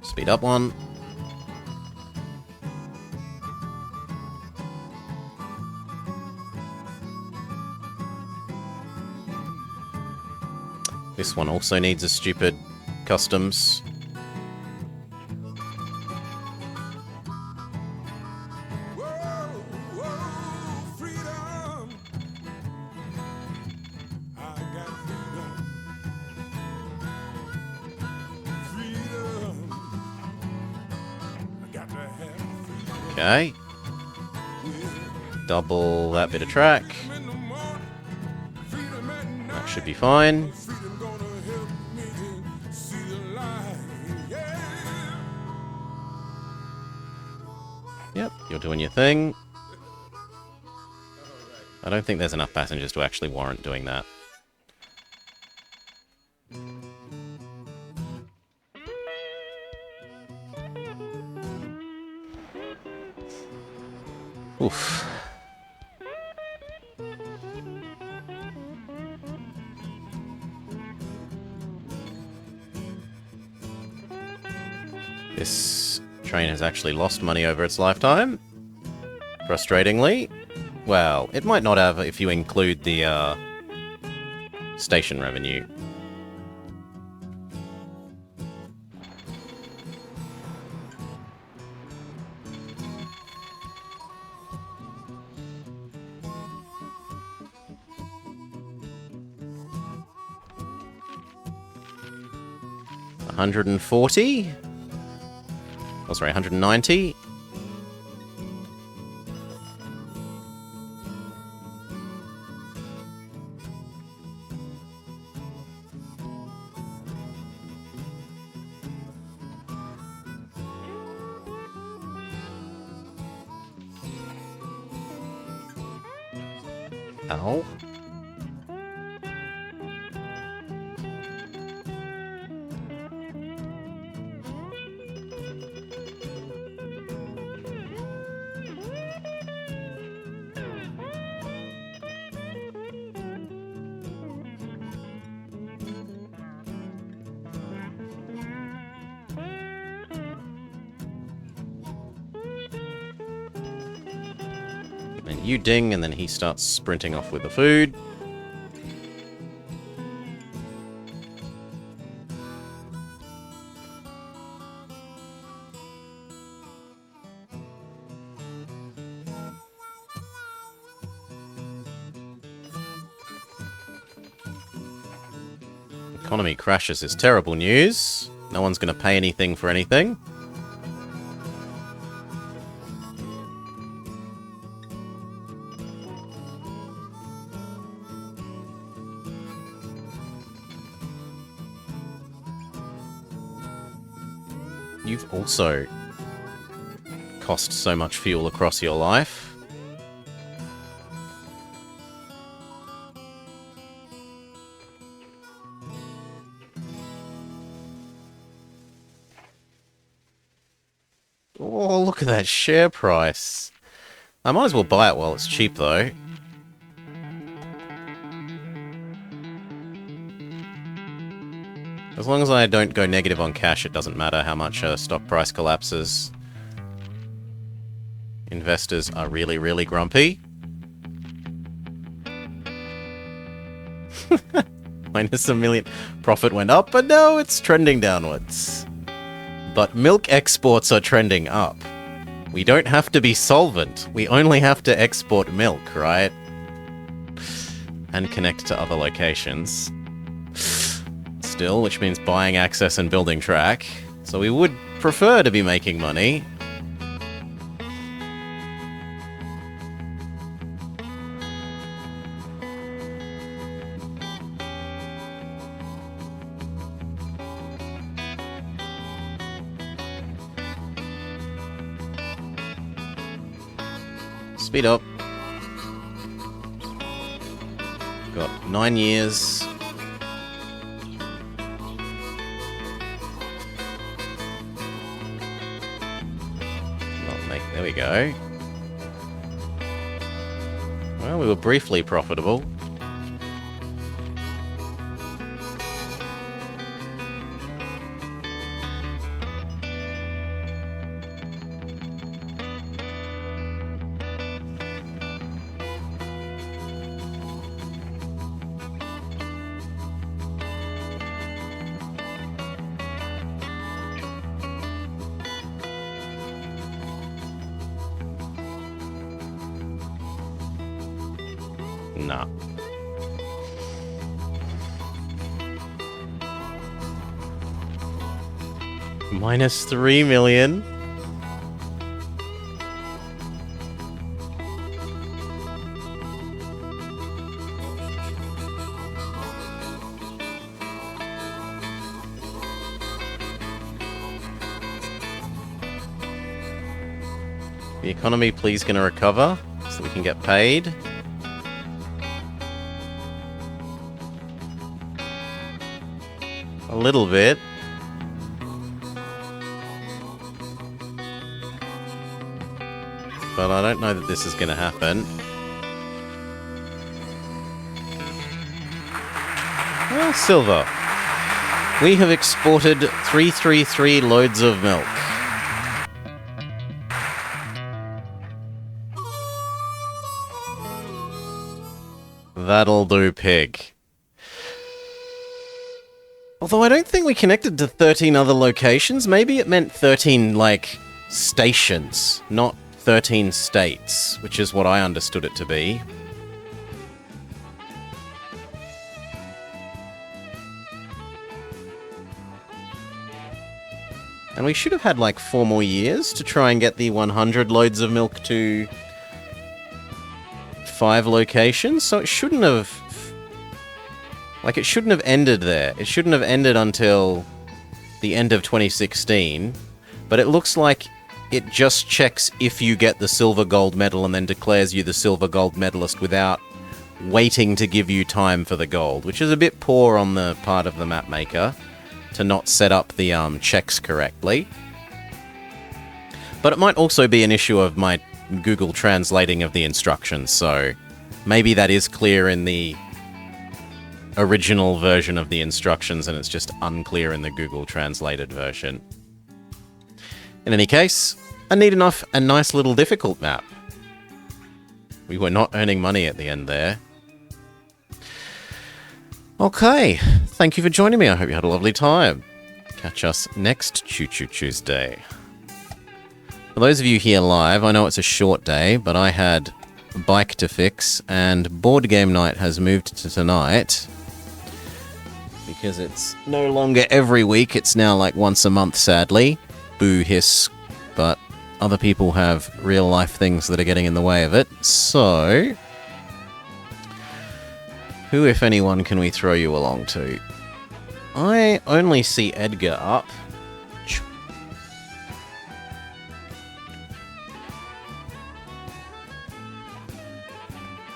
Speed up 1. This one also needs a stupid customs. Whoa, whoa, freedom. I got freedom. Freedom. I got to have freedom. Okay. Double that bit of track. In the morning, freedom at night. That should be fine. Freedom gonna help me to see the light. Yeah. Yep, you're doing your thing. I don't think there's enough passengers to actually warrant doing that. Oof. This train has actually lost money over its lifetime. Frustratingly. Well, it might not have if you include the station revenue. $140. Oh, sorry, 190. Ow. And you ding, and then he starts sprinting off with the food. Economy crashes is terrible news. No one's going to pay anything for anything. You've also cost so much fuel across your life. Oh, look at that share price. I might as well buy it while it's cheap, though. As long as I don't go negative on cash, it doesn't matter how much stock price collapses. Investors are really, really grumpy. Minus $1 million. Profit went up, but no, it's trending downwards. But milk exports are trending up. We don't have to be solvent. We only have to export milk, right? And connect to other locations. still, which means buying access and building track. So we would prefer to be making money. Speed up. Got 9 years. There we go. Well, we were briefly profitable. Nah. Minus 3 million. The economy, please, gonna recover so we can get paid. A little bit. But I don't know that this is going to happen. Well, silver. We have exported 333 loads of milk. That'll do, pig. Although I don't think we connected to 13 other locations. Maybe it meant 13, like, stations, not 13 states, which is what I understood it to be. And we should have had, like, 4 more years to try and get the 100 loads of milk to 5 locations, so it shouldn't have... Like, it shouldn't have ended there. It shouldn't have ended until the end of 2016. But it looks like it just checks if you get the silver gold medal and then declares you the silver gold medalist without waiting to give you time for the gold, which is a bit poor on the part of the map maker to not set up the checks correctly. But it might also be an issue of my Google translating of the instructions, so maybe that is clear in the original version of the instructions and it's just unclear in the Google translated version. In any case, a neat enough and nice little difficult map. We were not earning money at the end there. Okay, thank you for joining me. I hope you had a lovely time. Catch us next Choo Choo Tuesday. For those of you here live, I know it's a short day, but I had a bike to fix and board game night has moved to tonight. Because it's no longer every week, it's now like once a month, sadly. Boo hiss, but other people have real life things that are getting in the way of it. So, who, if anyone, can we throw you along to? I only see Edgar up.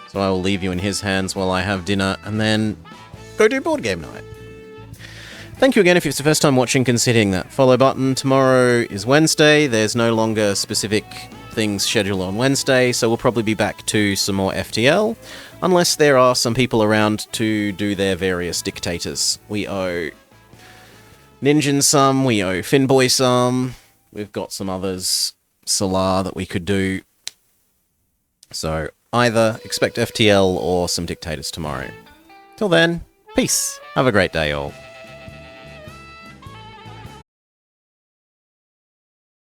So I will leave you in his hands while I have dinner and then go do board game night. Thank you again if it's the first time watching, considering that follow button. Tomorrow is Wednesday. There's no longer specific things scheduled on Wednesday, so we'll probably be back to some more FTL, unless there are some people around to do their various dictators. We owe Ninjin some, we owe Finboy some, we've got some others, Solar, that we could do. So either expect FTL or some dictators tomorrow. Till then, peace. Have a great day, all.